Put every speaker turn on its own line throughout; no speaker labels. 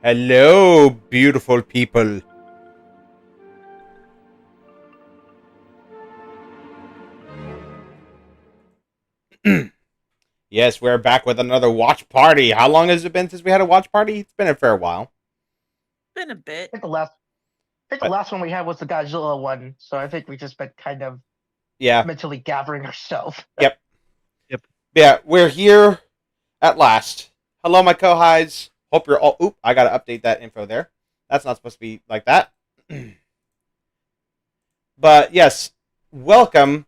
Hello, beautiful people. Yes, we're back with another watch party. How long has it been since we had a watch party? It's been a fair while.
Been a bit.
I think the last one we had was the Godzilla one, so I think we just been kind of
Yeah.
mentally gathering ourselves.
Yep. Yeah, we're here at last. Hello, my co-highs. Hope you're all... Oop, I gotta update that info there. That's not supposed to be like that. But, yes, welcome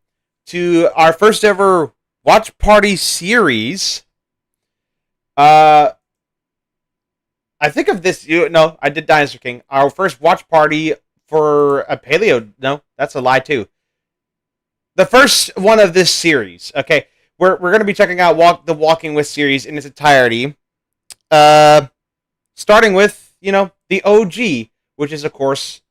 to our first ever watch party series. I think of this... No, I did Dinosaur King. Our first watch party for a paleo... No, that's a lie, too. The first one of this series, okay? We're going to be checking out the Walking With series in its entirety. Starting with, the OG, which is, of course,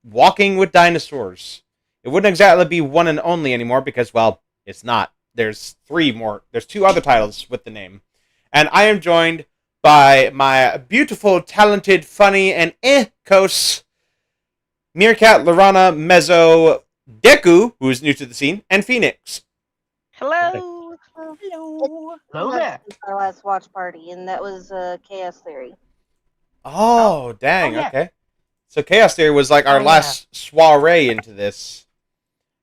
Walking With Dinosaurs. It wouldn't exactly be one and only anymore because, well, it's not. There's two other titles with the name. And I am joined by my beautiful, talented, funny, and hosts, Meerkat, Lorana, Mezzo, Deku, who is new to the scene, and Phoenix.
Hello. Hello.
Hello there.
Our last watch party, and that was Chaos Theory.
Oh, dang,
yeah.
okay. So Chaos Theory was like our
Oh,
last soiree into this.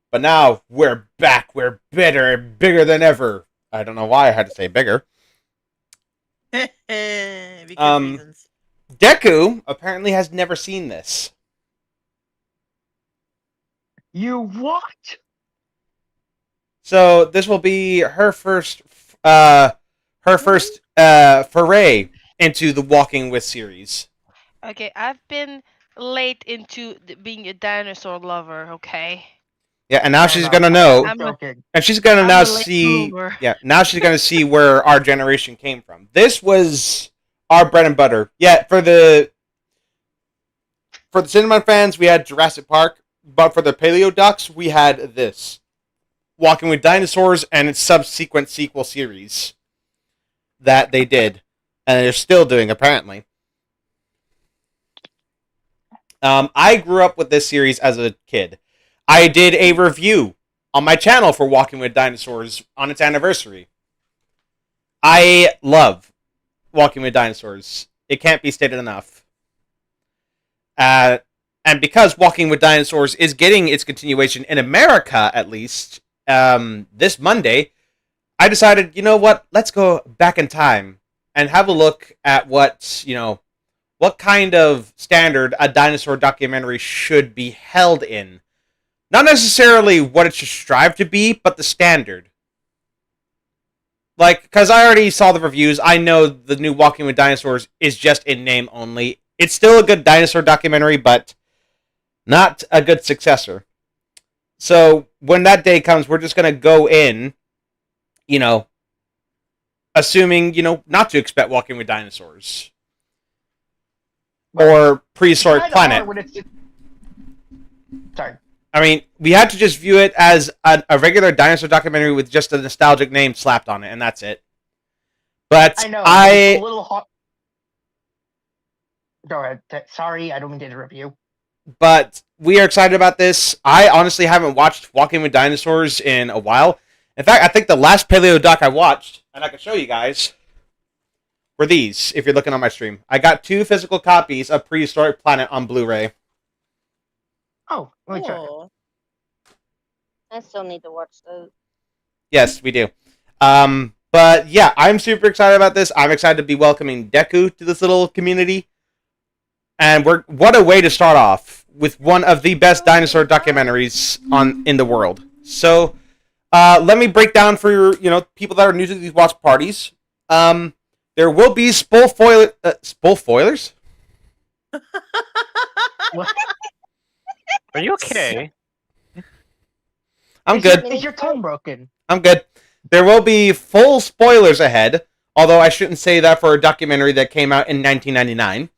But now, we're back. We're better and bigger than ever. I don't know why I had to say bigger.
Reasons.
Deku apparently has never seen this.
You what?
So this will be her first foray into the Walking With series.
Okay, I've been late into being a dinosaur lover, okay?
Yeah, and now she's
No,
gonna know,
I'm joking.
and she's gonna
I'm
now
a late
see.
bloomer.
Yeah, now she's gonna see where our generation came from. This was our bread and butter. Yeah, for the Cinnamon fans, we had Jurassic Park, but for the Paleo Ducks, we had this. Walking With Dinosaurs and its subsequent sequel series that they did, and they're still doing, apparently. I grew up with this series as a kid. I did a review on my channel for Walking With Dinosaurs on its anniversary. I love Walking With Dinosaurs. It can't be stated enough. And because Walking With Dinosaurs is getting its continuation in America, at least, this Monday, I decided, you know what, let's go back in time and have a look at what kind of standard a dinosaur documentary should be held in. Not necessarily what it should strive to be, but the standard. Like, because I already saw the reviews, I know the new Walking With Dinosaurs is just in name only. It's still a good dinosaur documentary, but not a good successor. So, when that day comes, we're just going to go in, assuming, not to expect Walking With Dinosaurs. Or Prehistoric
Kinda
Planet.
hard when it's Sorry.
I mean, we had to just view it as a regular dinosaur documentary with just a nostalgic name slapped on it, and that's it. But
I know. It's a little hot. Go ahead. Sorry, I don't mean to interrupt you.
But we are excited about this. I honestly haven't watched Walking With Dinosaurs in a while. In fact, I think the last Paleo doc I watched, and I can show you guys, were these, if you're looking on my stream. I got 2 physical copies of Prehistoric Planet on Blu-ray.
Oh, let me check.
Cool.
I still need to watch those.
Yes, we do. But yeah, I'm super excited about this. I'm excited to be welcoming Deku to this little community. And what a way to start off with one of the best dinosaur documentaries in the world. So, let me break down for people that are new to these watch parties. There will be spoilers?
What?
Are you okay?
I'm good.
Is your tongue broken?
I'm good. There will be full spoilers ahead, although I shouldn't say that for a documentary that came out in 1999.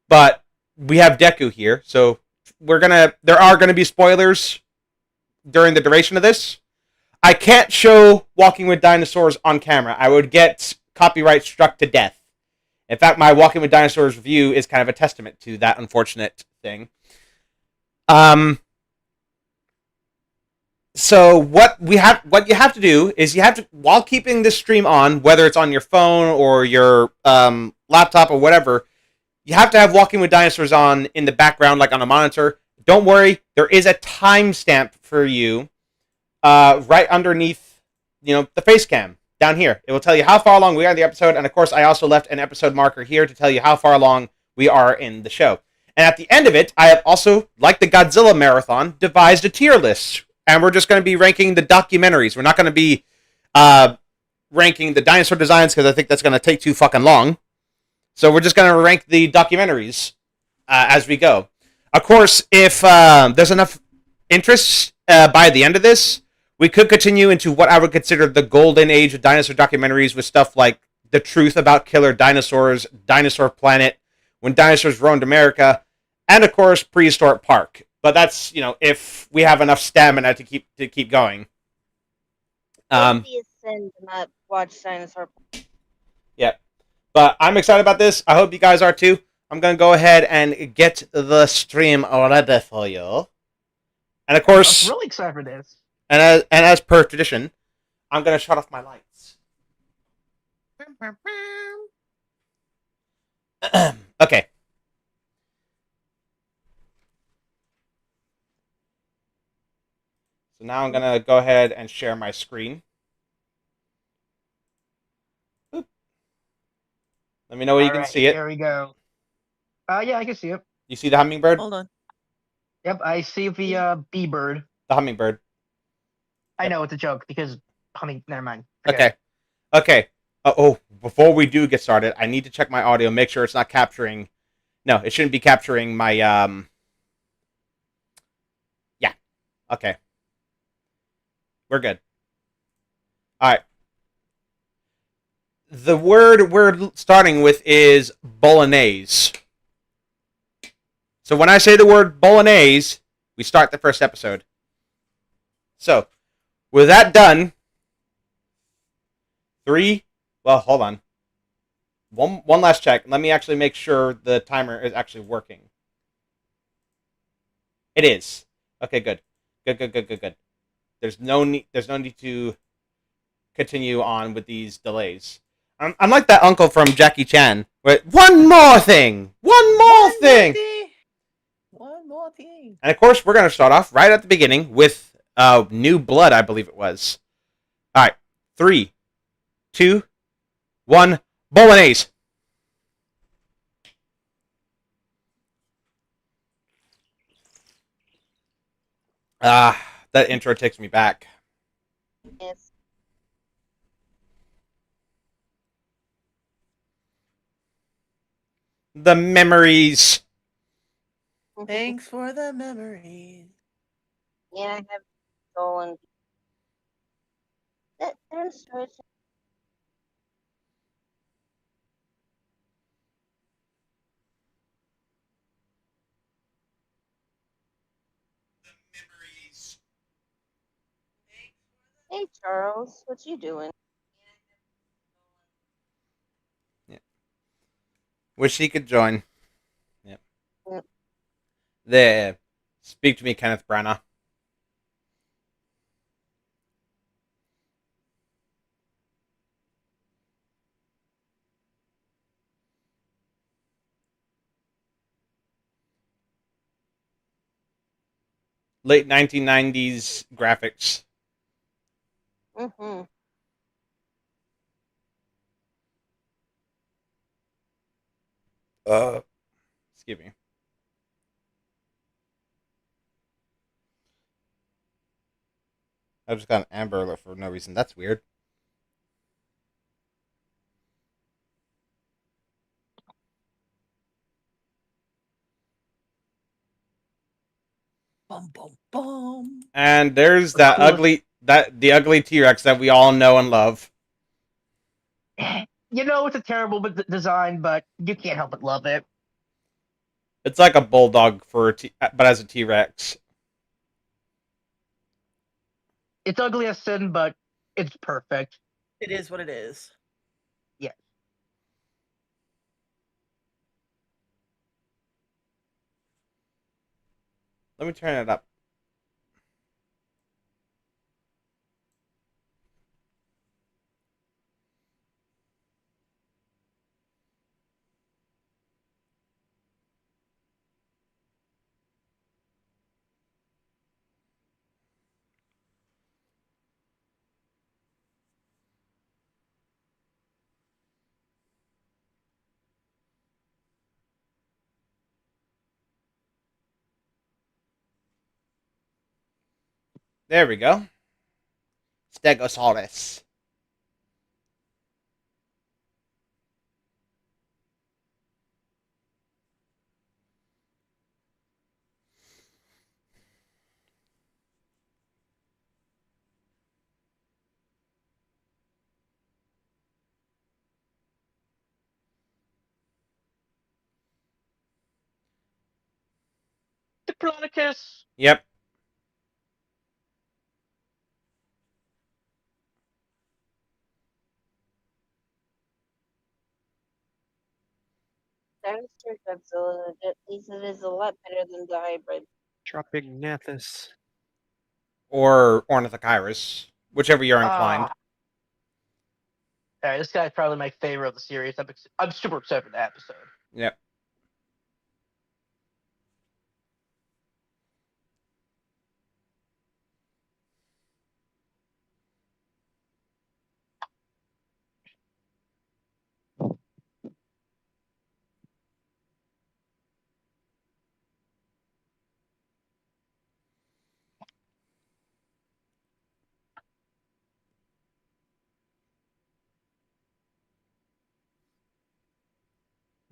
But we have Deku here, so there are gonna be spoilers during the duration of this. I can't show Walking With Dinosaurs on camera. I would get copyright struck to death In fact, my Walking with Dinosaurs review is kind of a testament to that unfortunate thing. So what you have to do is you have to, while keeping this stream on, whether it's on your phone or your laptop or whatever, you have to have Walking with Dinosaurs on in the background, like on a monitor. Don't worry, there is a timestamp for you right underneath, the face cam down here. It will tell you how far along we are in the episode, and of course, I also left an episode marker here to tell you how far along we are in the show. And at the end of it, I have also, like the Godzilla marathon, devised a tier list, and we're just going to be ranking the documentaries. We're not going to be ranking the dinosaur designs because I think that's going to take too fucking long. So we're just going to rank the documentaries as we go. Of course, if there's enough interest by the end of this, we could continue into what I would consider the golden age of dinosaur documentaries with stuff like The Truth About Killer Dinosaurs, Dinosaur Planet, When Dinosaurs Roamed America, and of course, Prehistoric Park. But that's, if we have enough stamina to keep going.
It'd be a sin to not watch Dinosaur.
Yeah. But I'm excited about this. I hope you guys are too. I'm going to go ahead and get the stream ready for you. And of course,
I'm really excited for this.
And as per tradition, I'm going to shut off my lights. Okay. So now I'm going to go ahead and share my screen. Oop. Let me know when you can see it.
There we go. Yeah, I can see it.
You see the hummingbird?
Hold on.
Yep, I see the bee bird.
The hummingbird.
I
Yep.
know it's a joke because never mind.
Okay. Before we do get started, I need to check my audio, make sure it's not capturing. No, it shouldn't be capturing my Yeah. Okay. We're good. All right. The word we're starting with is bolognese. So when I say the word bolognese, we start the first episode. So, with that done, hold on. One last check. Let me actually make sure the timer is actually working. It is. Okay, good. Good. There's no need to continue on with these delays. I'm like that uncle from Jackie Chan. Wait, one more thing. One more thing. And of course, we're going to start off right at the beginning with New Blood, I believe it was. All right. 3, 2, 1. Bolognese. That intro takes me back.
Yes.
The memories.
Thanks for the memories.
Yeah, I have stolen. That demonstration. Hey Charles, what you doing?
Yeah. Wish he could join. Yep.
Yep.
There. Speak to me, Kenneth Branagh. Late 1990s graphics.
Mm-hmm.
Excuse me. I just got an Amber Alert for no reason. That's weird.
Bum bum bum.
And there's that the ugly T-Rex that we all know and love.
It's a terrible design, but you can't help but love it.
It's like a bulldog but as a T-Rex.
It's ugly as sin, but it's perfect.
It is what it is.
Yeah.
Let me turn it up. There we go. Stegosaurus.
Diplodocus.
Yep.
Dinosaur Godzilla, at least it is a lot better than the hybrid.
Tropignathus.
Or Ornithocyrus. Whichever you're inclined.
Alright, this guy's probably my favorite of the series. I'm super excited for the episode.
Yep.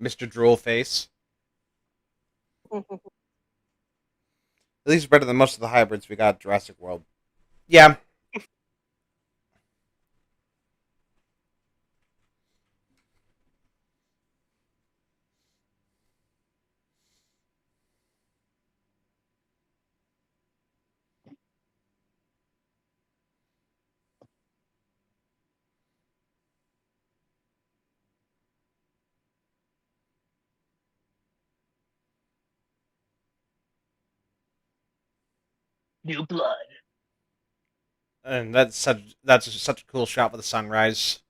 Mr. Drool Face. At least better than most of the hybrids we got at Jurassic World. Yeah.
New blood.
And that's such a cool shot with the sunrise.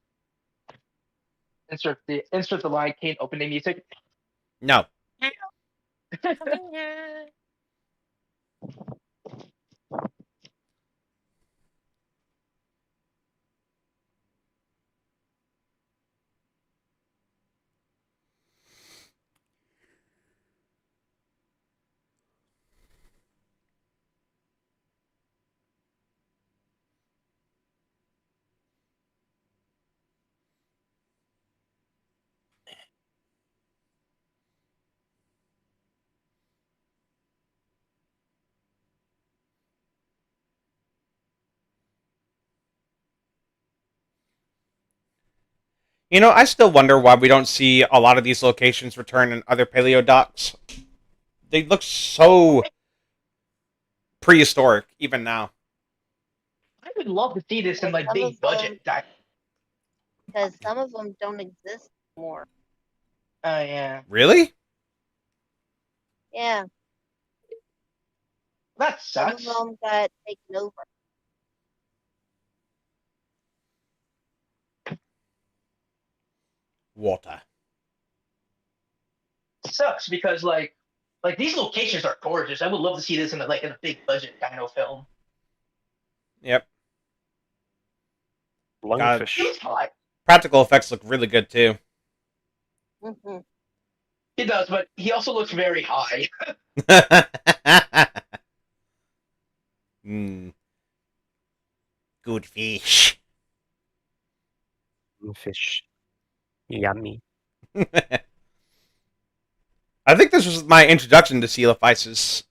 Insert the Lion King opening music.
No. You know, I still wonder why we don't see a lot of these locations return in other paleodocs. They look so prehistoric, even now.
I would love to see this in like big budget.
Because some of them don't exist anymore.
Oh yeah,
Really?
Yeah,
that
some of
sucks.
them got taken over.
Water.
Sucks because like these locations are gorgeous. I would love to see this in a big budget dino film.
Yep.
Lungfish.
He's hot.
Practical effects look really good, too.
Hmm.
He does, but he also looks very high.
mm. Good fish.
Lungfish. Yummy.
I think this was my introduction to Coelophysis.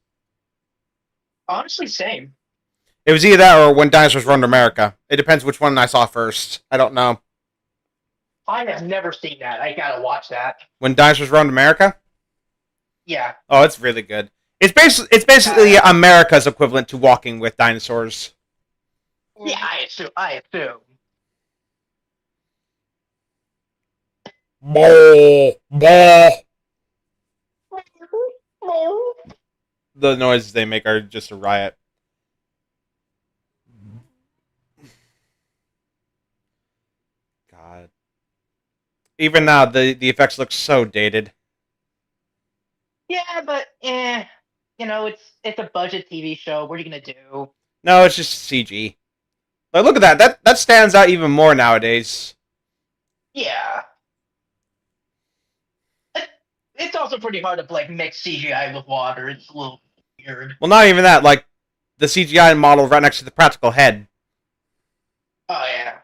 Honestly, same.
It was either that or When Dinosaurs Roamed America. It depends which one I saw first. I don't know.
I have never seen that. I gotta watch that.
When Dinosaurs Roamed America?
Yeah.
Oh, it's really good. It's basically America's equivalent to Walking with Dinosaurs.
Yeah, I assume.
Ball. the noises they make are just a riot. God. Even now, the effects look so dated.
Yeah, but it's a budget TV show. What are you gonna do?
No, it's just CG. Like, look at that. That stands out even more nowadays.
Yeah. It's also pretty hard to like mix CGI with water. It's a little weird.
Well, not even that. Like, the CGI model right next to the practical head.
Oh yeah.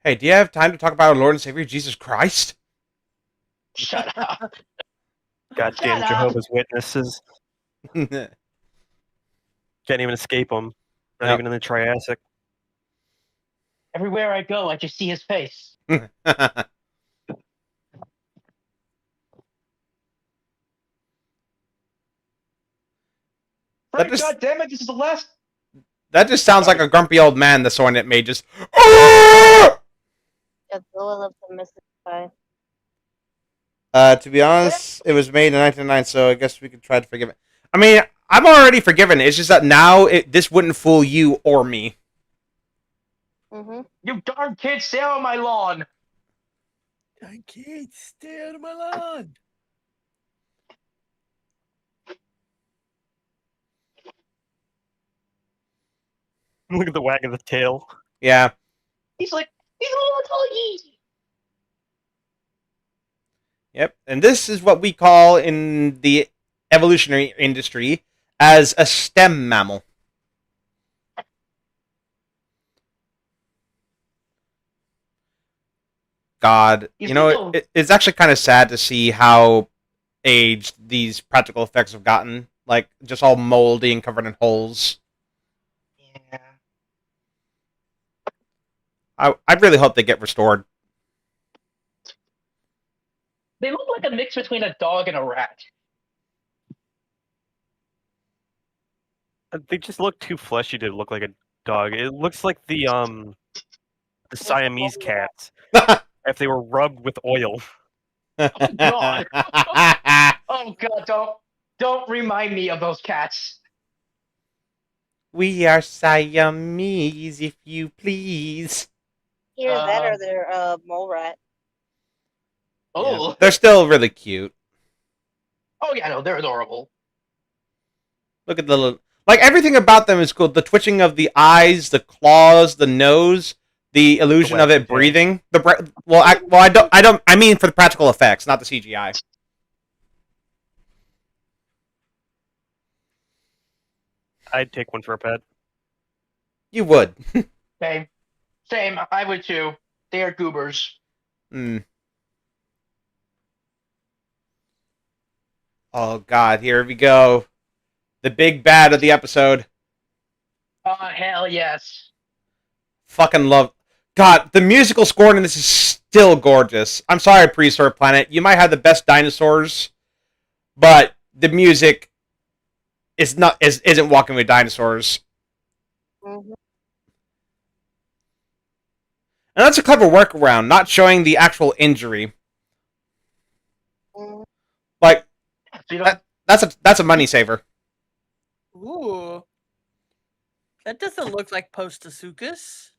Hey, do you have time to talk about our Lord and Savior Jesus Christ?
Shut up.
Goddamn
Shut up.
Jehovah's Witnesses.
Yep.
Can't even escape them. Not
Nope.
even in the Triassic.
Everywhere I go, I just see his face.
That just-
God damn it! This is the last.
That just sounds like a grumpy old man the one that made just.
Godzilla loves to mystify.
To be honest, it was made in 1909, so I guess we could try to forgive it. I mean, I'm already forgiven. It's just that now this wouldn't fool you or me.
Mm-hmm.
You darn kids, stay on my lawn.
I can't stay out of my lawn.
Look at the wag of the tail.
Yeah.
He's a little doggy.
Yep. And this is what we call in the evolutionary industry as a stem mammal. God, it's actually kind of sad to see how aged these practical effects have gotten. Like, just all moldy and covered in holes.
Yeah.
I really hope they get restored.
They look like a mix between a dog and a rat.
They just look too fleshy to look like a dog. It looks like the Siamese cats if they were rubbed with oil.
Oh God! Oh God! Don't remind me of those cats.
We are Siamese, if you please.
Either that or they're mole rat.
Oh.
Yeah. They're still really cute.
Oh yeah, no, they're adorable.
Look at the little, like, everything about them is cool. The twitching of the eyes, the claws, the nose, the illusion of it breathing. I mean for the practical effects, not the CGI.
I'd take one for a pet.
You would.
Same. I would too. They are goobers.
Hmm. Oh God, here we go. The big bad of the episode.
Oh hell yes.
Fucking love. God, the musical score in this is still gorgeous. I'm sorry, Prehistoric Planet. You might have the best dinosaurs, but the music isn't Walking with Dinosaurs.
Mm-hmm.
And that's a clever workaround, not showing the actual injury.
Mm-hmm.
Like,
So
that's a money saver.
Ooh. That doesn't look like Post-Asuchus.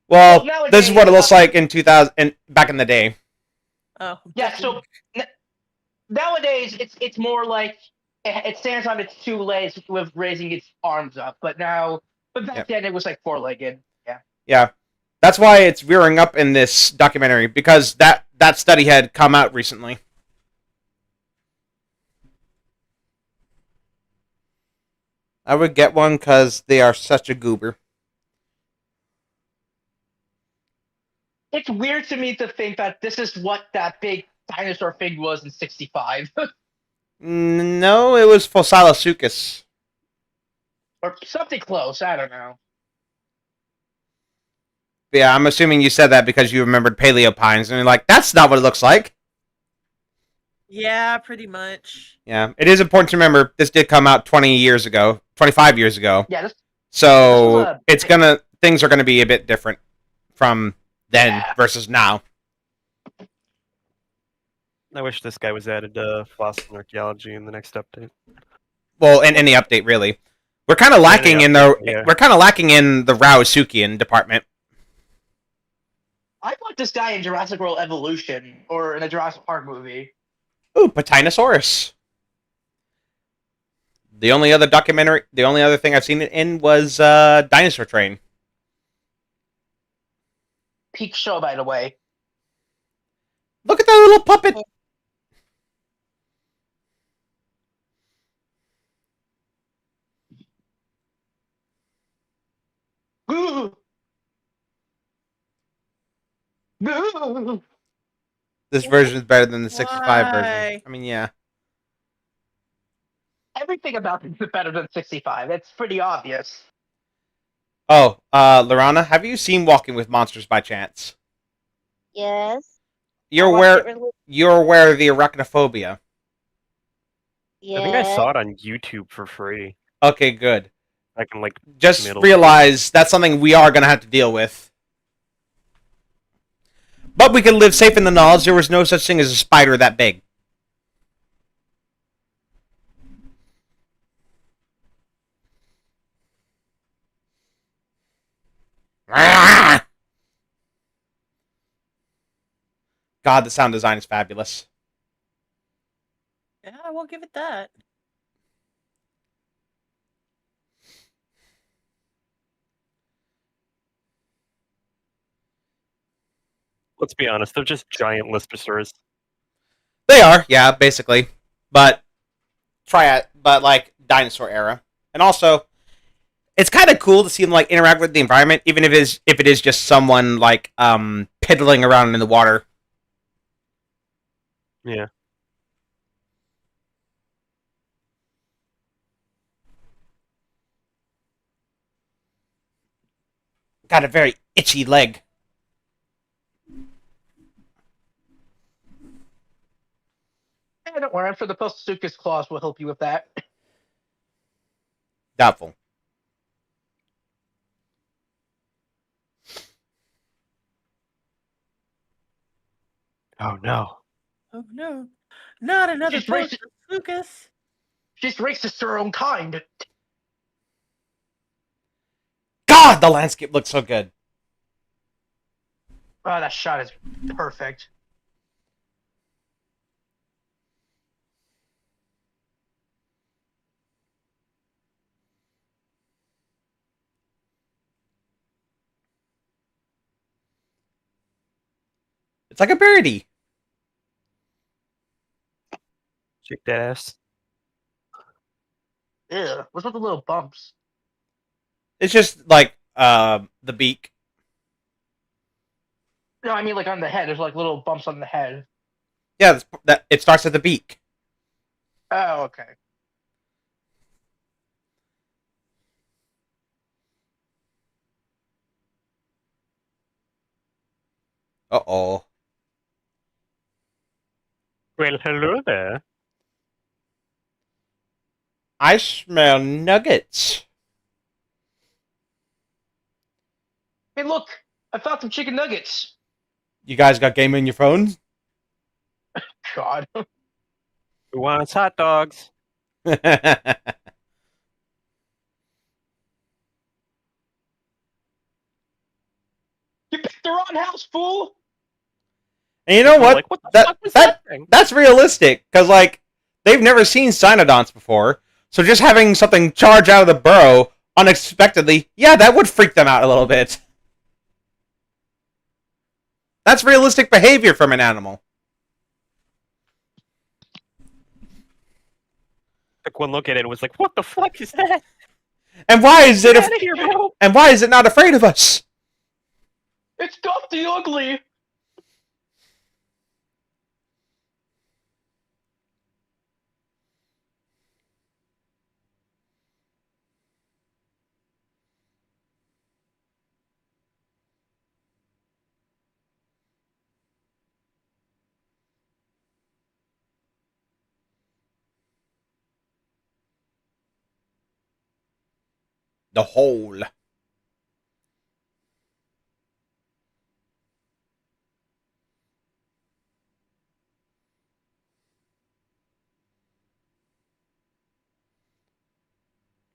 Well,
nowadays,
this is what it looks like in 2000 and back in the day.
Oh.
yeah. So nowadays it's more like it stands on its two legs with raising its arms up. But back then it was like four-legged. Yeah.
Yeah. That's why it's rearing up in this documentary, because that study had come out recently. I would get one because they are such a goober.
It's weird to me to think that this is what that big dinosaur fig was in '65.
No, it was Fossalosuchus.
Or something close. I don't know.
Yeah, I'm assuming you said that because you remembered paleopines, and you're like, that's not what it looks like.
Yeah, pretty much.
Yeah, it is important to remember this did come out 20 years ago, 25 years ago.
Yeah, this was
So
a
things are gonna be a bit different from then
yeah.
versus now.
I wish this guy was added to Fossil Archaeology in the next update.
Well, in any update really. We're kind of lacking in
yeah.
the Raosukian department.
I want this guy in Jurassic World Evolution or in a Jurassic Park movie.
Ooh, Patinosaurus. The only other thing I've seen it in was Dinosaur Train.
Peak show, by the way.
Look at that little puppet.
Ooh. Ooh.
This version is better than the 65 version.
Why?
I mean, yeah.
Everything about this is better than 65. It's pretty obvious.
Oh, Lorana, have you seen Walking with Monsters by chance?
Yes.
You're
I watched
aware
it really-
you're aware of the arachnophobia.
Yeah.
I think I saw it on YouTube for free.
Okay, good.
I can like
Just
middle.
realize that's something we are gonna have to deal with. But we can live safe in the knowledge there was no such thing as a spider that big. God, the sound design is fabulous.
Yeah, I will give it that.
Let's be honest, they're just giant lisposaurs.
They are, yeah, basically. But like dinosaur era. And also, it's kind of cool to see them like interact with the environment, even if it is just someone like piddling around in the water.
Yeah.
Got a very itchy leg.
Eh, don't worry, I'm sure the Postosuchus claws will help you with that.
Doubtful.
Oh no.
Oh no. Not another
Just race-
post Lucas.
She's racist to her own kind.
God, the landscape looks so good.
Oh, that shot is perfect.
It's like a birdie.
Shake that ass.
Ew, what's with the little bumps?
It's just like the beak.
No, I mean like on the head. There's like little bumps on the head.
Yeah, that it starts at the beak.
Oh, okay.
Uh-oh.
Well, hello there.
I smell nuggets.
Hey, look! I found some chicken nuggets.
You guys got game on your phones?
God.
Who wants hot dogs?
You picked the wrong house, fool!
And you know
They're
what?
Like, what the fuck was that thing?
That's realistic, because, like, they've never seen Cynodonts before, so just having something charge out of the burrow unexpectedly, yeah, that would freak them out a little bit. That's realistic behavior from an animal.
Took one look at it and was like, what the fuck is that?
And why is
Get
it?
out of here, bro!
And why is it not afraid of us?
It's Duff the Ugly!
The hole.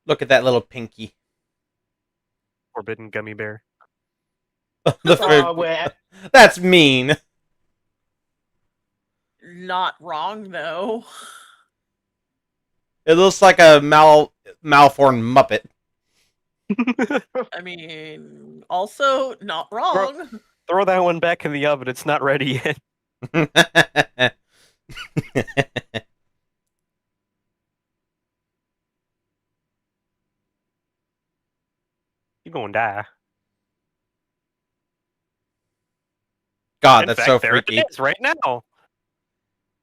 Look at that little pinky.
Forbidden gummy bear.
Oh, wait.
That's mean.
Not wrong though.
It looks like a malformed Muppet.
I mean, also not wrong.
Throw that one back in the oven. It's not ready yet. You're gonna die.
God,
In
that's
fact,
so
there
freaky.
it is right now.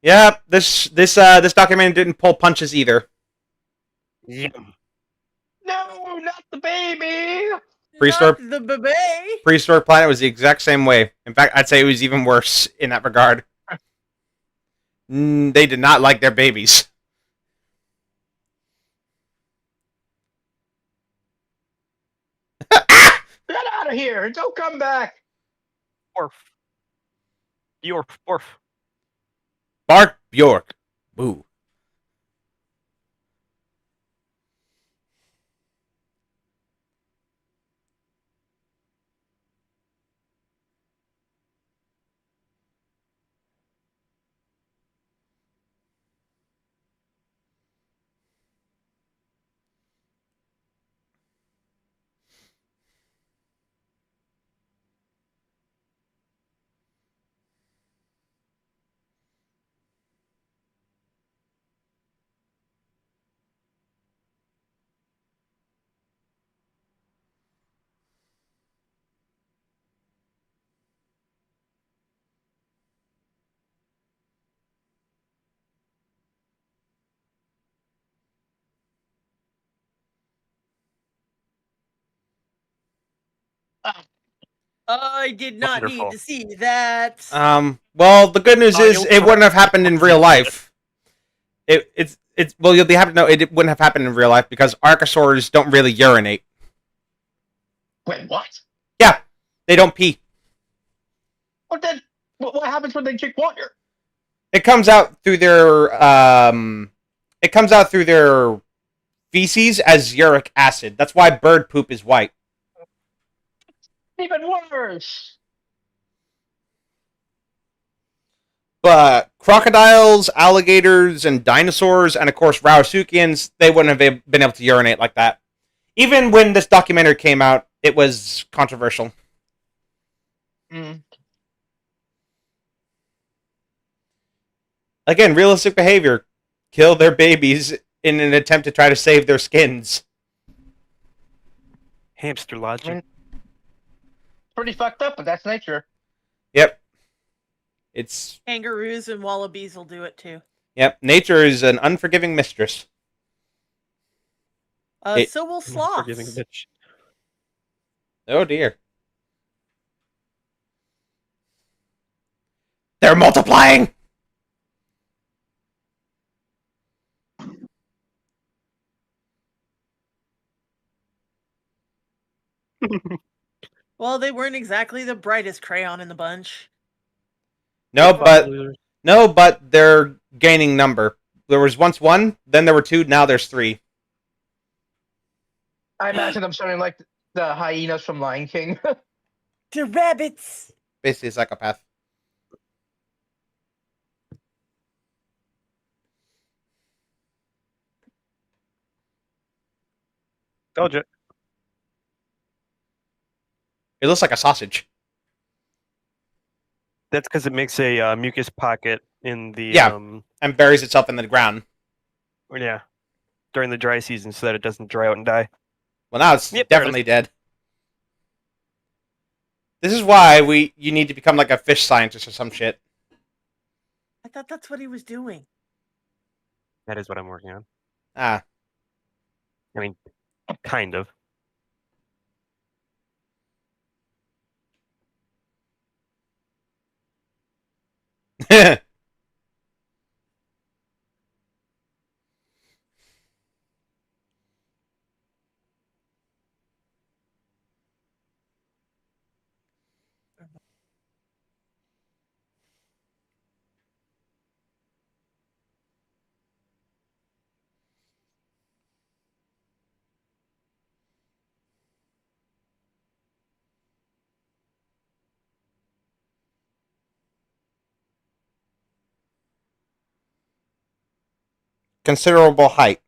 Yeah, this documentary didn't pull punches either.
Yum.
No, not the baby.
Prehistoric-
Not the baby.
Prehistoric Planet was the exact same way. In fact, I'd say it was even worse in that regard. They did not like their babies.
Get out of here. Don't come back.
Orf. Orf. Orf.
Bark Bjork. Boo.
I did not
Wonderful.
need to see that.
Well, the good news is
you'll
it wouldn't have happened in real
see
life. It's well, you'll have to know it wouldn't have happened in real life because archosaurs don't really urinate.
Wait, what?
Yeah, they don't pee.
What then? What happens when they drink water?
It comes out through their feces as uric acid. That's why bird poop is white.
Even worse.
But crocodiles, alligators, and dinosaurs, and of course Rausukians, they wouldn't have been able to urinate like that. Even when this documentary came out, it was controversial.
Mm.
Again, realistic behavior. Kill their babies in an attempt to try to save their skins.
Hamster logic.
Pretty fucked up, but that's nature.
Yep. It's
Kangaroos and wallabies will do it too.
Yep. Nature is an unforgiving mistress.
So will sloths.
Forgiving bitch.
Oh dear. They're multiplying!
Well, they weren't exactly the brightest crayon in the bunch.
No, but they're gaining number. There was once one, then there were two, now there's three.
I imagine them sounding like the hyenas from Lion King.
The rabbits.
Basically a psychopath.
Told you.
It looks like a sausage.
That's because it makes a mucus pocket in the
Yeah. And buries itself in the ground.
yeah, during the dry season so that it doesn't dry out and die.
Well, now it's
Yep, there it
definitely dead. This is why you need to become like a fish scientist or some shit.
I thought that's what he was doing.
That is what I'm working on.
Ah.
I mean, kind of.
considerable height.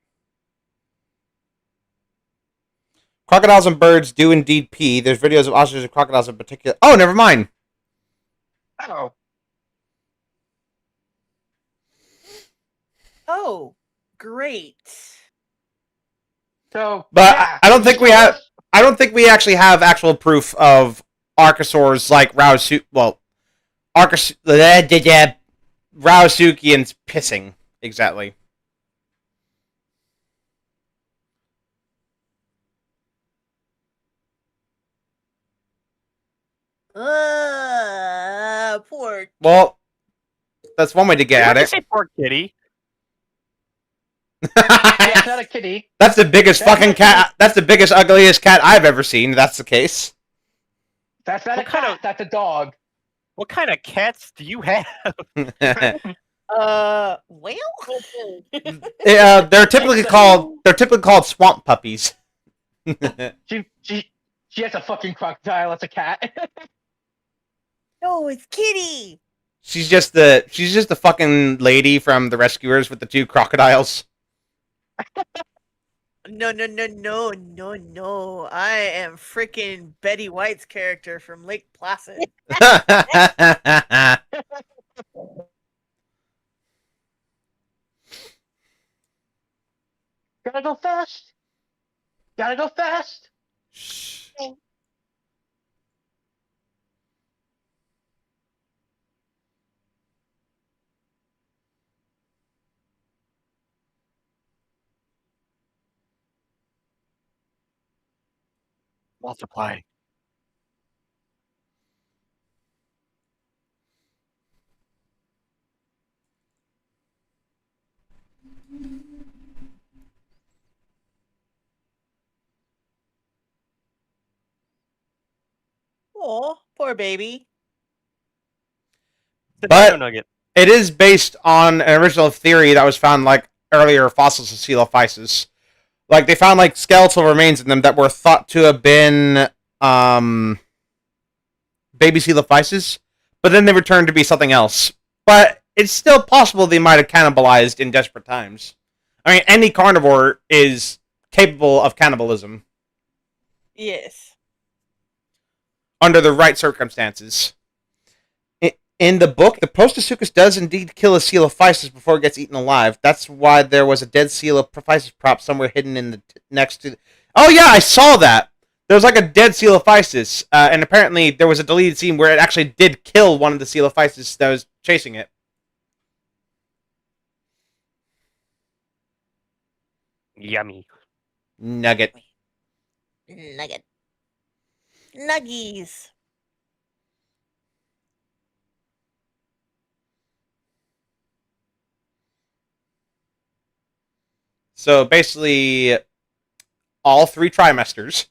Crocodiles and birds do indeed pee. There's videos of ostriches and crocodiles in particular. Oh, never mind.
Oh,
Oh, great.
so
But
yeah,
I don't think
you
we
told
have.
us-
I don't think we actually have actual proof of archosaurs like Rausuki. Well, Rausukians pissing exactly.
Poor.
Well, that's one way to get
Why'd you
at
say poor kitty?
it.
That's not a kitty.
That's the biggest
That's
fucking
not a
cat. That's the biggest, ugliest cat I've ever seen. That's the case.
That's not
What
a
kind
cat.
of-
That's a dog.
What kind of cats do you have?
Well.
They're typically called swamp puppies.
She has a fucking crocodile. That's a cat.
No, it's Kitty.
she's just the fucking lady from the Rescuers with the two crocodiles.
No. I am freaking Betty White's character from Lake Placid.
Gotta go fast. Gotta go fast.
Shh.
Multiply.
Oh, poor baby.
The
But-
Dino Nugget.
It is based on an original theory that was found like earlier fossils of coelophysis. Like they found like skeletal remains in them that were thought to have been baby coelophysis, but then they returned to be something else. But it's still possible they might have cannibalized in desperate times. I mean, any carnivore is capable of cannibalism
Yes.
under the right circumstances. In the book, the Prostosuchus does indeed kill a coelophysis before it gets eaten alive. That's why there was a dead coelophysis prop somewhere hidden in the next to. Oh yeah, I saw that. There was like a dead coelophysis, and apparently there was a deleted scene where it actually did kill one of the coelophysis that was chasing it.
Yummy.
Nugget.
Nugget. Nuggies.
So basically, all 3 trimesters.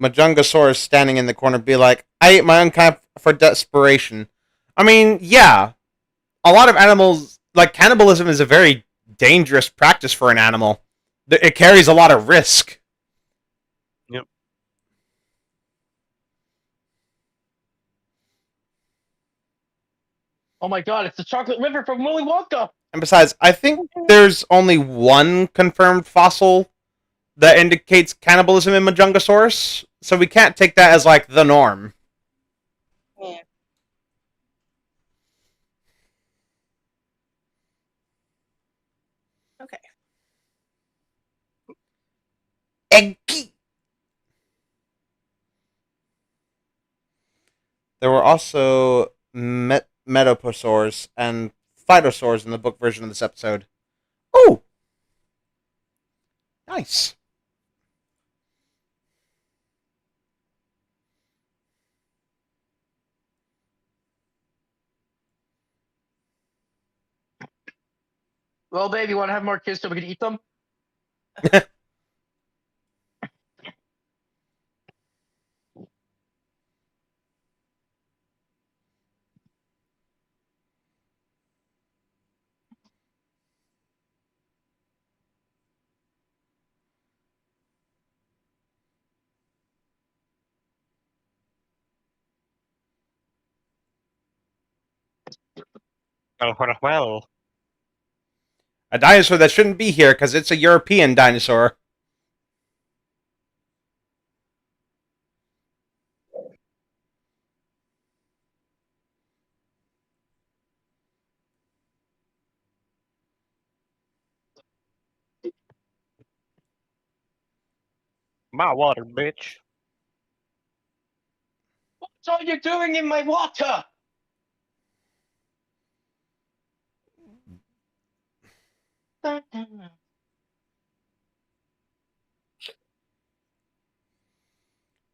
Majungasaurus standing in the corner be like, I ate my own kind for desperation. I mean, yeah. A lot of animals, like cannibalism is a very dangerous practice for an animal. It carries a lot of risk.
Oh my god, it's the chocolate river from Willy Wonka.
And besides, I think there's only one confirmed fossil that indicates cannibalism in Majungasaurus, so we can't take that as like the norm.
Yeah.
Okay.
Eggy. There were also metaposaurs and phytosaurs in the book version of this episode. Oh! Nice.
Well, babe, you want to have more kids so we can eat them?
Oh, well.
A dinosaur that shouldn't be here because it's a European dinosaur.
My water, bitch.
What's all you're doing in my water?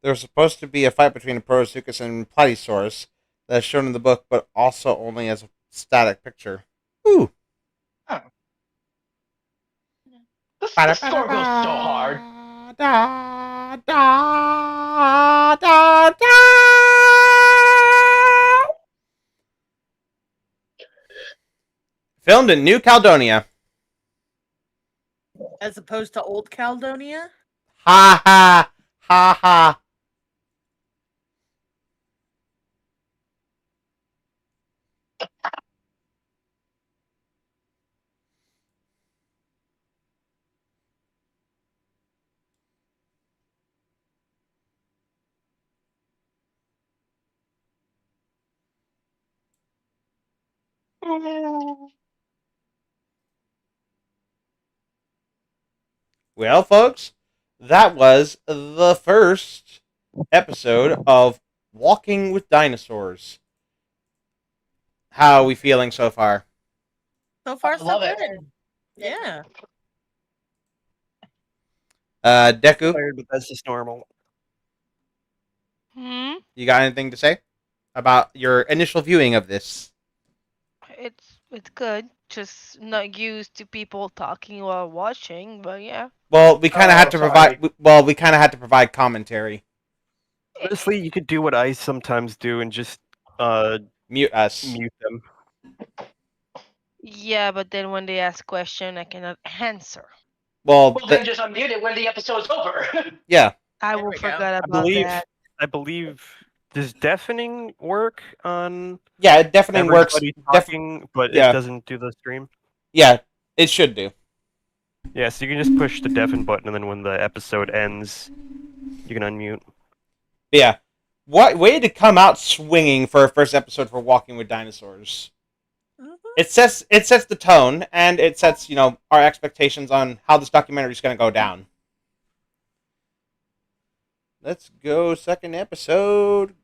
There's supposed to be a fight between a Protosuchus and Platysaurus that's shown in the book, but also only as a static picture. Ooh.
Oh. The score goes so hard.
Da, da, da, da. Filmed in New Caledonia.
As opposed to Old Caledonia?
Ha ha ha ha. Well, folks, that was the first episode of Walking with Dinosaurs. How are we feeling so far?
So far,
I
so
love it.
good. Yeah.
Deku,
Tired, but that's just normal.
Hmm.
you got anything to say about your initial viewing of this?
It's good. Just not used to people talking while watching, but yeah.
Well, we kind of had to
sorry.
provide. Well, we kind of had to provide commentary.
Honestly, you could do what I sometimes do and just
Mute us.
mute them.
Yeah, but then when they ask question, I cannot answer.
Well,
Well, then just unmute it when the episode's over.
yeah.
I
There
will
we go.
forget
I
about
believe.
that.
I believe. Does deafening work on
Yeah, it definitely works.
everybody talking, but
yeah.
it doesn't do the stream?
Yeah, it should do.
Yeah, so you can just push the deafen button, and then when the episode ends, you can unmute.
Yeah. What way to come out swinging for a first episode for Walking with Dinosaurs?
Mhm.
It sets the tone, and it sets our expectations on how this documentary is going to go down. Let's go second episode.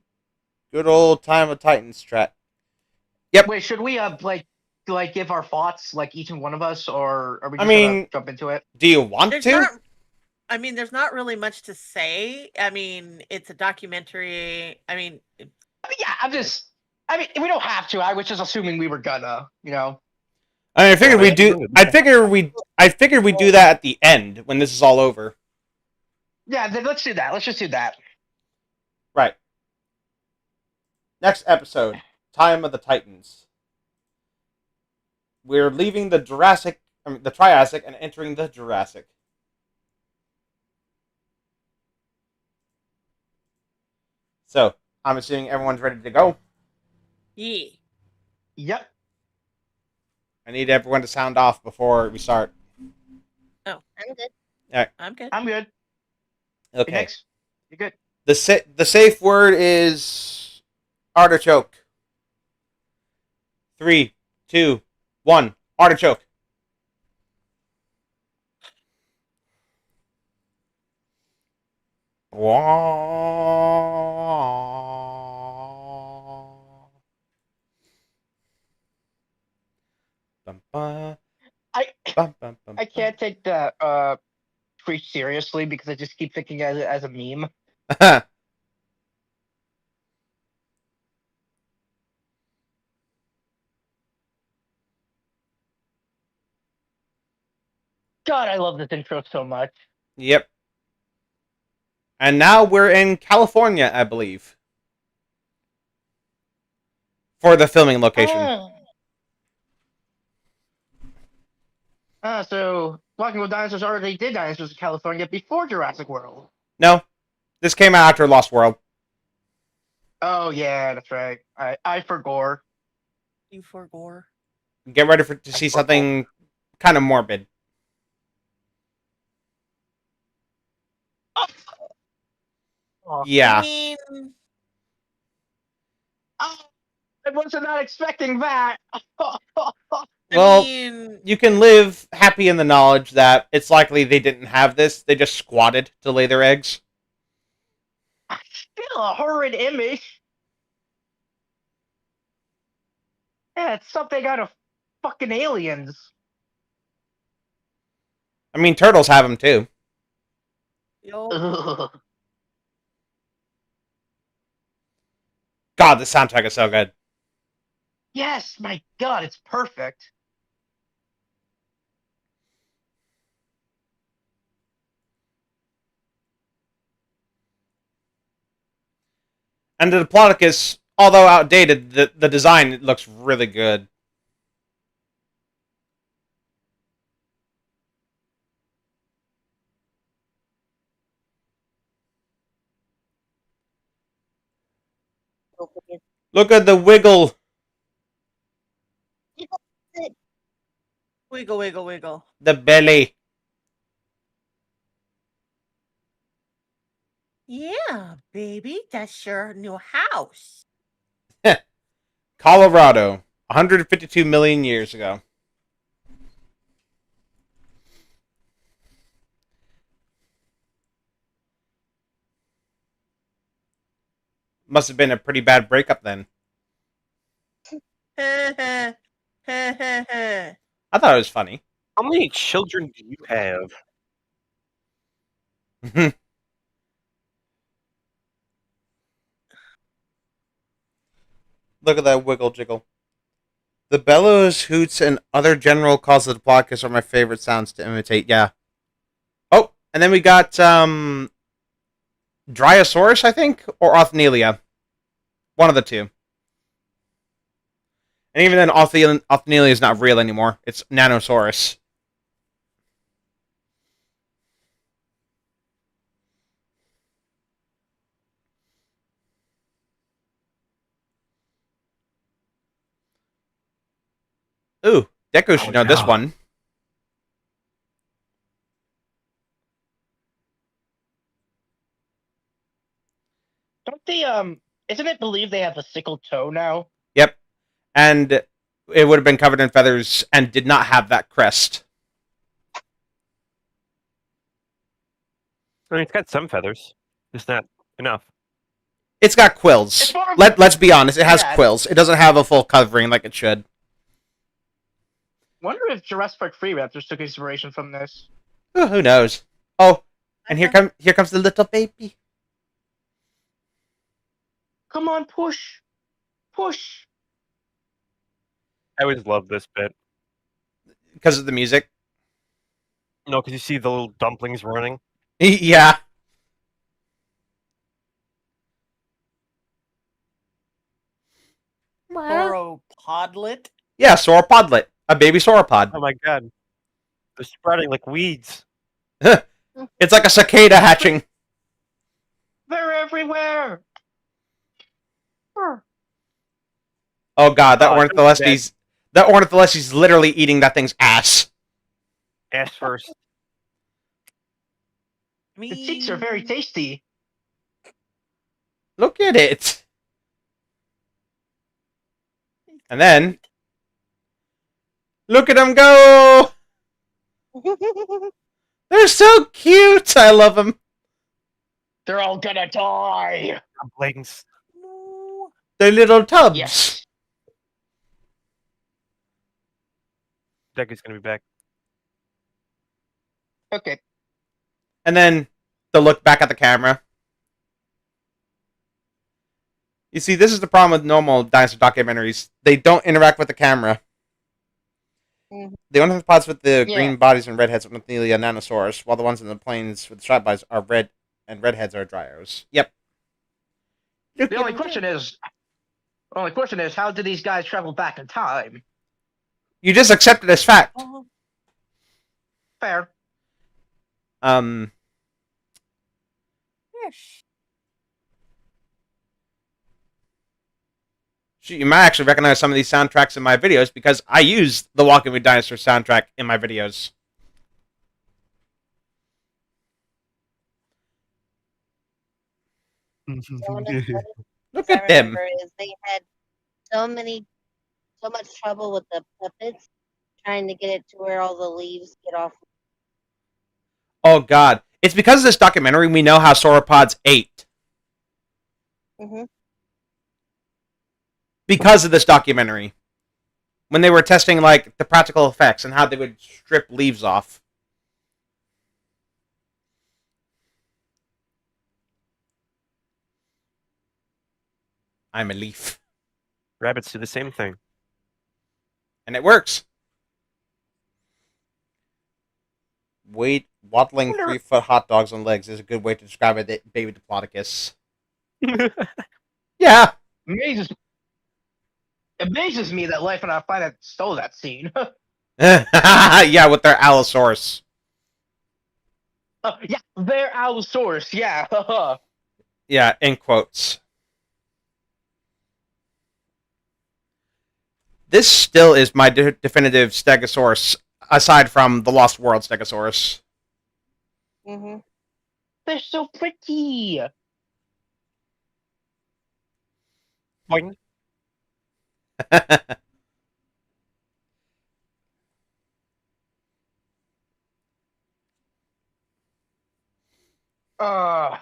Good old Time of Titans strat. Yep.
Wait, should we like give our thoughts, like each and one of us, or are we
I
just
mean-
gonna jump into it?
Do you want
There's
to?
not. I mean, there's not really much to say. I mean, it's a documentary. I mean,
I mean, yeah, I mean, we don't have to. I was just assuming we were gonna,
I mean, I figured
Yeah,
we do. I figured we do that at the end when this is all over.
Yeah, then let's do that. Let's just do that.
Right. Next episode, Time of the Titans. We're leaving the Triassic, and entering the Jurassic. So, I'm assuming everyone's ready to go.
yeah.
Yep.
I need everyone to sound off before we start.
I'm good.
I'm good.
I'm good.
Okay.
Next, you're good.
The safe word is artichoke. 3, 2, 1. Artichoke.
I can't take the tweet seriously because I just keep thinking as a meme. God, I love this intro so much.
Yep. And now we're in California, I believe, for the filming location.
So Walking with Dinosaurs already did Dinosaurs in California before Jurassic World.
No, this came out after Lost World.
Oh yeah, that's right. I forgore.
You for gore.
Get ready to see something kind of morbid. Yeah.
I mean,
I was not expecting that.
Well,
mean,
you can live happy in the knowledge that it's likely they didn't have this. They just squatted to lay their eggs.
Still a horrid image. Yeah, it's something out of fucking Aliens.
I mean, turtles have them too.
yo,
Ugh.
God, the soundtrack is so good.
Yes, my God, it's perfect.
And the Diplodocus, although outdated, the design looks really good. Look at the wiggle.
wiggle, wiggle, wiggle.
The belly.
Yeah, baby, that's your new house.
Colorado, 152 million years ago. Must have been a pretty bad breakup then.
Heh heh.
I thought it was funny.
How many children do you have?
Look at that wiggle jiggle. The bellows, hoots, and other general calls of the Diplodocus are my favorite sounds to imitate. Yeah. Oh, and then we got Dryosaurus, I think, or Othnielia. One of the two. And even then, Othnielia is not real anymore. It's Nanosaurus. Ooh, Deku should know this one.
Don't they, isn't it believed they have a sickle toe now?
Yep. And it would have been covered in feathers and did not have that crest.
I mean, it's got some feathers. Just not enough.
It's got quills.
It's more of-
Let's be honest, it has
Yeah.
quills. It doesn't have a full covering like it should.
Wonder if Jurassic Park Free Raptors took inspiration from this.
Oh, who knows? Oh, and here comes the little baby.
Come on, push. Push.
I always love this bit.
Because of the music.
No, because you see the little dumplings running.
Yeah.
Sauropodlet.
Yeah, sauropodlet. A baby sauropod.
Oh my god. They're spreading like weeds.
It's like a cicada hatching.
They're everywhere.
Oh god, that
Oh,
ornitholestes literally eating that thing's ass.
Ass first.
The cheeks are very tasty.
Look at it. And then look at them go. They're so cute. I love them.
They're all gonna die.
Dumplings.
They're little tubs.
Yes.
Deku's gonna be back.
Okay.
And then the look back at the camera. You see, this is the problem with normal dinosaur documentaries. They don't interact with the camera.
Mhm.
The ornithopods with the
Yeah.
green bodies and red heads are Ornitholia nanosaurs, while the ones in the plains with the striped bodies are red, and red heads are dryos. Yep.
The only question is, how did these guys travel back in time?
You just accept it as fact.
Fair.
Yes.
You might actually recognize some of these soundtracks in my videos because I use the Walking with Dinosaurs soundtrack in my videos.
One of the things
Look
I
at them.
remember is they had so much trouble with the puppets trying to get it to where all the leaves get off.
Oh god. It's because of this documentary we know how sauropods ate.
Hmm.
Because of this documentary. When they were testing like the practical effects and how they would strip leaves off. I'm a leaf.
Rabbits do the same thing.
And it works. Waddling 3-foot hot dogs on legs is a good way to describe a baby diplodocus. Yeah.
Amazes me that Life on Our Planet stole that scene.
Yeah, with their Allosaurus.
Yeah, they're Allosaurus. Yeah.
Yeah, in quotes. This still is my definitive Stegosaurus, aside from the Lost World Stegosaurus.
Hmm.
They're so pretty.
Boing.
Uh,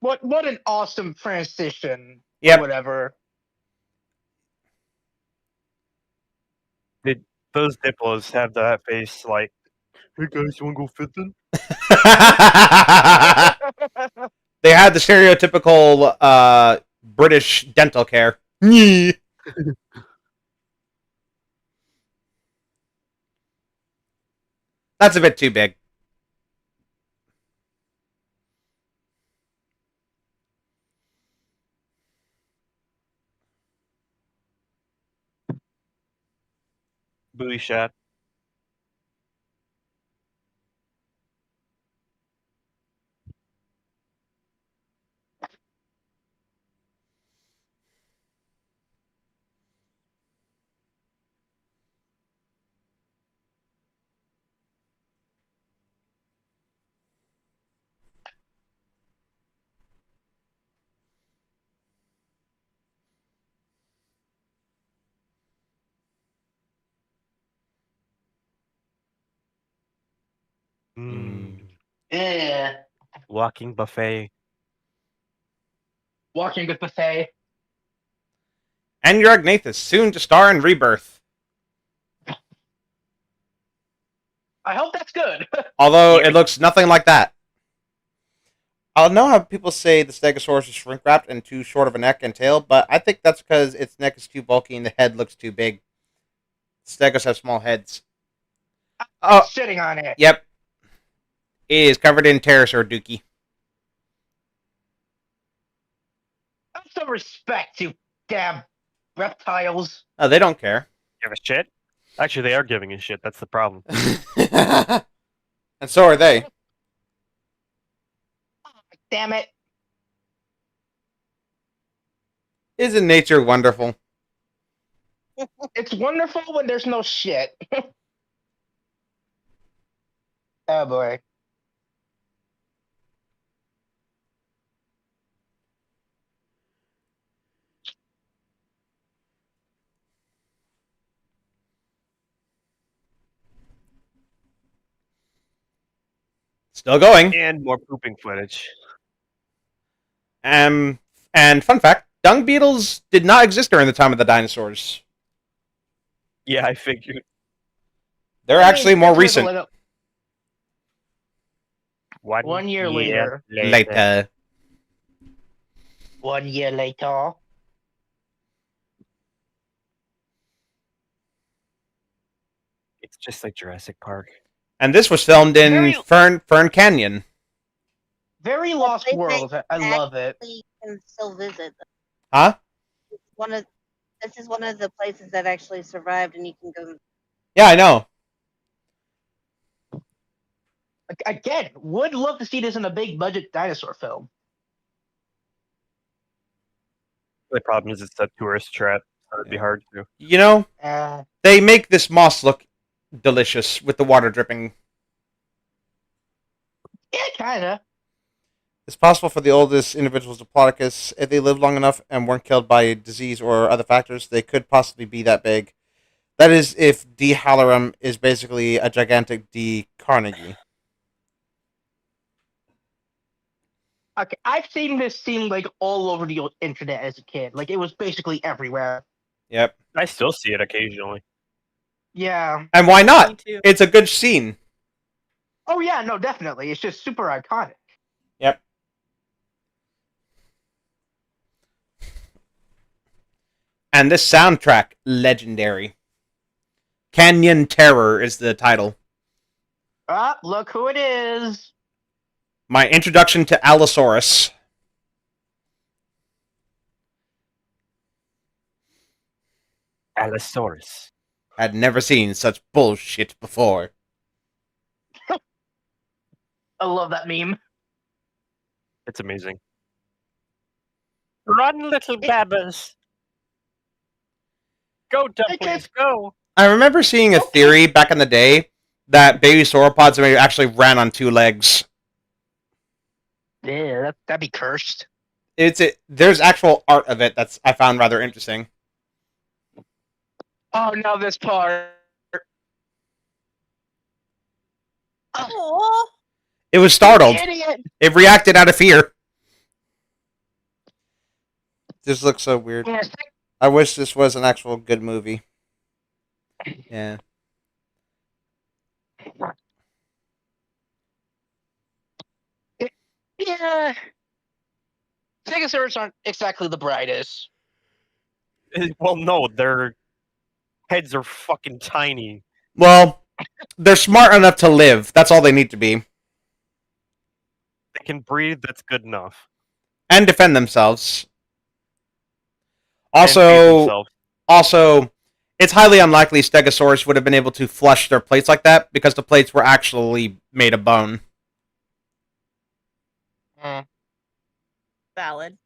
what an awesome transition.
Yep.
Or whatever.
Those Diplos have that face like, hey guys, you wanna go fishing?
They had the stereotypical British dental care. That's a bit too big.
Booty shot.
Yeah.
Walking buffet.
Walking with Buffet.
And your Agnathus, soon to star in Rebirth.
I hope that's good.
Although it looks nothing like that. I know how people say the Stegosaurus is shrink wrapped and too short of a neck and tail, but I think that's because its neck is too bulky and the head looks too big. Stegos have small heads. Oh,
Shitting on it.
yep. It is covered in pterosaur dookie.
Have some respect, you damn reptiles.
Oh, they don't care.
Give a shit? Actually, they are giving a shit. That's the problem.
And so are they.
Damn it.
Isn't nature wonderful?
It's wonderful when there's no shit. Oh boy.
Still going.
And more pooping footage.
And fun fact, dung beetles did not exist during the time of the dinosaurs.
Yeah, I figured.
They're actually more recent.
1 year later.
Later.
1 year later.
It's just like Jurassic Park.
And this was filmed in
Very-
Fern Canyon.
Very Lost
They
World. I love it.
You can still visit.
Huh?
This is one of the places that actually survived, and you can go.
Yeah, I know.
Again, would love to see this in a big budget dinosaur film.
The problem is it's a tourist trap, That'd be hard to.
You know,
Uh,
they make this moss look delicious with the water dripping.
yeah, kind of.
It's possible for the oldest individuals of Diplodocus, if they lived long enough and weren't killed by disease or other factors, they could possibly be that big. That is, if D. hallorum is basically a gigantic D. Carnegie.
Okay, I've seen this scene like all over the internet as a kid. Like it was basically everywhere.
Yep.
I still see it occasionally.
Yeah.
And why
Me
not?
too.
It's a good scene.
Oh yeah, no, definitely. It's just super iconic.
Yep. And this soundtrack, legendary. Canyon Terror is the title.
Ah, look who it is.
My introduction to Allosaurus.
Allosaurus.
I'd never seen such bullshit before.
I love that meme.
It's amazing. Run, little babbas. Go, dumplings, go.
I remember seeing a theory back in the day that baby sauropods maybe actually ran on 2 legs.
Yeah, that'd be cursed.
There's actual art of it that's I found rather interesting.
Oh no, this part.
Aw.
It was startled.
Idiot.
It reacted out of fear. This looks so weird.
Yeah,
I wish this was an actual good movie. Yeah.
yeah. Stegosaurus aren't exactly the brightest.
Well, no, their heads are fucking tiny.
Well, they're smart enough to live. That's all they need to be.
They can breathe, that's good enough.
And defend themselves.
And feed themselves.
Also, it's highly unlikely Stegosaurus would have been able to flush their plates like that because the plates were actually made of bone.
Valid.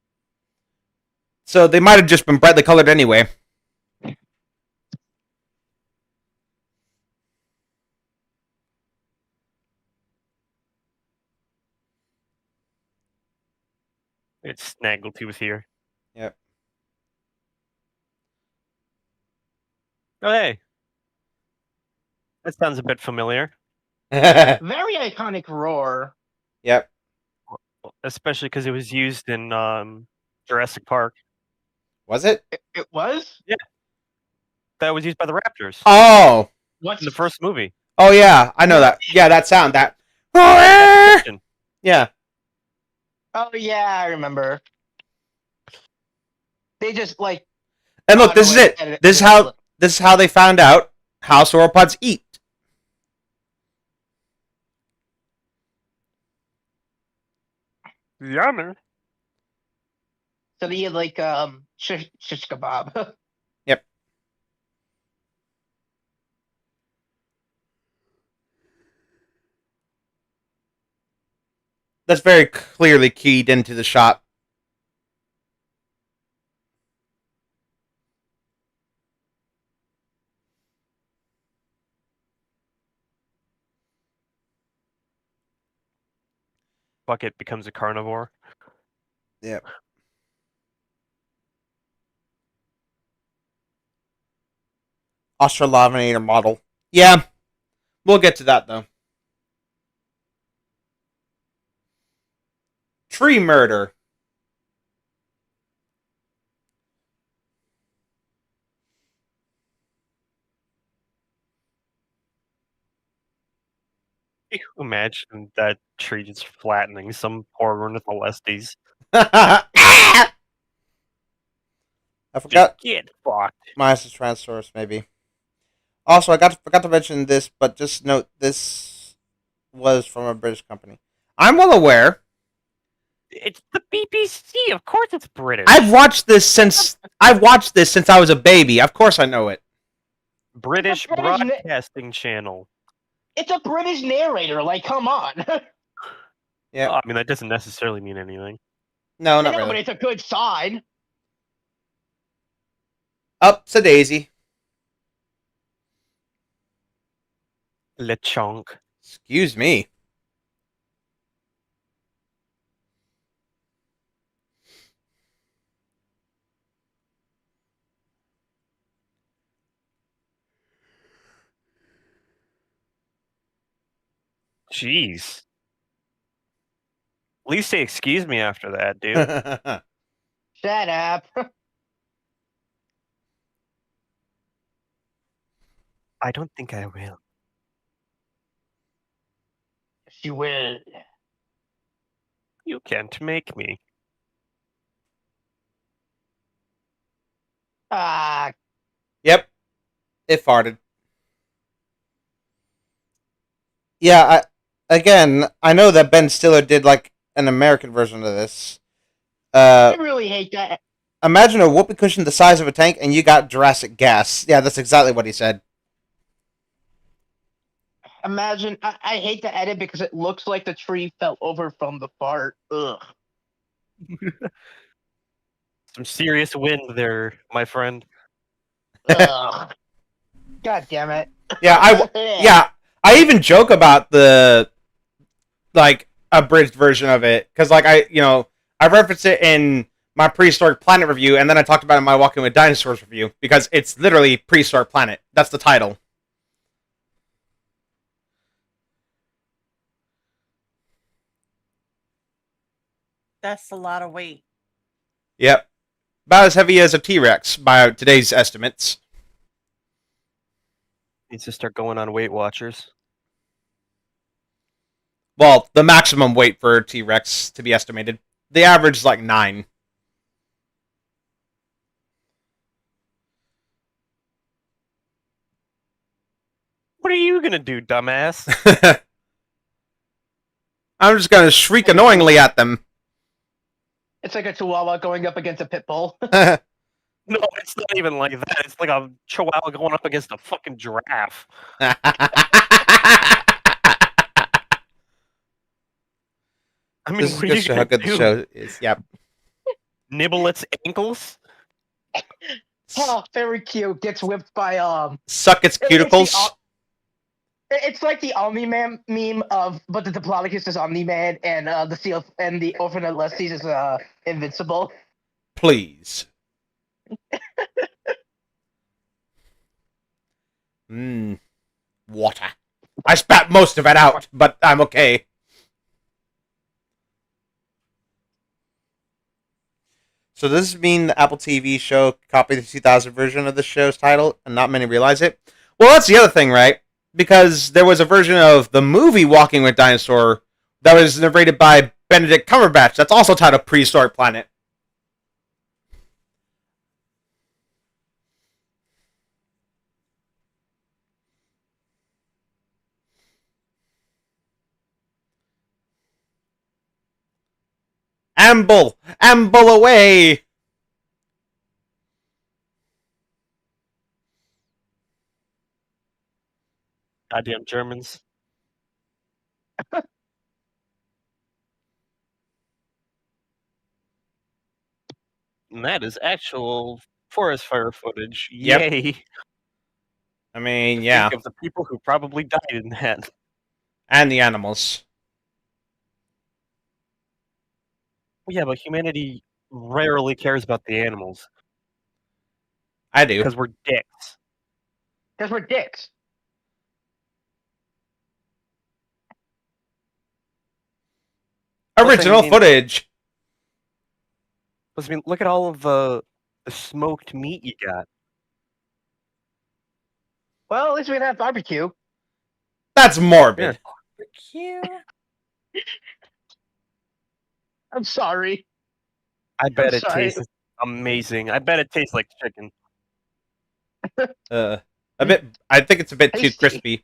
So they might have just been brightly colored anyway.
It's Snaggletooth here.
Yep.
Oh, hey. That sounds a bit familiar.
Yep.
Very iconic roar.
Especially because it was used in Jurassic Park.
Was it?
It was?
That was used by the Raptors
Oh.
What's
in the first movie.
Oh yeah, I know that. Yeah, that sound. That. Yeah.
Oh yeah, I remember. They just like
And look,
Oh,
this
no,
is it. This is how they found out how sauropods eat.
Yummy.
So they had like shish kebab.
Yep. That's very clearly keyed into the shot.
Bucket becomes a carnivore.
Yep. Australopithecus model. Yeah. We'll get to that though. Tree murder.
Can you imagine that tree just flattening some poor ornitholestes?
I forgot
Just get fucked.
Mysis Transourus, maybe. Also, forgot to mention this, but just note this was from a British company. I'm well aware.
It's the BBC. Of course, it's British.
I've watched this since I was a baby. Of course, I know it.
British
British
Broadcasting Channel.
It's a British narrator. Like, come on.
Yeah.
I mean, that doesn't necessarily mean anything.
No,
I
not
know, but
really.
it's a good sign.
Up's a daisy.
Lechonk.
Excuse me.
Jeez. At least say excuse me after that, dude.
Shut up.
I don't think I will.
She will.
You can't make me.
Ah,
Yep. It farted. Yeah, I know that Ben Stiller did like an American version of this.
I really hate that.
Imagine a whoopee cushion the size of a tank and you got Jurassic gas. Yeah, that's exactly what he said.
Imagine, I hate the edit because it looks like the tree fell over from the fart. Ugh.
Some serious wind there, my friend.
Ugh. God damn it.
Yeah, I even joke about the like abridged version of it because I referenced it in my Prehistoric Planet review, and then I talked about it in my Walking with Dinosaurs review because it's literally Prehistoric Planet. That's the title.
That's a lot of weight.
Yep, about as heavy as a T-Rex by today's estimates.
Needs to start going on Weight Watchers.
Well, the maximum weight for a T-Rex to be estimated. The average is like 9.
What are you gonna do, dumbass?
I'm just gonna shriek annoyingly at them.
It's like a chihuahua going up against a pit bull.
No, it's not even like that. It's like a chihuahua going up against a fucking giraffe. I mean,
This is
what are
good
you
show how
gonna
good the
do?
show is. Yep.
Nibble its ankles?
Oh, very cute. Gets whipped by
Suck its cuticles.
It's like the Omni-Man meme of, but the Diplodocus is Omni-Man, and the seal and the Orphan of Lesties is invincible.
Please. Mmm. Water. I spat most of it out, but I'm okay. So does this mean the Apple TV show copied the 2000 version of the show's title, and not many realize it? Well, that's the other thing, right? Because there was a version of the movie Walking with Dinosaur that was narrated by Benedict Cumberbatch. That's also titled Prehistoric Planet. Amble! Amble away!
Goddamn Germans. And that is actual forest fire footage.
Yep.
Yay.
I mean, yeah.
Think of the people who probably died in that.
And the animals.
Yeah, but humanity rarely cares about the animals.
I do.
Because we're dicks.
Because we're dicks.
Original footage.
I mean, look at all of the smoked meat you got.
Well, at least we didn't have barbecue.
That's morbid.
Cute.
I'm sorry.
I bet it
sorry.
tastes amazing. I bet it tastes like chicken.
I think it's a bit too
Tasty.
crispy.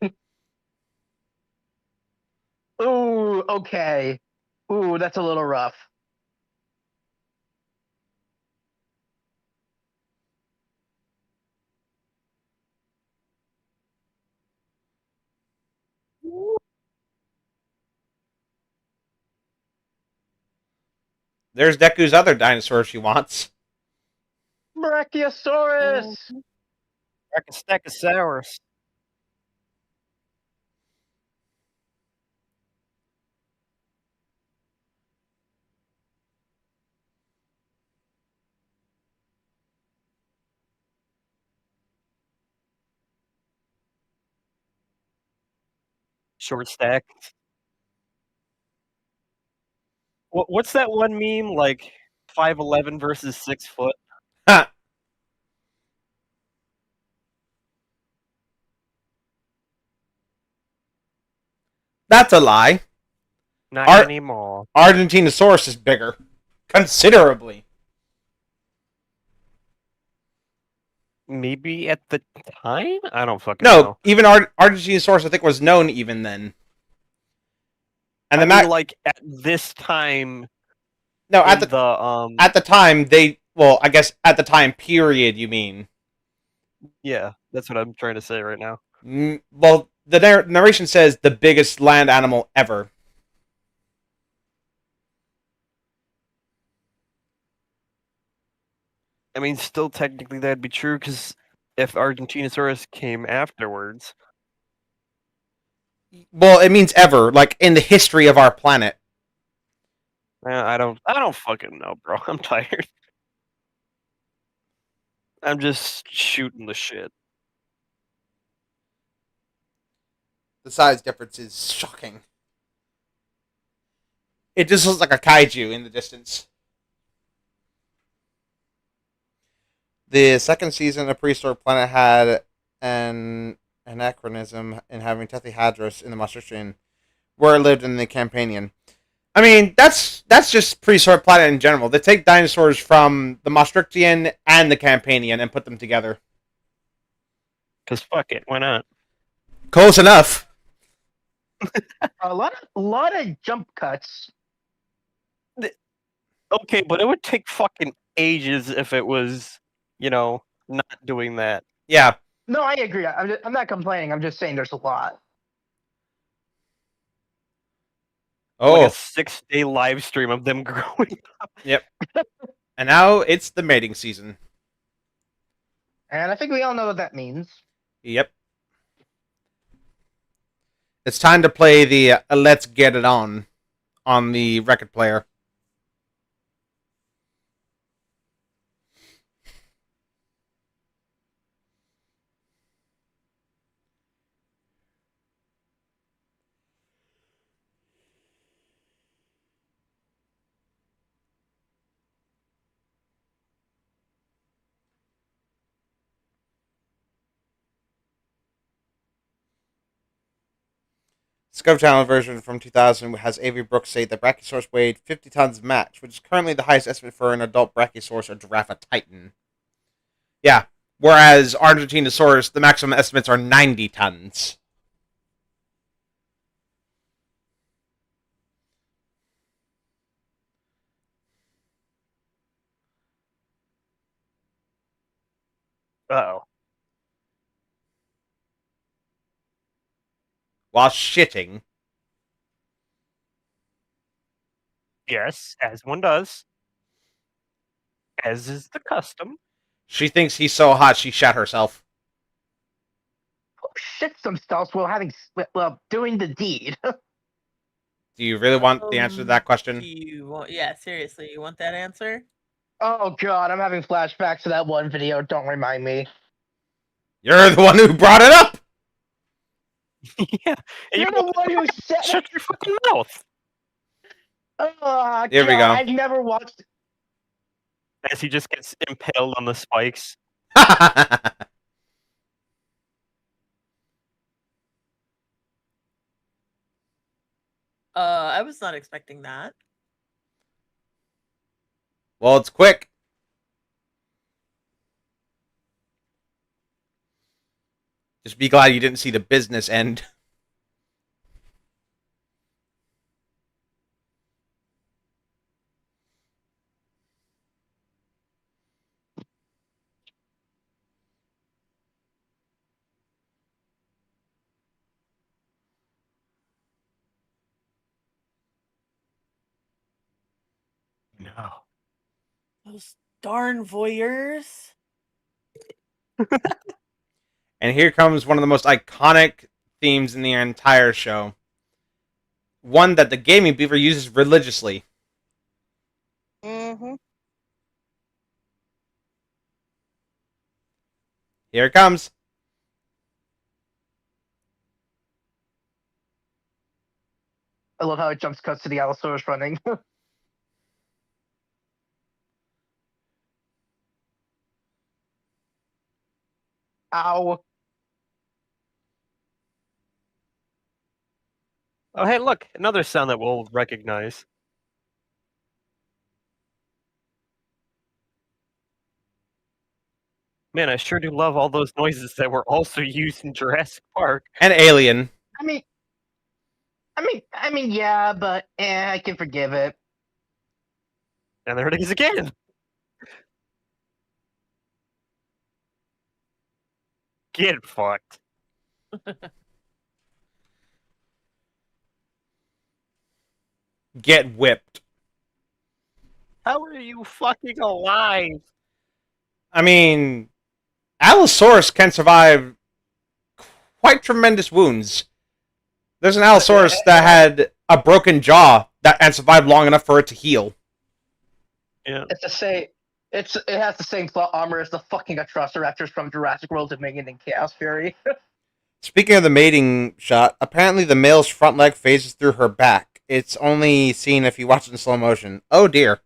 Ooh, okay. Ooh, that's a little rough.
There's Deku's other dinosaur she wants.
Brachiosaurus.
Brachiostegosaurus. Short stack. What's that one meme like? 5'11" versus 6 foot.
Ha! That's a lie.
Not
Ar-
anymore.
Argentinosaurus is bigger, considerably.
Maybe at the time? I don't fucking
No,
know.
even Argentinosaurus I think was known even then. And
I
the
mean, like at this time
no
in the
at the time they I guess at the time period you mean.
yeah, that's what I'm trying to say right now.
Well, the narration says the biggest land animal ever.
I mean, still technically that'd be true because if Argentinosaurus came afterwards,
Well, it means ever, like in the history of our planet.
I don't fucking know, bro. I'm tired. I'm just shooting the shit.
The size difference is shocking. It just looks like a kaiju in the distance. The second season of Prehistoric Planet had an anachronism in having Tethihadros in the Maastrichtian, where it lived in the Campanian. I mean, that's just Prehistoric Planet in general. They take dinosaurs from the Maastrichtian and the Campanian and put them together.
Cause fuck it, why not?
Close enough.
A lot of jump cuts.
Okay, but it would take fucking ages if it was, not doing that.
Yeah.
No, I agree. I'm not complaining. I'm just saying there's a lot.
Oh.
Like a 6-day live stream of them growing up.
Yep. And now it's the mating season.
And I think we all know what that means.
Yep. It's time to play the Let's Get It On the record player. Discovery Channel version from 2000 has Avery Brooks say the Brachiosaurus weighed 50 tons max, which is currently the highest estimate for an adult Brachiosaurus or Giraffe Titan. Yeah, whereas Argentinosaurus, the maximum estimates are 90 tons.
Uh-oh.
While shitting.
Yes, as one does. As is the custom.
She thinks he's so hot she shat herself.
Shit themselves while doing the deed.
Do you really want the answer to that
Do
question?
you want? Yeah, seriously, you want that answer?
Oh god, I'm having flashbacks to that one video. Don't remind me.
You're the one who brought it up!
Yeah. And
You're the one who said
shut your fucking mouth.
Oh,
Here we go.
I've never watched.
As he just gets impaled on the spikes.
I was not expecting that.
Well, it's quick. Just be glad you didn't see the business end.
No.
Those darn voyeurs.
And here comes one of the most iconic themes in the entire show. One that the gaming beaver uses religiously.
Mm-hmm.
Here it comes.
I love how it jumps cuts to the Allosaurus running. Ow.
Oh, hey, look, another sound that we'll recognize. Man, I sure do love all those noises that were also used in Jurassic Park.
And Alien.
I mean, yeah, but I can forgive it.
And there it is again. Get fucked.
Get whipped.
How are you fucking alive?
I mean, Allosaurus can survive quite tremendous wounds. There's an Allosaurus that had a broken jaw and survived long enough for it to heal.
Yeah.
It's the same. It has the same plot armor as the fucking Atrociraptors from Jurassic World Dominion and Chaos Fury.
Speaking of the mating shot, apparently the male's front leg phases through her back. It's only seen if you watch it in slow motion. Oh dear.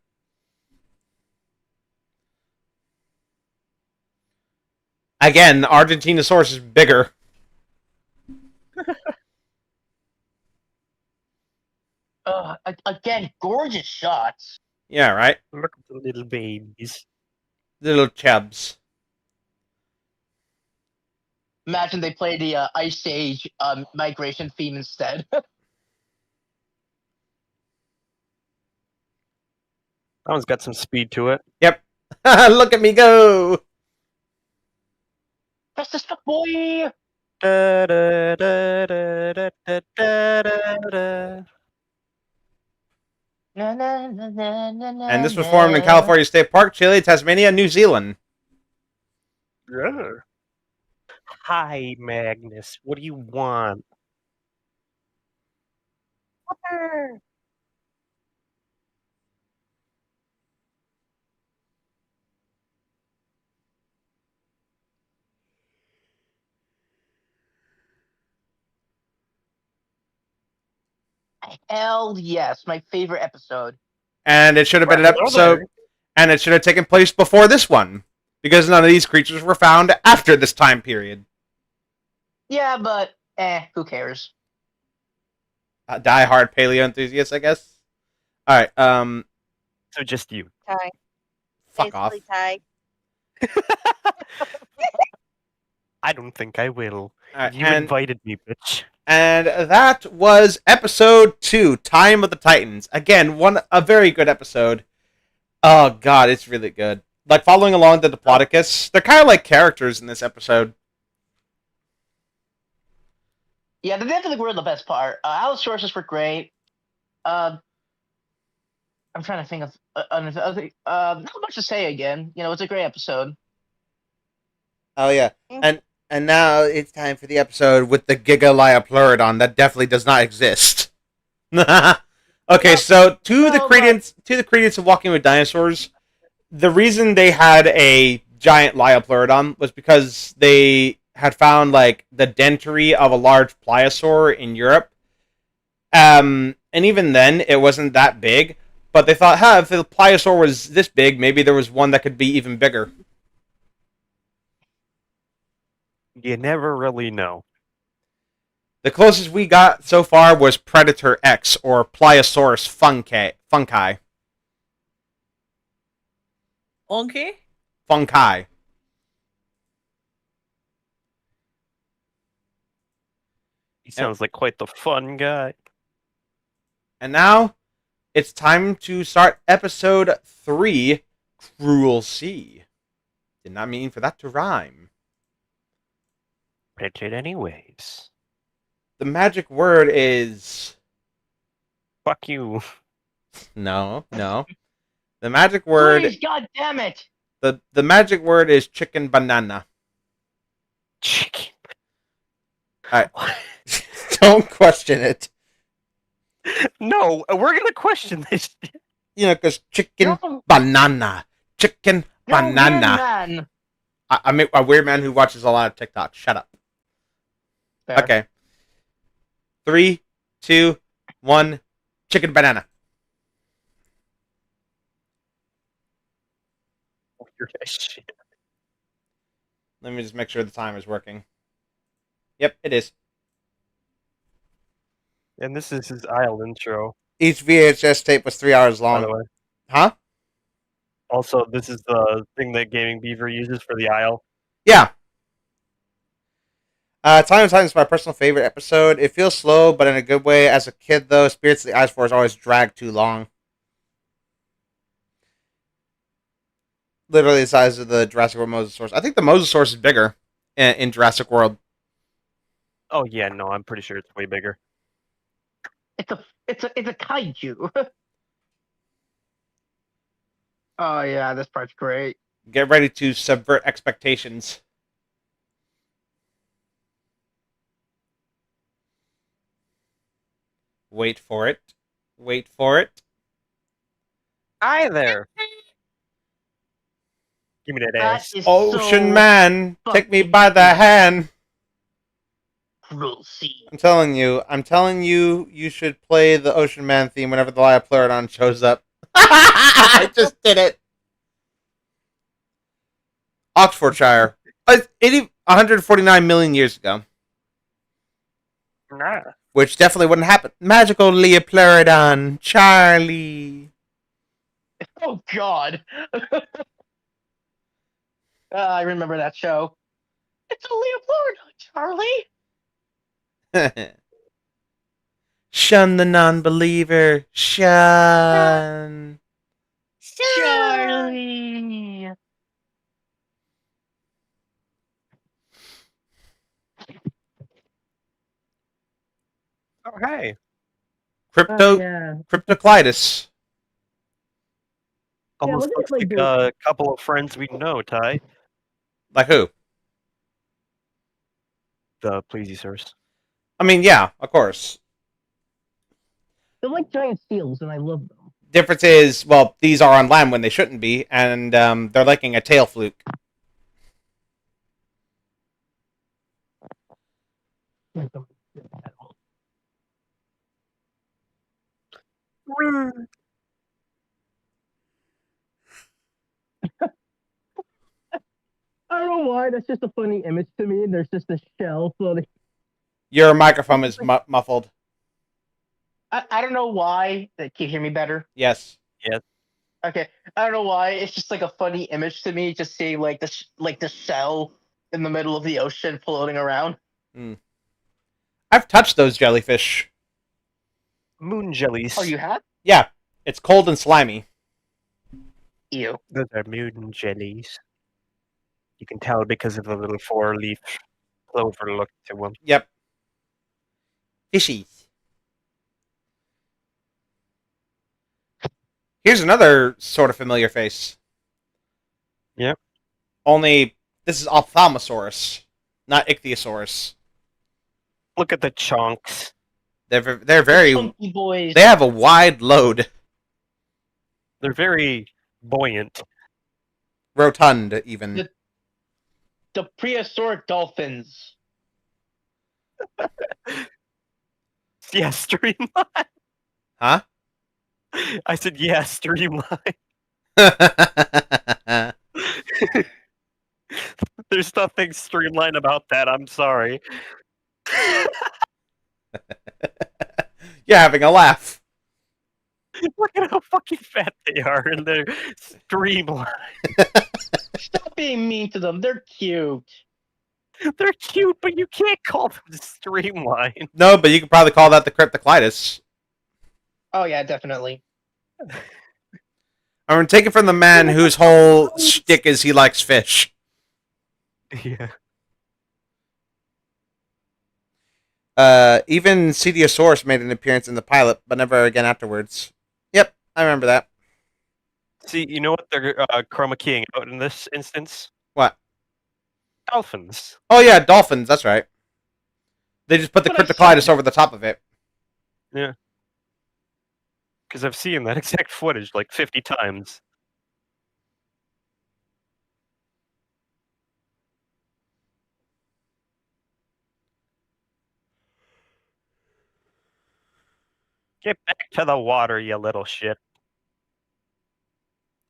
Again, the Argentinosaurus is bigger.
Again, gorgeous shots.
Yeah, right?
Look at the little babies.
Little chubs.
Imagine they play the Ice Age migration theme instead.
That one's got some speed to it.
Yep. Look at me go!
That's the stuff, boy.
Da, da, da, da, da, da, da, da, da.
Na, na, na, na, na, na,
And this was formed in California State Park, Chile, Tasmania, New Zealand.
Yeah. Hi, Magnus. What do you want?
Water.
Hell yes, my favorite episode.
And it should have been an
Well, hello
episode,
there.
and it should have taken place before this one, because none of these creatures were found after this time period.
Yeah, but who cares?
Die-hard paleo enthusiast, I guess. All right,
So just you.
Tie.
fuck off.
Basically tie.
I don't think I will.
All right,
You
and
invited me, bitch.
that was episode 2, Time of the Titans. Again, a very good episode. Oh god, it's really good. Like following along the Diplodocus, they're kind of like characters in this episode.
Yeah, they definitely were the best part. Allosauruses were great. I'm trying to think of not much to say again. You know, it's a great episode.
Oh yeah, and now it's time for the episode with the Gigaliapleurodon that definitely does not exist. Okay, so to the credence of Walking with Dinosaurs, the reason they had a giant Liopleurodon was because they had found like the dentary of a large pliosaur in Europe. And even then, it wasn't that big. But they thought, if the pliosaur was this big, maybe there was one that could be even bigger.
You never really know.
The closest we got so far was Predator X, or Pliosaurus funki.
Okay.
Funki.
He sounds like quite the fun guy.
And now, it's time to start episode 3, Cruel Sea. Did not mean for that to rhyme.
Pitch it anyways.
The magic word is...
Fuck you.
No. The magic word.
Please, God damn it!
The magic word is chicken banana.
Chicken.
Alright. Don't question it.
No, we're gonna question this.
Because chicken
You're
banana. Chicken
a weird
banana.
man.
I'm a weird man who watches a lot of TikTok. Shut up.
Fair.
Okay. 3, 2, 1. Chicken banana.
Weird as shit.
Let me just make sure the time is working. Yep, it is.
And this is his Isle intro,
Each VHS tape was 3 hours
by the
long.
way.
Huh?
Also, this is the thing that Gaming Beaver uses for the Isle.
Yeah. Time and Time is my personal favorite episode. It feels slow, but in a good way. As a kid, though, Spirits of the Ice Force always dragged too long. Literally the size of the Jurassic World Mosasaurus. I think the Mosasaurus is bigger in Jurassic World.
Oh yeah, no, I'm pretty sure it's way bigger.
It's a kaiju. Oh yeah, this part's great.
Get ready to subvert expectations. Wait for it. Wait for it.
Hi there. Give me that
That
ass.
is
Ocean
so
Man, take me
fucking
by the hand.
cruel scene.
I'm telling you, you should play the Ocean Man theme whenever the Liopleurodon shows up. I just did it. Oxfordshire. 149 million years ago.
Nah.
Which definitely wouldn't happen. Magical Liopleurodon. Charlie.
Oh God. I remember that show. It's a Leopoldo, Charlie.
Shun the non-believer. Shun.
Charlie.
Oh hey.
Cryptoclitus.
Almost looks like a couple of friends we know, Ty.
Like who?
The plesiosaurs.
I mean, yeah, of course.
They're like giant seals, and I love them.
Difference is, well, these are on land when they shouldn't be, and they're liking a tail fluke.
I don't know why. That's just a funny image to me. There's just a shell floating.
Your microphone is muffled.
I don't know why. Can you hear me better?
Yes.
Okay. I don't know why. It's just like a funny image to me. Just seeing like the shell in the middle of the ocean floating around.
I've touched those jellyfish.
Moon jellies.
Oh, you have?
Yeah, it's cold and slimy.
Ew.
Those are moon jellies. You can tell because of the little four-leaf clover look to them.
Yep. Fishies. Here's another sort of familiar face.
Yep.
Only this is Ophthalmosaurus, not Ichthyosaurus.
Look at the chunks.
They're very.
Chunky boys.
They have a wide load.
They're very buoyant.
Rotund, even.
The prehistoric dolphins.
Yeah, streamline.
Huh?
I said, yeah, streamline. There's nothing streamlined about that. I'm sorry.
You're having a laugh.
Look at how fucking fat they are, and they're streamlined.
Stop being mean to them. They're cute.
They're cute, but you can't call them streamlined.
No, but you could probably call that the Cryptoclitus.
Oh yeah, definitely.
I'm gonna take it from the man whose whole shtick is he likes fish.
Yeah.
Even Cetiosaurus made an appearance in the pilot, but never again afterwards. Yep, I remember that.
See, you know what they're chroma keying out in this instance?
What?
Dolphins.
Oh yeah, dolphins. That's right. They just put the
What I
cryptoclidus
said.
over the top of it.
Yeah. Because I've seen that exact footage like 50 times. Get back to the water, you little shit.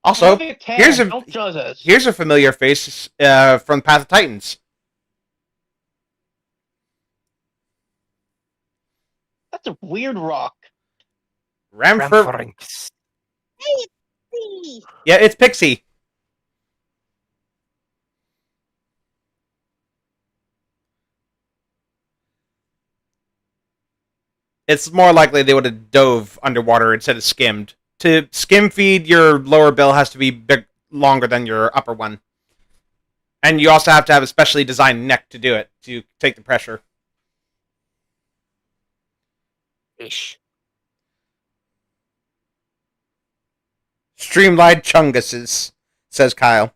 Also,
Look at Tan,
here's
don't judge us.
a familiar face from Path of Titans.
That's a weird rock.
Ramford.
Rampharinx.
See,
Yeah, it's Pixie. It's more likely they would have dove underwater instead of skimmed. To skim feed, your lower bill has to be longer than your upper one. And you also have to have a specially designed neck to do it, to take the pressure.
Ish.
Streamlined chunguses, says Kyle.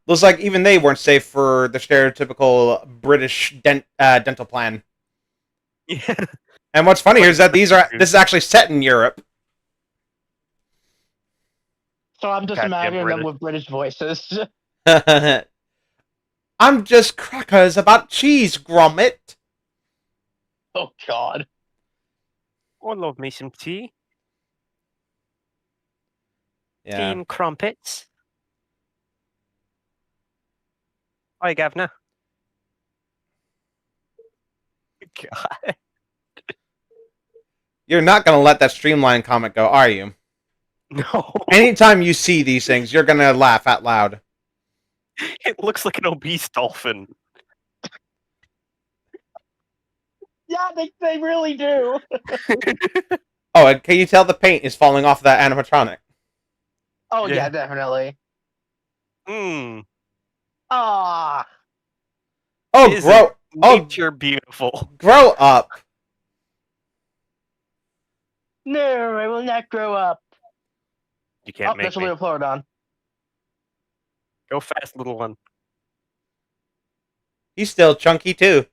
Looks like even they weren't safe for the stereotypical British dental plan.
Yeah.
And what's funny is that this is actually set in Europe.
So I'm just
Goddamn
imagining them
British.
with British voices.
I'm just crackers about cheese, Gromit.
Oh God.
I love me some tea.
Yeah.
Tea and crumpets. Hi, Gavna. God.
You're not going to let that Streamline comment go, are you?
No.
Anytime you see these things, you're going to laugh out loud.
It looks like an obese dolphin.
Yeah, they really do.
Oh, and can you tell the paint is falling off that animatronic?
Oh
Yeah.
yeah, definitely.
Hmm.
Ah,
Oh,
Isn't nature beautiful?
grow up.
no, I will not grow up.
You can't
Oh,
make
that's a
me.
little Pleurodon.
Go fast, little one.
He's still chunky, too.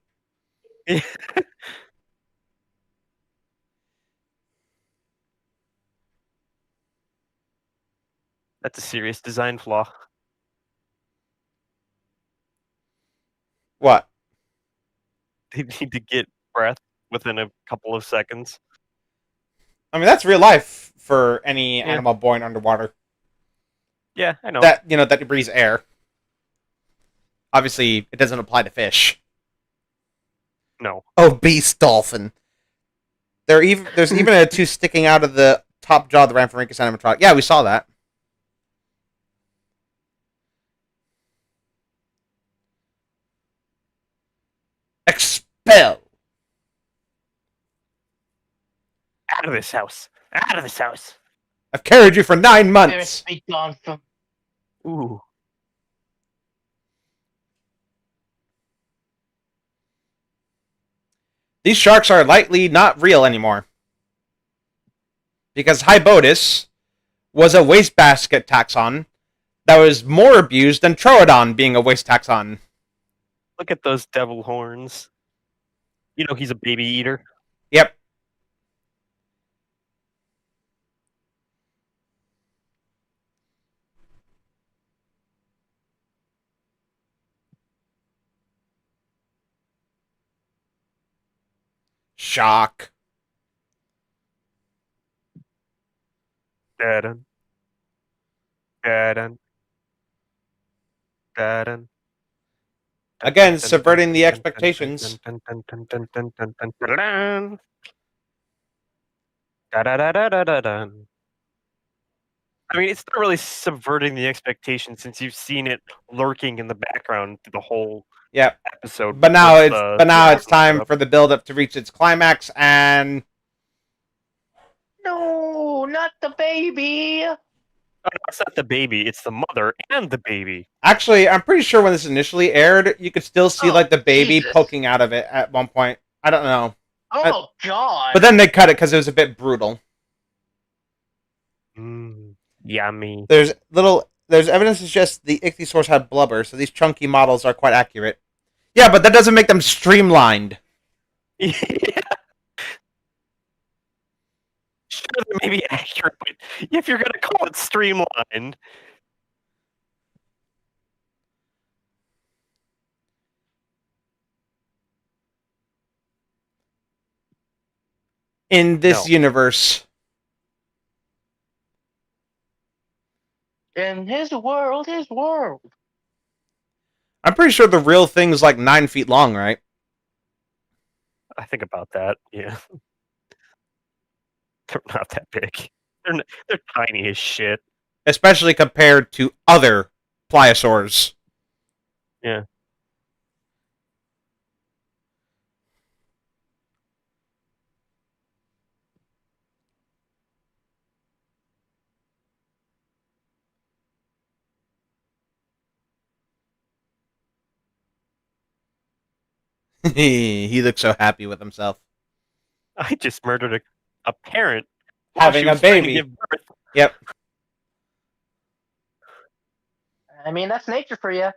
That's a serious design flaw.
What?
They need to get breath within a couple of seconds.
I mean, that's real life for any
Yeah.
animal born underwater.
Yeah, I know.
That breathes air. Obviously, it doesn't apply to fish.
No.
Obese dolphin. There's even a tooth sticking out of the top jaw of the Rhamphorhynchus animatronic. Yeah, we saw that. Expel.
Out of this house. Out of this house.
I've carried you for 9 months.
Spirits be gone from.
Ooh.
These sharks are likely not real anymore. Because Hybotis was a wastebasket taxon that was more abused than Troodon being a waste taxon.
Look at those devil horns. You know he's a baby eater.
Yep. Shock.
Da-dun. Da-dun. Da-dun.
Again, subverting the expectations.
Da-da-da-da-da-dun. I mean, it's not really subverting the expectations since you've seen it lurking in the background through the whole
Yep.
episode.
But now
with,
it's time for the build up to reach its climax, and
No, not the baby.
Oh, no, it's not the baby; it's the mother and the baby.
actually, I'm pretty sure when this initially aired, you could still see
Oh,
like the baby
Jesus.
poking out of it at one point. I don't know.
Oh God!
But then they cut it because it was a bit brutal.
Yummy.
There's evidence to suggest the ichthyosaurs had blubber, so these chunky models are quite accurate. Yeah, but that doesn't make them streamlined.
Yeah. Sure, they may be accurate, but if you're gonna call it streamlined,
In this
No.
universe.
In his world, his world.
I'm pretty sure the real thing's like 9 feet long, right?
I think about that. Yeah, they're not that big. They're tiny as shit.
Especially compared to other pliosaurs.
Yeah.
He looks so happy with himself.
I just murdered a parent while
Having
she
a
was trying to
baby.
give birth.
Yep.
I mean, that's nature for you.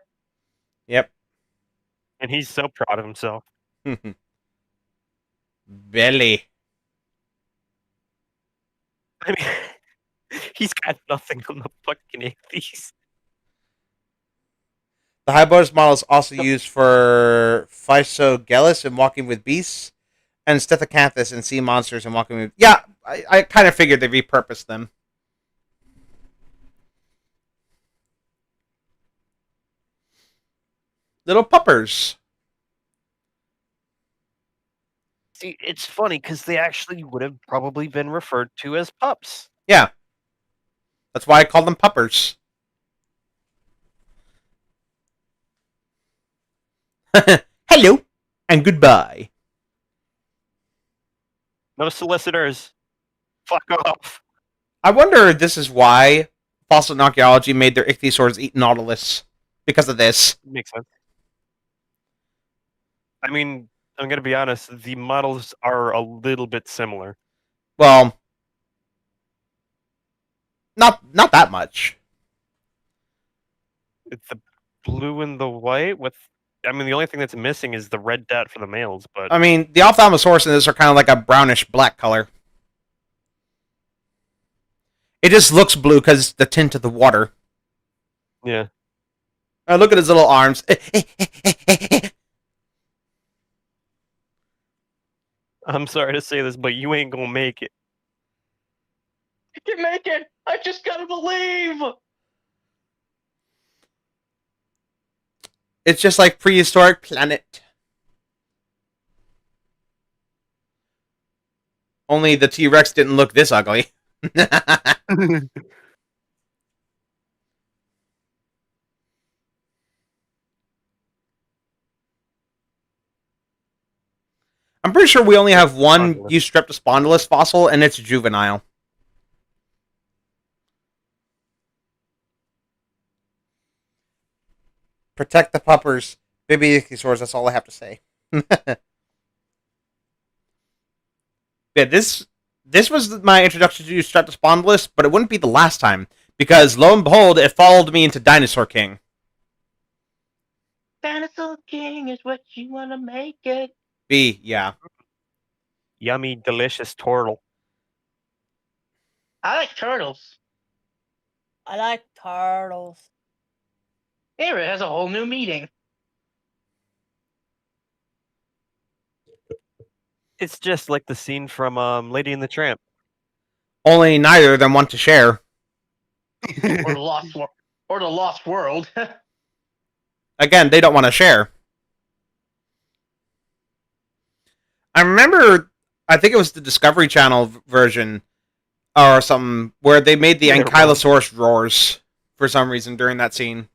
Yep.
And he's so proud of himself.
Belly.
I mean, he's got nothing on the fucking ichthyes.
The Hybotus model is also used for Physogelus in Walking with Beasts, and Stethocanthus in Sea Monsters and Walking with... Yeah, I kind of figured they repurposed them. Little puppers.
See, it's funny because they actually would have probably been referred to as pups.
Yeah. That's why I call them puppers. Hello, and goodbye.
No solicitors. Fuck off.
I wonder if this is why fossil archaeology made their ichthyosaurs eat Nautilus. Because of this.
Makes sense. I mean, I'm going to be honest, the models are a little bit similar.
Well, not that much.
It's the blue and the white with... I mean, the only thing that's missing is the red dot for the males, but...
I mean, the Ophthalmosaurus in this are kind of like a brownish black color. It just looks blue because it's the tint of the water.
Yeah.
Look at his little arms.
I'm sorry to say this, but you ain't gonna make it.
I can make it. I just gotta believe.
It's just like prehistoric planet. Only the T-Rex didn't look this ugly. I'm pretty sure we only have one Eustreptospondylus fossil, and it's juvenile. Protect the puppers. Baby ichthyosaurs, that's all I have to say. Yeah, this was my introduction to Eustreptospondylus, but it wouldn't be the last time, because lo and behold, it followed me into Dinosaur King.
Dinosaur King is what you wanna make it.
Yeah.
Yummy, delicious turtle.
I like turtles.
I like turtles.
Here, it has a whole new meaning.
It's just like the scene from Lady and the Tramp.
Only neither of them want to share.
Or the Lost World.
Again, they don't want to share. I remember, I think it was the Discovery Channel version or something, where they made the Ankylosaurus roars for some reason during that scene.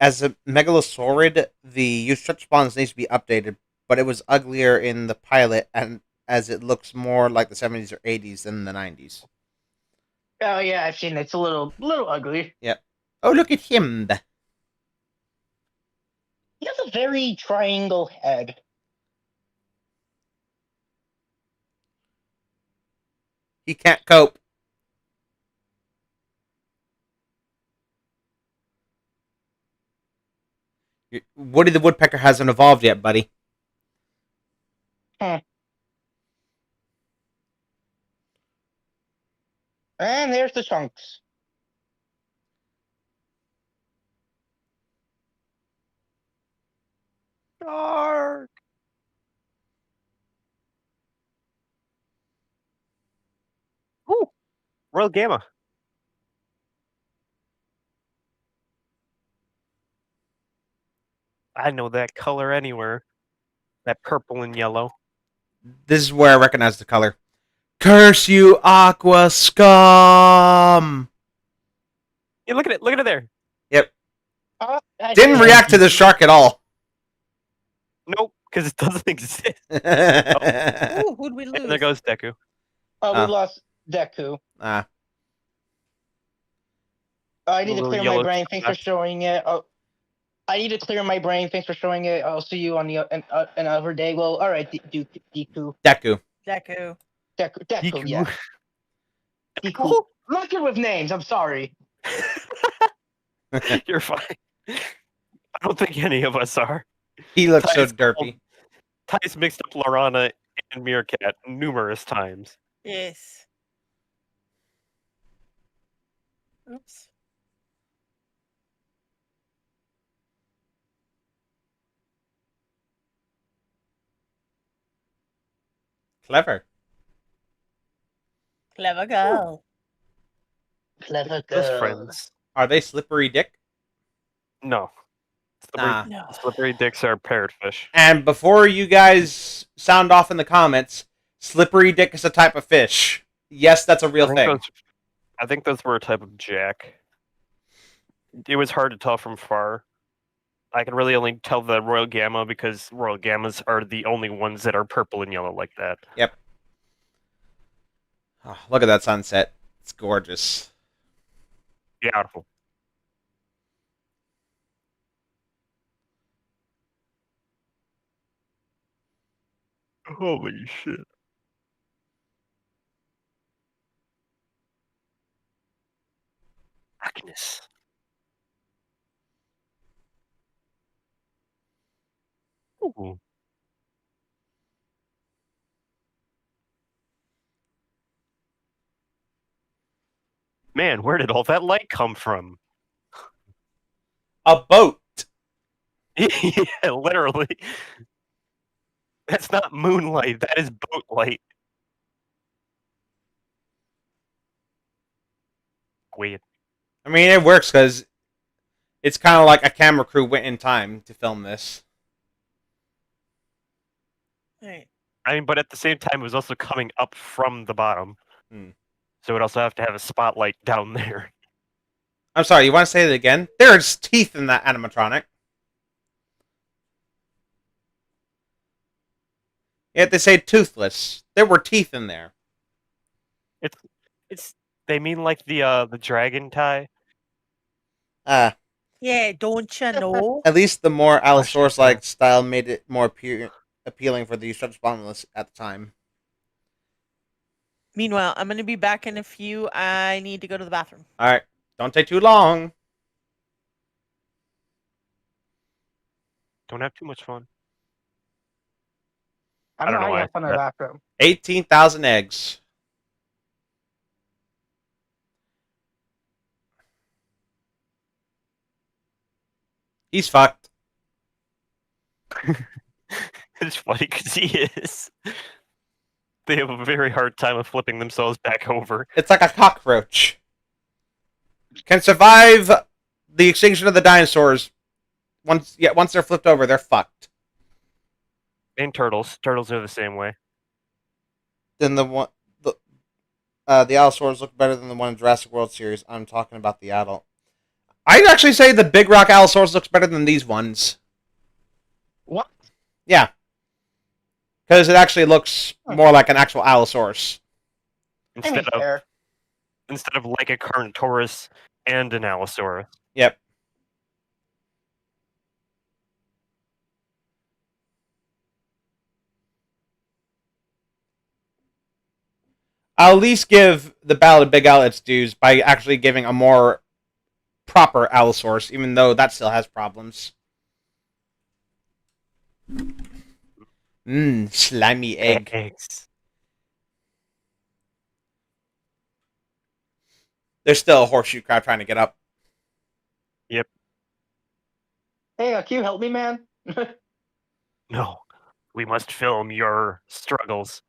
As a megalosaurid, the Eustreptospondylus needs to be updated, but it was uglier in the pilot and as it looks more like the 70s or 80s than the 90s.
Oh yeah, I've seen it. It's a little ugly.
Yep. Oh, look at him.
He has a very triangle head.
He can't cope. Woody the Woodpecker hasn't evolved yet, buddy.
And there's the chunks.
Dark. Ooh, Royal Gamma. I know that color anywhere. That purple and yellow.
This is where I recognize the color. Curse you, Aqua Scum!
Yeah, look at it. Look at it there.
Yep.
I
Didn't
see it.
react to the shark at all.
Nope, because it doesn't exist.
Ooh, who'd we lose?
And there goes Deku.
Oh, we
Ah.
lost Deku.
Ah.
I need to
Little
clear my
yellow
brain. Thanks for
spot.
showing it. Oh, I need to clear my brain. Thanks for showing it. I'll see you on the another day. Well, all right, Deku.
Deku.
Deku.
Deku.
Deku.
Yeah. Deku. Not good with names. I'm sorry.
You're fine. I don't think any of us are.
He looks so
Ty's
derpy.
Ty's mixed up Lorana and Meerkat numerous times.
Yes. Oops.
Clever.
Clever girl.
Clever
Best
girl.
friends.
Are they slippery dick?
No. Slippery,
Nah.
No.
slippery dicks are parrotfish.
And before you guys sound off in the comments, slippery dick is a type of fish. Yes, that's a real thing.
I think those were a type of jack. It was hard to tell from far. I can really only tell the Royal Gamma because Royal Gammas are the only ones that are purple and yellow like that.
Yep. Oh, look at that sunset. It's gorgeous.
Beautiful. Holy shit. Agnes. Ooh. Man, where did all that light come from?
A boat.
Yeah, literally. That's not moonlight, that is boat light. Weird.
I mean, it works because it's kind of like a camera crew went in time to film this.
Right.
I mean, but at the same time, it was also coming up from the bottom.
Hmm.
So it would also have to have a spotlight down there.
I'm sorry, you want to say it again? There's teeth in that animatronic. Yet they say toothless. There were teeth in there.
It's they mean like the dragon tie.
Yeah, don't you know?
At least the more Allosaurus-like style made it more appealing for the stretch boneless at the time.
Meanwhile, I'm going to be back in a few. I need to go to the bathroom.
All right, don't take too long.
Don't have too much fun.
I
don't
don't
know
know
why
how
I
you have fun in
said
the
that.
bathroom.
18,000 eggs. He's fucked.
It's funny because he is. They have a very hard time of flipping themselves back over.
It's like a cockroach. Can survive the extinction of the dinosaurs. Once they're flipped over, they're fucked.
And turtles. Turtles are the same way.
Then the Allosaurus look better than the one in Jurassic World series. I'm talking about the adult. I'd actually say the Big Rock Allosaurus looks better than these ones.
What?
Yeah. Because it actually looks more like an actual Allosaurus.
I mean,
Instead of
fair.
like a Carnotaurus and an Allosaurus.
Yep. I'll at least give the Ballad of Big its dues by actually giving a more proper Allosaurus, even though that still has problems. Slimy egg.
Eggs.
There's still a horseshoe crab trying to get up.
Yep.
Hey, can you help me, man?
No. We must film your struggles.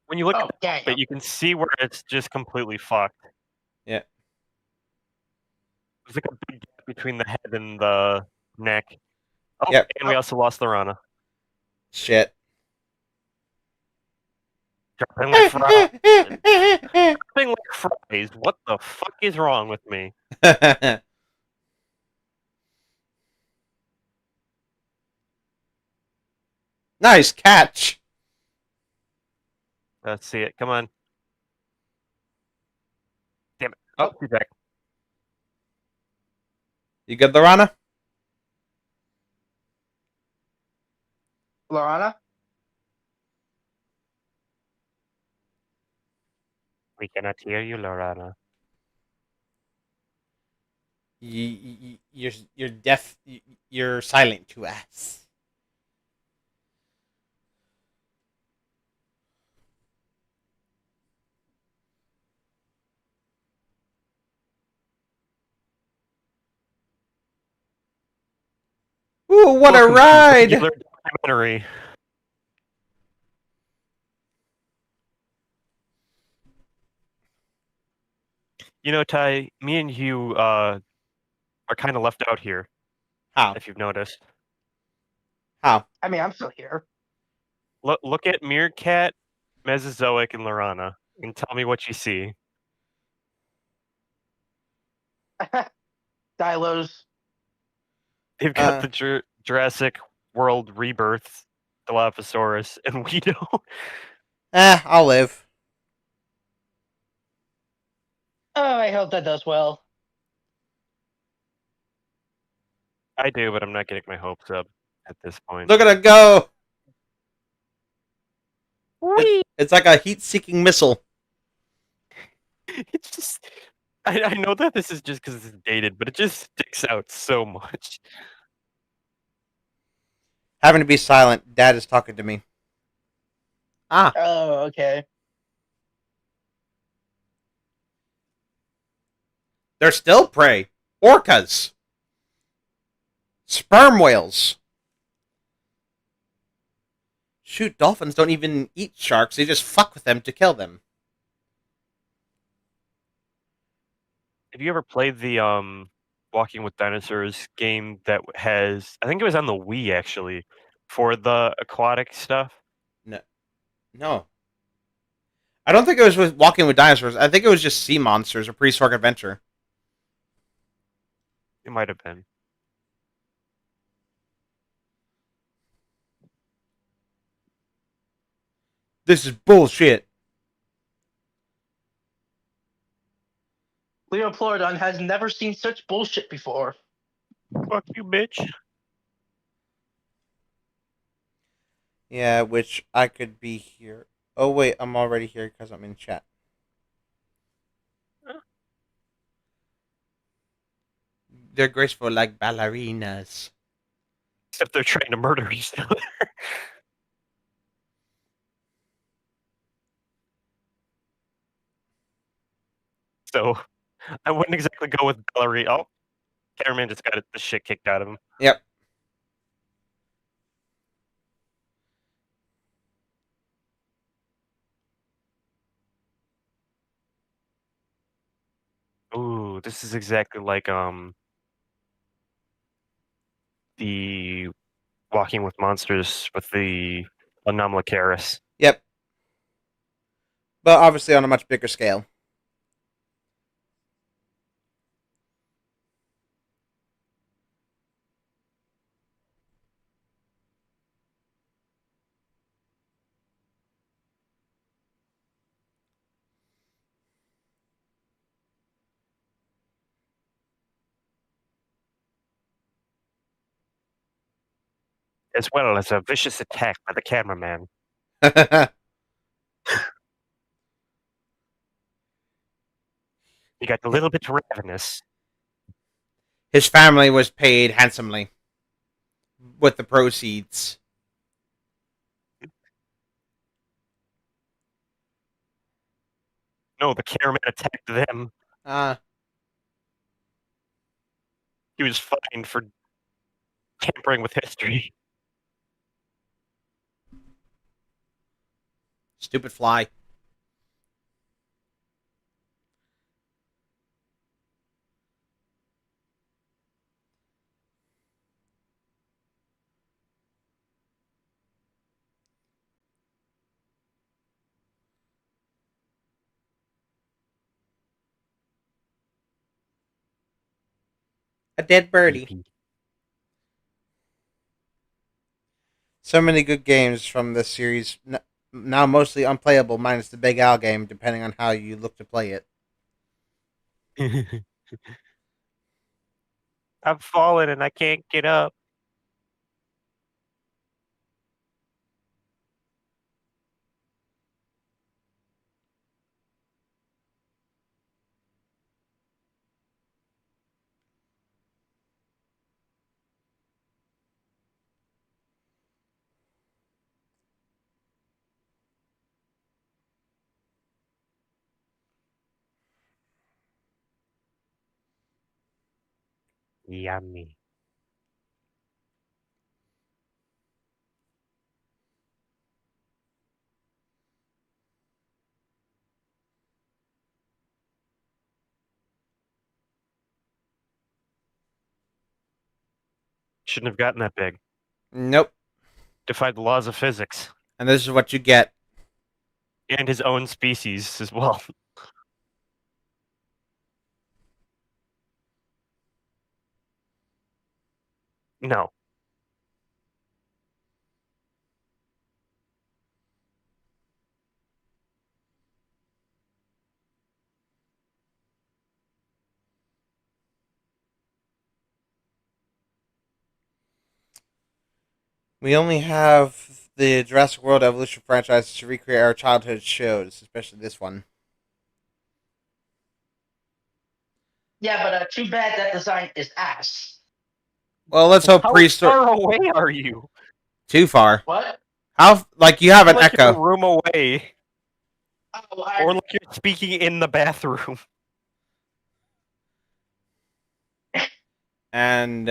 When you look
Oh,
at
yeah.
it, you can see where it's just completely fucked.
Yeah.
There's like a big gap between the head and the neck. Oh,
Yep.
and we also lost the Rana.
Shit.
Dropping like fries. Dropping like fries. What the fuck is wrong with me?
Nice catch.
Let's see it. Come on. Damn it.
Oh.
He's back.
You good, Lorana?
Lorana?
We cannot hear you, Lorana.
You're deaf. You're silent to us. Ooh, what a
Welcome to
ride!
Regular documentary. You know, Ty, me and you are kind of left out here,
How?
if you've noticed.
How?
I mean, I'm still here.
Look at Meerkat, Mesozoic, and Lorana, and tell me what you see.
Dilos.
They've got the Jurassic World rebirth, Dilophosaurus, and we don't.
I'll live.
Oh, I hope that does well.
I do, but I'm not getting my hopes up at this point.
Look at it go! It's like a heat-seeking missile.
It's just. I know that this is just because it's dated, but it just sticks out so much.
Having to be silent. Dad is talking to me. Ah.
Oh, okay.
They're still prey. Orcas. Sperm whales. Shoot, dolphins don't even eat sharks. They just fuck with them to kill them.
Have you ever played the Walking with Dinosaurs game that has? I think it was on the Wii actually, for the aquatic stuff.
No. I don't think it was with Walking with Dinosaurs. I think it was just Sea Monsters or Prehistoric Adventure.
It might have been.
This is bullshit.
Leopleurodon has never seen such bullshit before.
Fuck you, bitch.
Yeah, which I could be here. Oh, wait, I'm already here because I'm in chat. They're graceful like ballerinas.
Except they're trying to murder each other. So, I wouldn't exactly go with ballerina. Oh, cameraman just got the shit kicked out of him.
Yep.
Ooh, this is exactly like the Walking with Monsters with the Anomalocaris.
Yep. But obviously on a much bigger scale.
as well as a vicious attack by the cameraman. He got a little bit ravenous.
His family was paid handsomely with the proceeds.
No, the cameraman attacked them. He was fined for tampering with history.
Stupid fly. A dead birdie.
EP.
So many good games from this series. Now mostly unplayable, minus the Big Al game, depending on how you look to play it.
I've fallen and I can't get up. Yummy. Shouldn't have gotten that big.
Nope.
Defied the laws of physics.
And this is what you get.
And his own species as well. No.
We only have the Jurassic World Evolution franchise to recreate our childhood shows, especially this one.
Yeah, but too bad that design is ass.
Well, let's hope
How
prehistoric.
far away are you?
Too far.
What?
How? Like you have an
Like you're a
echo.
room away.
Oh,
Or like you're speaking in the bathroom.
And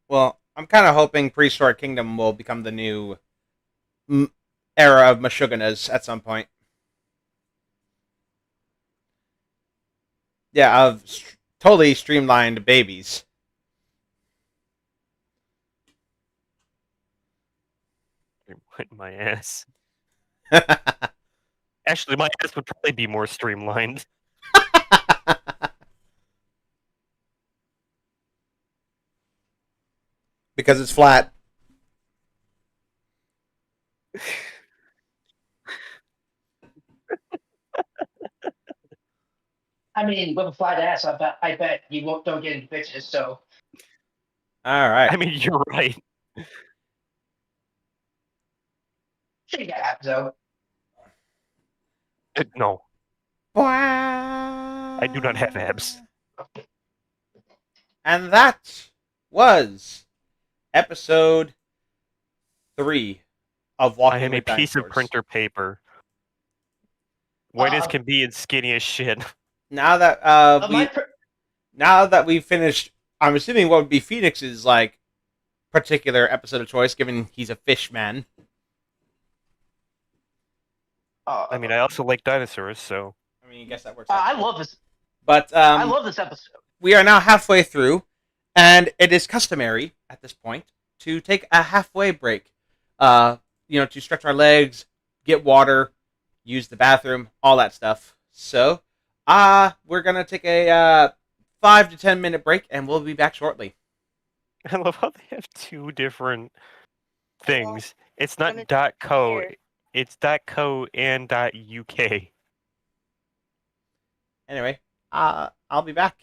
well, I'm kind of hoping Prehistoric Kingdom will become the new era of Meshuggahs at some point. Yeah, of totally streamlined babies.
My ass. Actually, my ass would probably be more streamlined.
Because it's flat.
I mean, with a flat ass, I bet you don't get any bitches. So
All right.
I mean, you're right.
she got abs though.
No,
I
I do not have abs.
And that was episode 3 of
I
Walking
am a
with
piece of
Dinosaurs.
printer paper. White as can be and skinny as shit.
Now that now that we've finished, I'm assuming what would be Phoenix's like particular episode of choice, given he's a fish man.
I mean, I also like dinosaurs, so.
I mean, I guess that works out.
I love this.
But
I love this episode.
we are now halfway through, and it is customary at this point to take a halfway break. To stretch our legs, get water, use the bathroom, all that stuff. So, we're gonna take a 5 to 10 minute break, and we'll be back shortly.
I love how they have two different things. It's not
One is
.co,
here.
it's .co and .uk.
Anyway, I'll be back.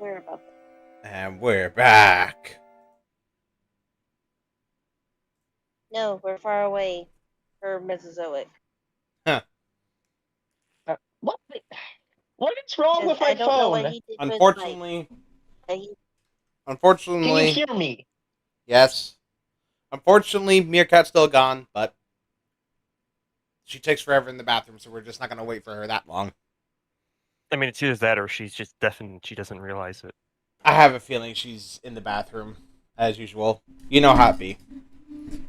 We're about that.
And we're back.
No, we're far away for Mesozoic.
What? What is wrong with
I
my
don't know what
phone?
he did
Unfortunately,
with Mike.
Can you
unfortunately,
hear me?
yes. Unfortunately, Meerkat's still gone, but she takes forever in the bathroom, so we're just not gonna wait for her that long.
I mean, it's either that or she's just deaf and she doesn't realize it.
I have a feeling she's in the bathroom, as usual. You know how it be.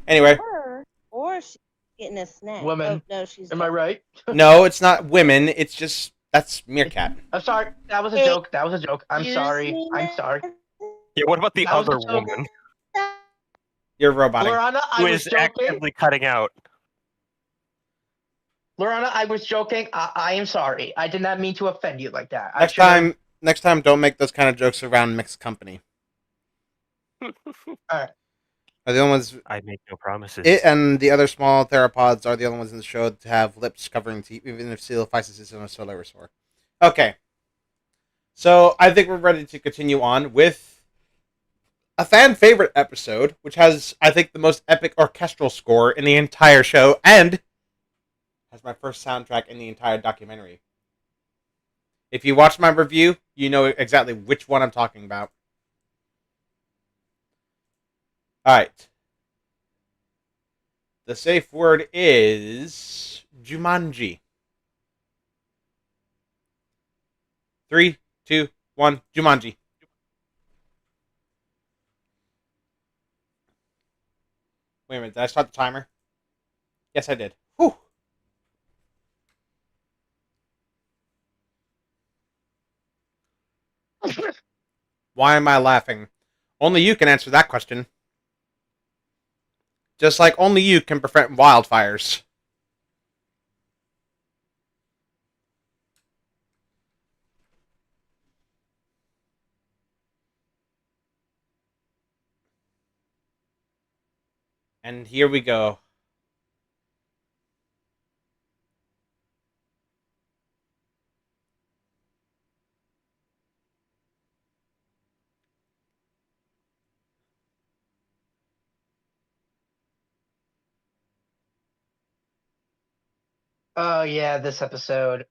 Anyway,
Or she's getting a snack.
Woman.
Oh, no, she's
Am I
not.
right?
no, it's not women. It's just that's Meerkat.
I'm sorry. That was a
Hey,
joke. That was a joke. I'm
Excuse
sorry.
me,
I'm sorry.
Yeah, what about the
That was a
other
joke.
woman
You're robotic.
Lorana, I
who
was
is
joking.
actively cutting out?
Lorana, I was joking. I am sorry. I did not mean to offend you like that.
Next time, don't make those kind of jokes around mixed company.
Alright.
Are the only ones.
I make no promises.
It and the other small theropods are the only ones in the show to have lips covering teeth, even if Coelophysis is in a Solarosaur. Okay. So I think we're ready to continue on with a fan favorite episode, which has, I think, the most epic orchestral score in the entire show, and has my first soundtrack in the entire documentary. If you watch my review, you know exactly which one I'm talking about. Alright. The safe word is Jumanji. 3, 2, 1, Jumanji. Wait a minute, did I start the timer? Yes, I did. Whew. Why am I laughing? Only you can answer that question. Just like only you can prevent wildfires. And here we go.
Oh yeah, this episode.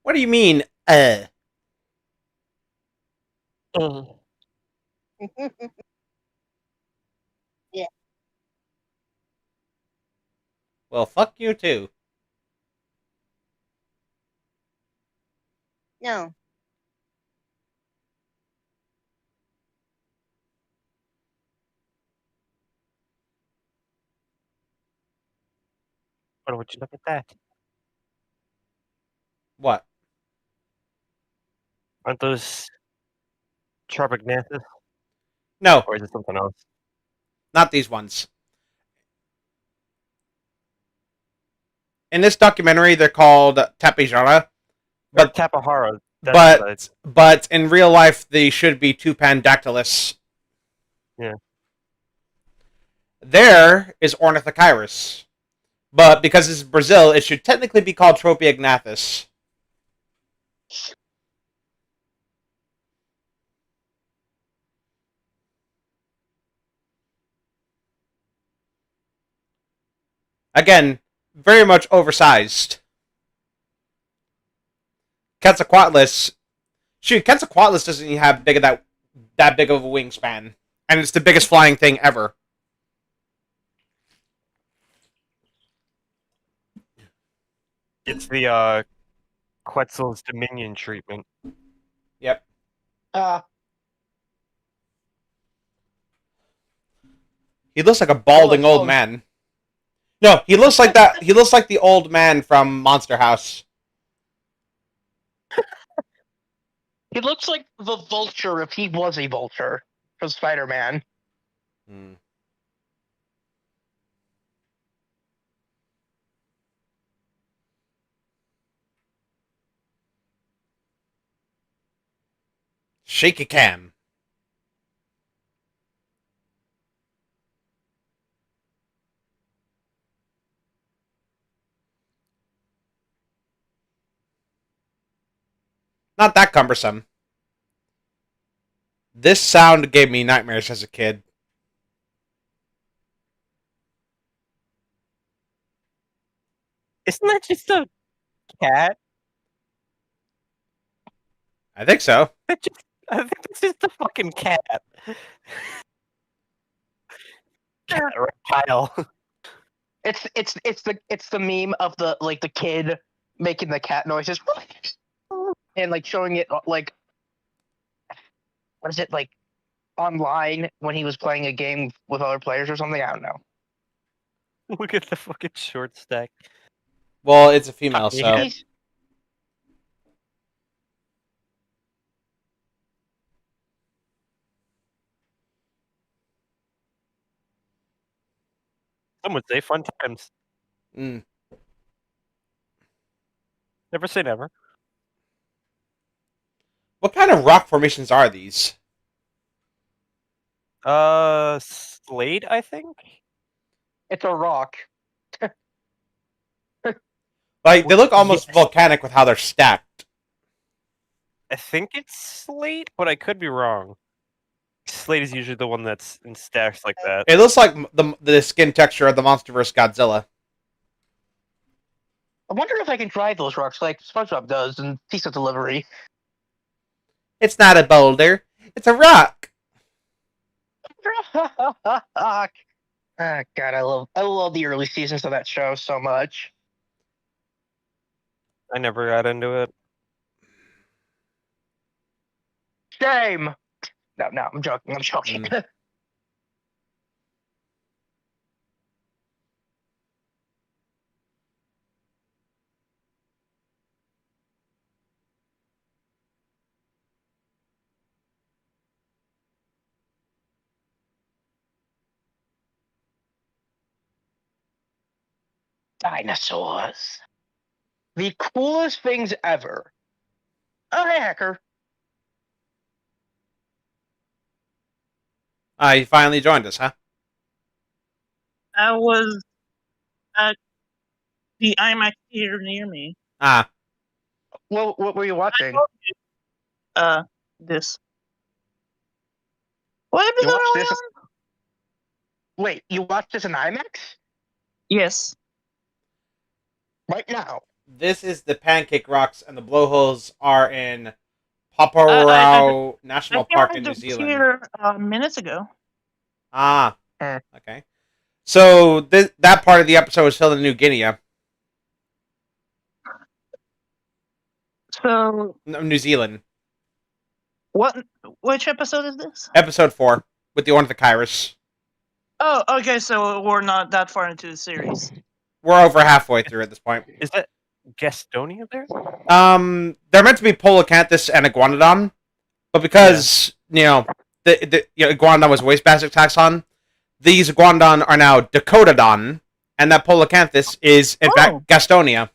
What do you mean,
Yeah.
Well, fuck you too.
No.
But would you look at that?
What?
Aren't those Tropignanthus?
No,
Or is it something else?
not these ones. In this documentary, they're called Tapejara,
Or
but
Tapahara. That's
but in real life, they should be Tupandactylus.
Yeah.
There is Ornithochirus, but because it's Brazil, it should technically be called Tropiognathus. Again, very much oversized. Quetzalcoatlus. Shoot, Quetzalcoatlus doesn't even have that big of a wingspan, and it's the biggest flying thing ever.
it's the Quetzal's Dominion treatment.
Yep. He looks like a balding
Oh,
old man. No, he looks like that. He looks like the old man from Monster House.
He looks like the Vulture if he was a Vulture from Spider-Man.
Hmm. Shaky cam. Not that cumbersome. This sound gave me nightmares as a kid.
Isn't that just a cat?
I think so.
I think it's just a fucking cat. Cat reptile.
It's the meme of the kid making the cat noises and like showing it like what is it like online when he was playing a game with other players or something. I don't know.
Look at the fucking short stack.
Well, it's a female, so.
Yeah.
He's-
Some would say fun times.
Mm.
Never say never.
What kind of rock formations are these?
Slade, I think.
It's a rock.
Like, they look almost
Yes.
volcanic with how they're stacked.
I think it's slate, but I could be wrong. Slate is usually the one that's in stacks like that.
It looks like the skin texture of the MonsterVerse Godzilla.
I wonder if I can drive those rocks like SpongeBob does in Pizza Delivery.
It's not a boulder. It's a rock.
Ah, God, I love the early seasons of that show so much.
I never got into it.
Shame. No, I'm joking. I'm joking. Dinosaurs. The coolest things ever. Oh, hey, hacker.
You finally joined us, huh?
I was at the IMAX theater near me.
Ah,
What were you watching?
This. What
You
episode
watched
are we
this?
on?
Wait, you watched this in IMAX?
Yes.
Right now?
this is the Pancake Rocks, and the blowholes are in
I
Paparau National
came
Park
out
in
of
New
the
Zealand.
theater minutes ago.
Ah,
Eh.
okay. So that part of the episode was filmed in New Guinea,
So
no, New Zealand.
which episode is this?
Episode 4 with the Ornithochirus.
Oh, okay, so we're not that far into the series.
We're over halfway through at this point.
Is that Gastonia there?
They're meant to be Polacanthus and Iguanodon, but because the Iguanodon was wastebasket taxon, these Iguanodon are now Dakotodon, and that Polacanthus is in fact Gastonia.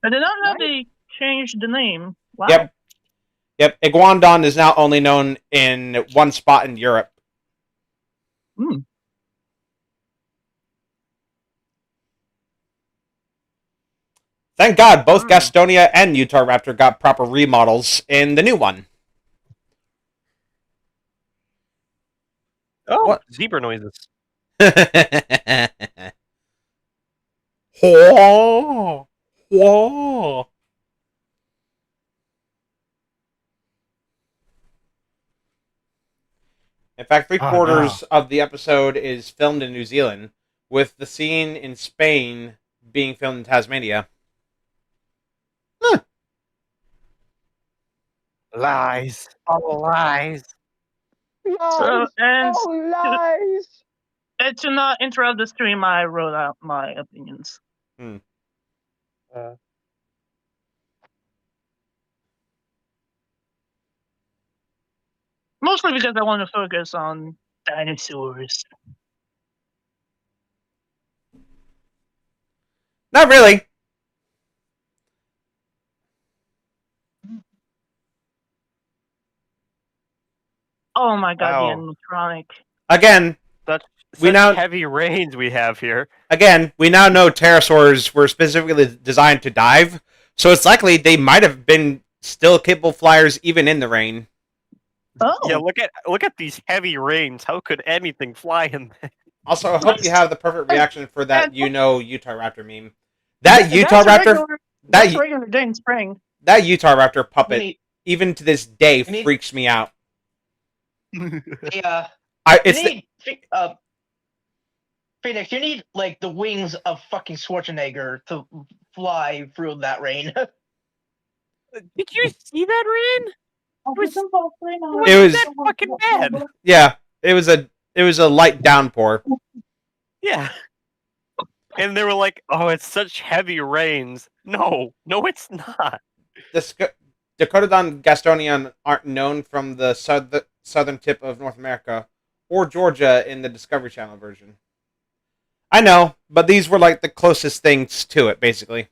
I did not know they changed the name. Wow.
Yep. Iguanodon is now only known in one spot in Europe.
Hmm.
Thank God, both Gastonia and Utahraptor got proper remodels in the new one.
Oh,
What?
zebra noises.
Whoa. Whoa. In fact, three-quarters of the episode is filmed in New Zealand, with the scene in Spain being filmed in Tasmania.
Lies. All lies.
So, and
lies!
to not interrupt the stream, I wrote out my opinions. Mostly because I want to focus on dinosaurs.
Not really.
Oh my god, the
Wow.
animatronic.
Again,
Such
We
such
now-
heavy rains we have here.
we now know pterosaurs were specifically designed to dive, so it's likely they might have been still capable flyers even in the rain.
Oh,
Yeah, look at these heavy rains. How could anything fly in there?
Also, I hope you have the perfect reaction for that Utah Raptor meme. That
Th-
Utah
that's
Raptor,
regular,
that
that's regular day in spring.
that Utah Raptor puppet,
need-
even to this day,
you need-
freaks me out.
Yeah.
I
You
it's the,
need Phoenix, you need like the wings of fucking Schwarzenegger to fly through that rain.
Did you see that rain? was-
It was-
that fucking bad.
yeah, it was a light downpour.
Yeah. And they were like, "Oh, it's such heavy rains." No, it's not.
The Decododon gastonian aren't known from the southern tip of North America or Georgia in the Discovery Channel version. I know, but these were like the closest things to it, basically.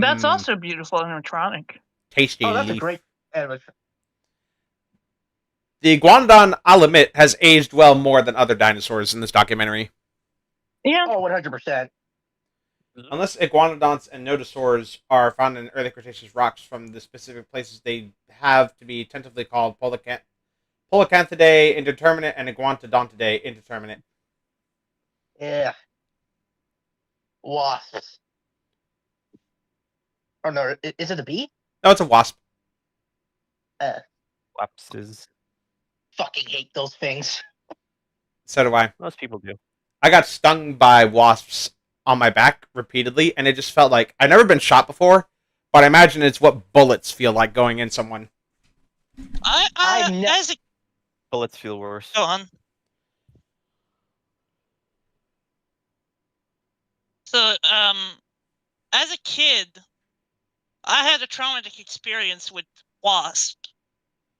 That's also beautiful animatronic.
tasty.
Oh, that's a great animation.
The iguanodon, I'll admit, has aged well more than other dinosaurs in this documentary.
Yeah.
Oh, 100%.
Unless iguanodonts and nodosaurs are found in early Cretaceous rocks from the specific places they have to be tentatively called Polycanthidae indeterminate and Iguanodontidae indeterminate.
Yeah. Wasps. Oh no, is it a bee?
No, it's a wasp.
Lapses.
Fucking hate those things.
So do I.
Most people do.
I got stung by wasps on my back repeatedly, and it just felt like I've never been shot before, but I imagine it's what bullets feel like going in someone.
I've ne-
As a
Bullets feel worse.
go on. So, as a kid, I had a traumatic experience with wasps.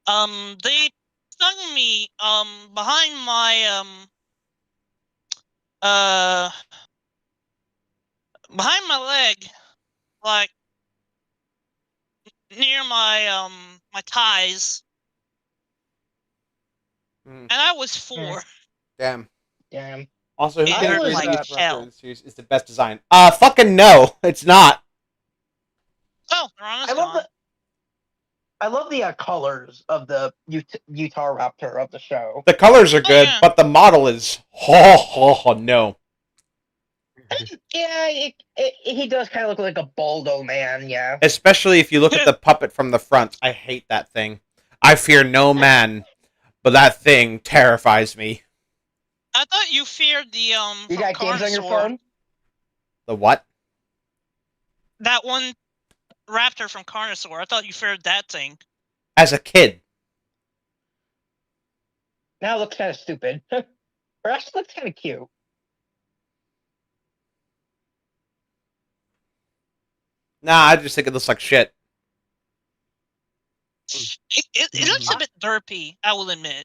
They stung me behind my uh behind my leg, like near my thighs,
Mm,
and I was 4.
damn.
Damn.
Also, who
It
can
hurt
agree
like
that
hell.
this series is the best design? Fucking no, it's not.
Oh, Ron is
I love
gone.
the colors of the Utah Raptor of the show.
The colors are good,
yeah.
but the model is no.
Yeah, he does kind of look like a Baldo man. Yeah.
Especially if you look at the puppet from the front. I hate that thing. I fear no man, but that thing terrifies me.
I thought you feared the
You
from
got games on your
Carnosaur.
phone?
The what?
That one raptor from Carnosaur. I thought you feared that thing.
As a kid.
Now it looks kind of stupid. Or actually looks kind of cute.
Nah, I just think it looks like shit.
It looks a bit derpy, I will admit.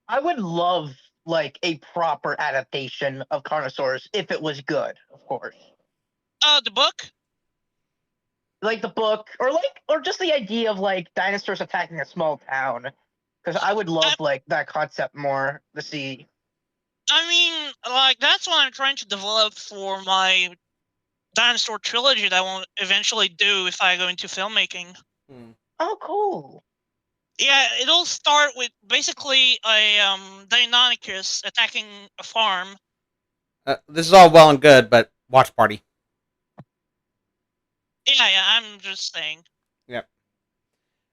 I would love like a proper adaptation of Carnosaurs if it was good, of course.
The book?
Like the book, or just the idea of like dinosaurs attacking a small town. Because I would love like that concept more to see.
I mean, like, that's what I'm trying to develop for my dinosaur trilogy that I will eventually do if I go into filmmaking.
Oh, cool.
Yeah, it'll start with basically a Deinonychus attacking a farm.
This is all well and good, but watch party.
Yeah, I'm just saying.
Yep.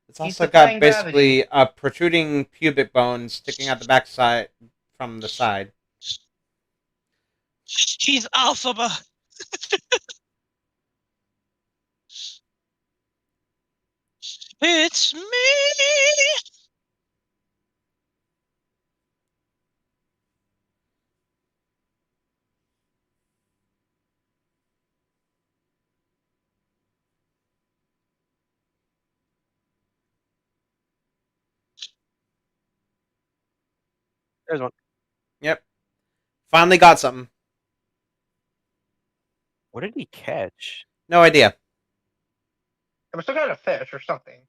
It's
He's
also
defying
got basically a protruding pubic bone sticking out the backside from the side.
He's alpha. It's me.
There's one.
Yep. Finally got something.
What did he catch?
No idea.
It was some kind of fish or something.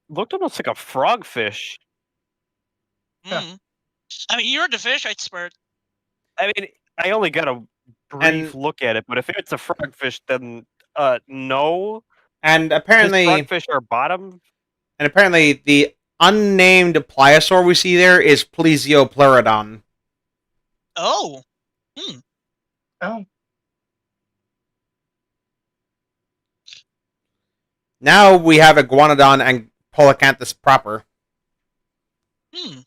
Looked almost like a frogfish.
Mm. I mean, you're the fish expert.
I mean, I only got a brief
And-
look at it, but if it's a frogfish, then no.
And
'Cause
apparently,
frogfish are bottom.
the unnamed pliosaur we see there is Plesiopleurodon.
Oh.
Oh.
Now we have Iguanodon and Polacanthus proper.
Hmm.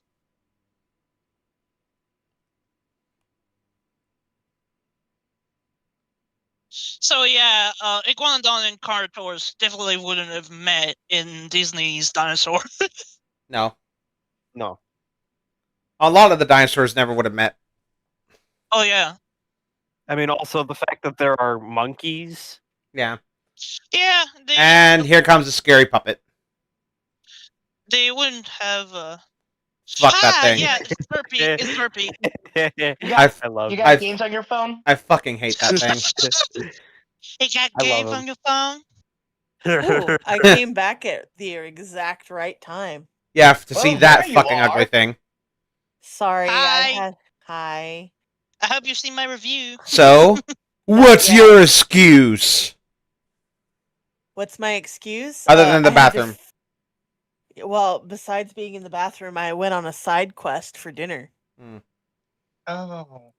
So yeah, Iguanodon and Carnotaurus definitely wouldn't have met in Disney's Dinosaur.
No.
No.
A lot of the dinosaurs never would have met.
Oh yeah.
I mean, also the fact that there are monkeys.
Yeah.
Yeah.
And here comes a scary puppet.
They wouldn't have.
Fuck that thing.
Yeah, it's Slurpee. It's Slurpee.
I
love
You
it.
got
I've-
games on your phone?
I fucking hate that thing.
Hey, got
I love
games
him.
on your phone?
Ooh, I came back at the exact right time.
Yeah, to see
Well,
that
there you
fucking
are.
ugly thing.
Sorry,
Hi.
Hi.
I hope you've seen my review.
So, what's
Yeah.
your excuse?
What's my excuse?
Other than the
I had to
bathroom.
Well, besides being in the bathroom, I went on a side quest for dinner.
Oh.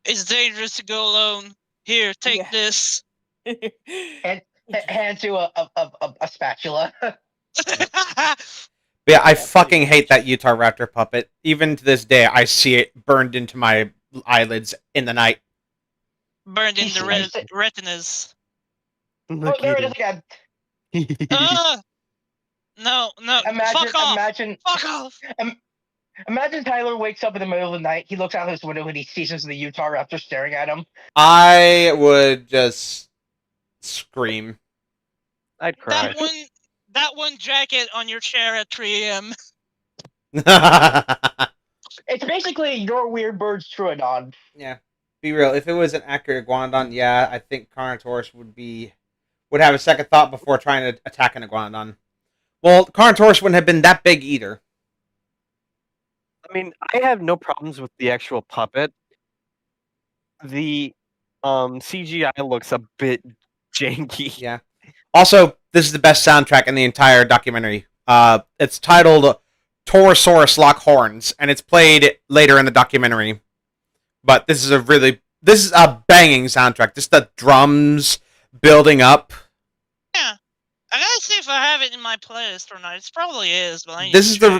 It's dangerous to go alone. Here, take
Yeah.
this.
Hand to a spatula.
Yeah, I
pretty
fucking hate
much.
that Utah Raptor puppet. Even to this day, I see it burned into my eyelids in the night.
Burned in
He's
the
nice.
retinas.
Oh, there it is again.
No,
Imagine,
fuck off.
imagine,
Fuck off.
imagine Tyler wakes up in the middle of the night. He looks out his window and he sees the Utah Raptor staring at him.
I would just scream.
I'd cry.
That one jacket on your chair at 3 a.m.
It's basically your weird bird's Troodon.
Yeah, be real. If it was an accurate iguanodon, yeah, I think Carnotaurus would have a second thought before trying to attack an iguanodon. Well, Carnotaurus wouldn't have been that big either.
I mean, I have no problems with the actual puppet. The CGI looks a bit janky.
Yeah. Also, this is the best soundtrack in the entire documentary. It's titled Torosaurus Lock Horns, and it's played later in the documentary. But this is a banging soundtrack. Just the drums building up.
Yeah. I gotta see if I have it in my playlist or not. It probably is, but I need
This
to
is the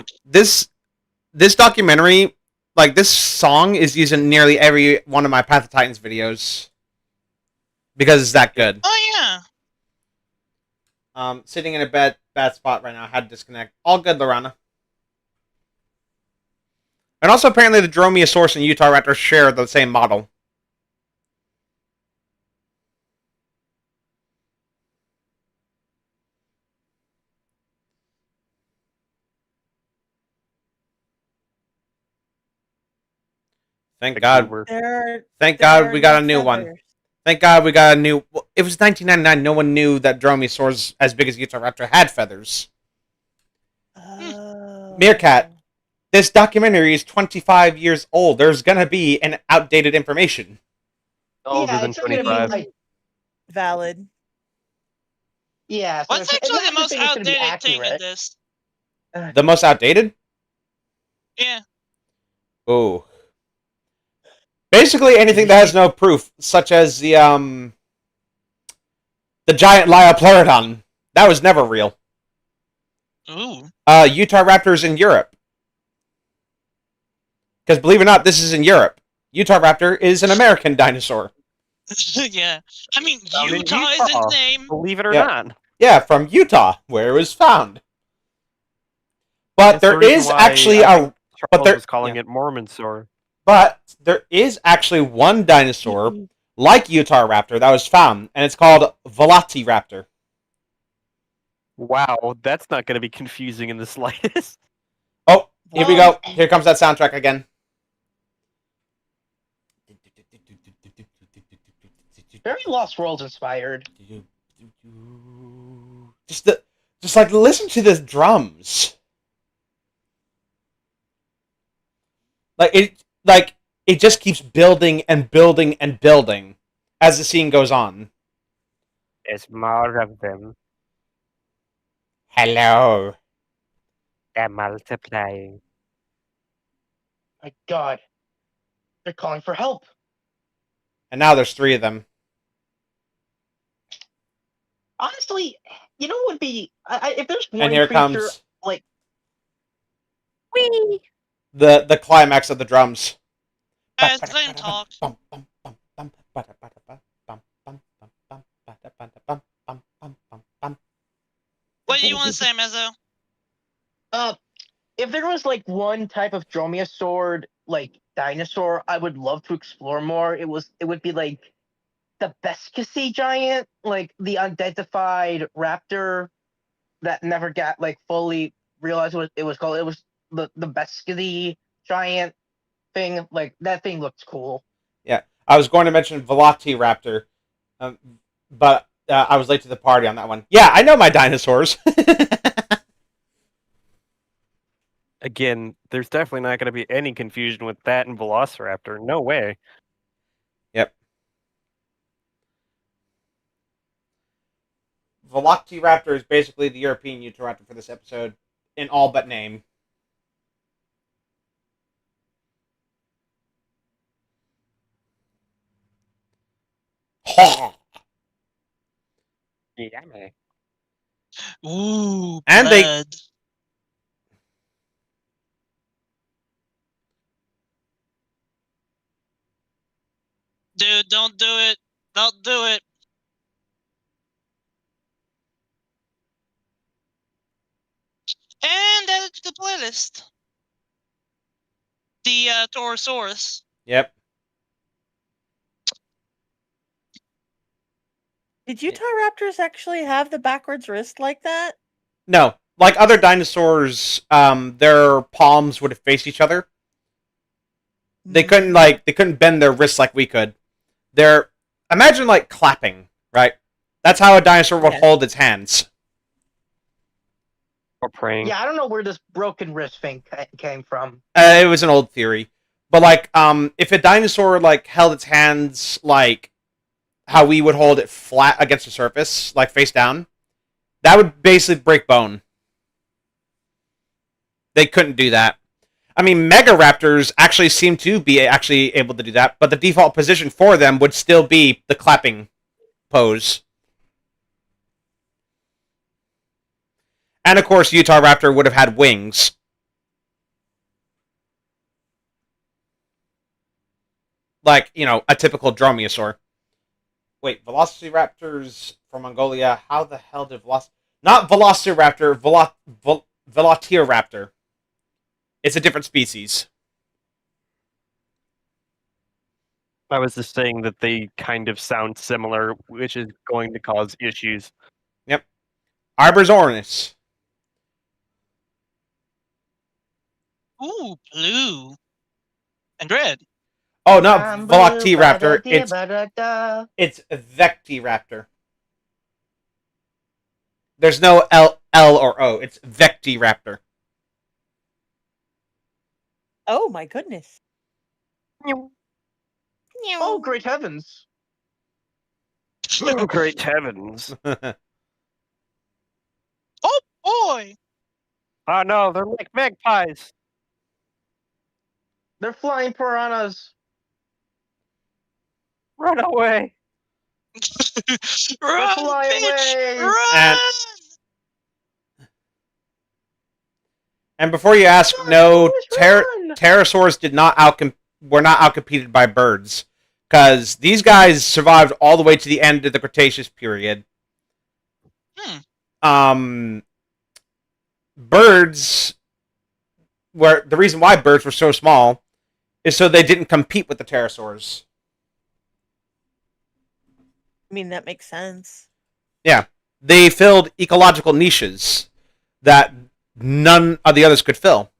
check.
this documentary, like this song is used in nearly every one of my Path of Titans videos because it's that good.
Oh yeah.
Sitting in a bad spot right now. I had to disconnect. All good, Lorana. And also, apparently, the Dromaeosaurus and Utah Raptor share the same model. Thank God. Thank God we got a new one. Thank God we got a new. Well, it was 1999. No one knew that Dromaeosaurs as big as Utah Raptor had feathers. Meerkat. This documentary is 25 years old. There's gonna be an outdated information.
Older than
it's not gonna be
25.
like-
Valid.
Yeah. So
What's
it's
actually the
not
most
saying it's gonna be
outdated thing in
accurate.
this?
The most outdated?
Yeah.
Ooh. Basically anything that has no proof, such as the giant Liopleurodon. That was never real.
Ooh.
Utah Raptors in Europe. Because believe it or not, this is in Europe. Utah Raptor is an American dinosaur.
Yeah. I mean,
Found in
Utah is
Utah.
its name.
Believe it or
Yeah.
not.
Yeah, from Utah, where it was found. But
That's the
there
reason
is
why
actually
I
a
think
but
Charles
there-
was calling
yeah.
it Mormonsaur.
But there is actually one dinosaur like Utah Raptor that was found, and it's called Velociraptor.
Wow, that's not going to be confusing in the slightest.
Oh, here we go. Here comes that soundtrack again.
Very Lost Worlds inspired.
Just like listen to the drums. Like it just keeps building and building and building as the scene goes on.
There's more of them.
Hello.
They're multiplying.
My God, they're calling for help.
And now there's 3 of them.
Honestly, you know what would be if there's one
And here
creature
comes
like
the climax of the drums.
Guys, let him talk. What do you want to say, Mezzo?
if there was like one type of dromaeosaur like dinosaur I would love to explore more, it would be like the Bescasi giant, like the unidentified raptor that never got like fully realized what it was called. It was the Bescasi giant thing. Like that thing looks cool.
Yeah, I was going to mention Velociraptor, but I was late to the party on that one. Yeah, I know my dinosaurs.
Again, there's definitely not going to be any confusion with that and Velociraptor. No way.
Yep. Velociraptor is basically the European Utahraptor for this episode, in all but name.
Yummy.
Ooh,
And
blood. Dude, don't do it. Don't do it. And add it to the playlist. The Torosaurus.
Yep.
Did Utahraptors actually have the backwards wrist like that?
No, like other dinosaurs, their palms would have faced each other. They couldn't bend their wrists like we could. They're imagine like clapping, right? That's how a dinosaur would hold its hands.
Or praying.
Yeah, I don't know where this broken wrist thing came from.
It was an old theory, but like, if a dinosaur like held its hands like how we would hold it flat against the surface, like face down, that would basically break bone. They couldn't do that. I mean, Megaraptors actually seem to be actually able to do that, but the default position for them would still be the clapping pose. And of course, Utahraptor would have had wings. Like, you know, a typical dromaeosaur. Wait, Velociraptors from Mongolia, how the hell did not Velociraptor, Velociraptor. It's a different species.
I was just saying that they kind of sound similar, which is going to cause issues.
Yep. Arbosaurus.
Ooh, blue. And red.
Oh, not Velociraptor. It's Vectiraptor. There's no L or O. It's Vectiraptor.
Oh my goodness.
Oh, great heavens.
Oh, great heavens.
Oh boy.
Oh no, they're like magpies.
They're flying piranhas.
Run away.
Run,
fly
bitch!
away.
Run!
And before you ask, no,
Run!
pterosaurs were not outcompeted by birds, because these guys survived all the way to the end of the Cretaceous period. Birds were the reason why birds were so small is so they didn't compete with the pterosaurs.
I mean, that makes sense.
Yeah, they filled ecological niches that none of the others could fill.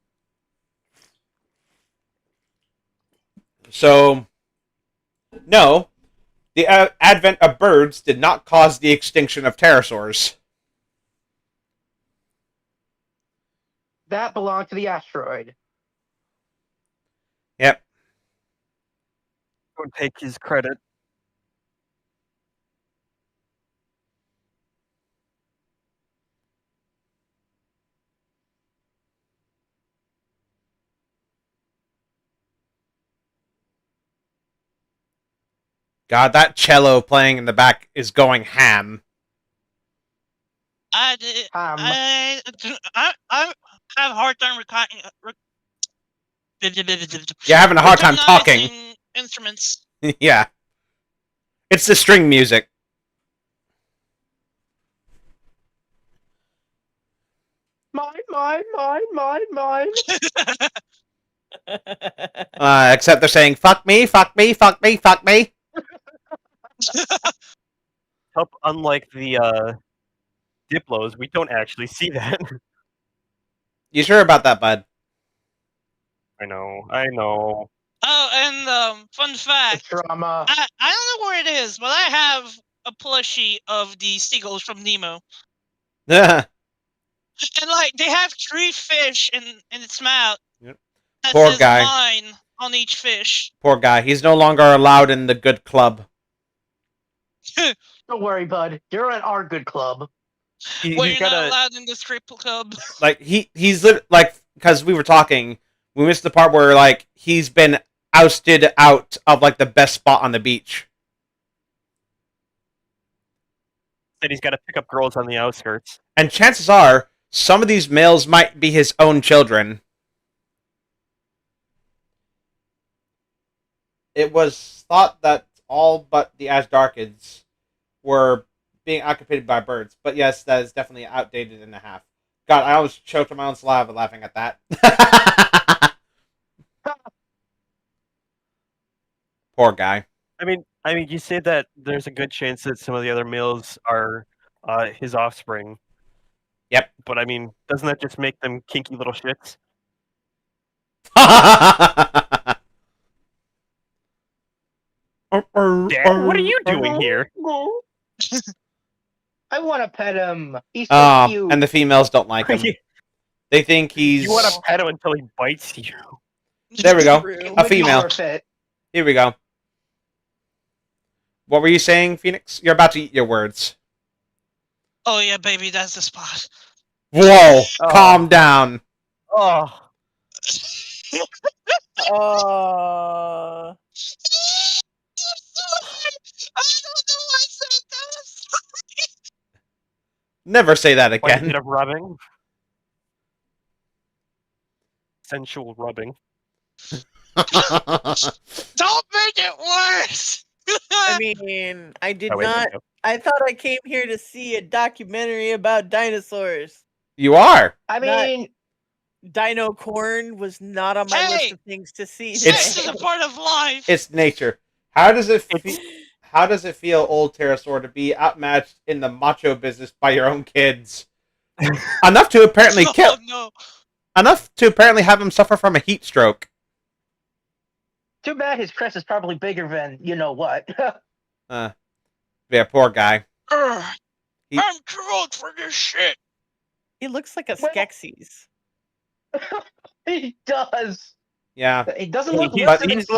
So, no, The advent of birds did not cause the extinction of pterosaurs.
That belonged to the asteroid.
Yep.
Don't take his credit.
God, that cello playing in the back is going ham.
I did. I have a hard time
You're having a hard time talking.
recognizing instruments.
Yeah. It's the string music.
Mine.
Except they're saying, fuck me, fuck me, fuck me, fuck me.
Unlike the Diplos, we don't actually see that.
You sure about that, bud?
I know.
Oh, and fun fact.
Drama.
I don't know where it is, but I have a plushie of the seagulls from Nemo.
Yep.
And like they have 3 fish in its mouth. That
Poor
says
guy.
mine on each fish.
Poor guy. He's no longer allowed in the good club.
Don't worry, bud. You're in our good club.
Well, you're not allowed in the strip club.
Like he's like, because we were talking, we missed the part where like he's been ousted out of like the best spot on the beach.
Said he's got to pick up girls on the outskirts.
And chances are, some of these males might be his own children. It was thought that all but the Asgardians were being occupied by birds. But yes, that is definitely outdated in a half. God, I almost choked on my own saliva laughing at that. Poor guy.
I mean, you say that there's a good chance that some of the other males are his offspring.
Yep.
But I mean, doesn't that just make them kinky little shits? Dad, what are you doing here?
I want to pet him. He's so cute.
And the females don't like him. They think he's...
You want to pet him until he bites you.
There we go. A female. Here we go. What were you saying, Phoenix? You're about to eat your words.
Oh yeah, baby, that's the spot.
Whoa! Calm down.
Oh.
I don't know why I said that.
Never say that
Quite a
again.
bit of rubbing. Sensual rubbing.
Don't make it worse.
I mean, I did
Oh, wait,
not.
no.
I thought I came here to see a documentary about dinosaurs.
You are.
I mean,
Dino corn was not on my list of things to see.
Sex is a part of life.
It's nature. How does it How does it feel, old pterosaur, to be outmatched in the macho business by your own kids? Enough to apparently kill.
No.
Enough to apparently have him suffer from a heat stroke.
Too bad his crest is probably bigger than you know what.
Yeah, poor guy.
I'm too old for this shit.
He looks like a Skeksis.
He does.
Yeah.
It doesn't look.
He's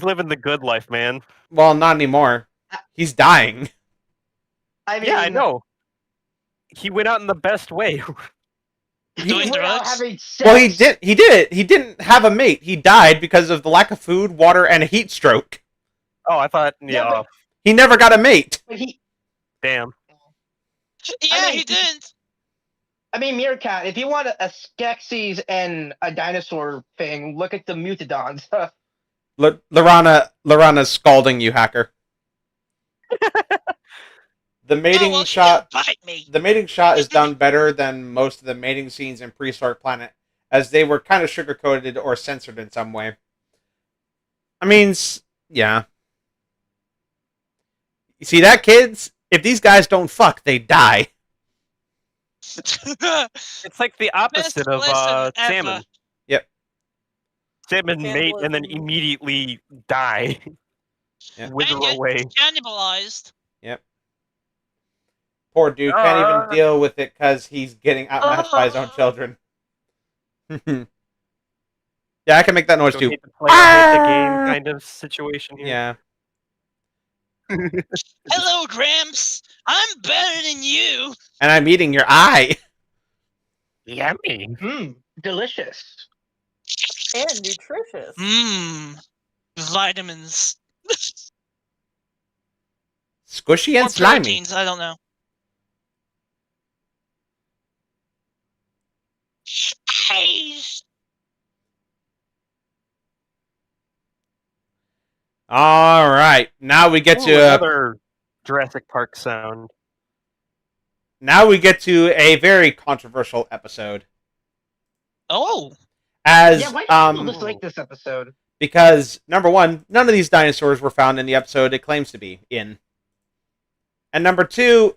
living the good life, man.
Well, not anymore. He's dying.
I mean,
Yeah, I know. He went out in the best way.
Doing drugs?
Well, he did it. He didn't have a mate. He died because of the lack of food, water, and a heat stroke.
Oh, I thought,
Yeah,
He never got a mate.
but he.
damn.
Yeah,
I mean,
he didn't.
I mean, Meerkat, if you want a Skeksis and a dinosaur thing, look at the Mutodons.
Lorana's scalding you, hacker. The mating shot.
Bite me.
The mating shot is done better than most of the mating scenes in Prehistoric Planet, as they were kind of sugar-coated or censored in some way. I mean, yeah. You see that, kids? If these guys don't fuck, they die.
It's like the opposite of salmon.
Yep.
Salmon mate and then immediately die.
Yeah.
Wither
And get
away.
cannibalized.
Yep. Poor dude can't even deal with it because he's getting outmatched by his own children. Yeah, I can make that noise
So
too.
hate the player, hate the game kind of situation here.
Yeah.
Hello, Gramps. I'm better than you.
And I'm eating your eye.
Yummy.
Delicious.
And nutritious.
Mmm. Vitamins.
Squishy
Or
and slimy.
proteins, I don't know. Haze.
All right. Now we get
Ooh,
to
another Jurassic Park sound.
a very controversial episode.
Oh.
As
Yeah, why do people dislike this episode?
because number one, none of these dinosaurs were found in the episode it claims to be in. And number two,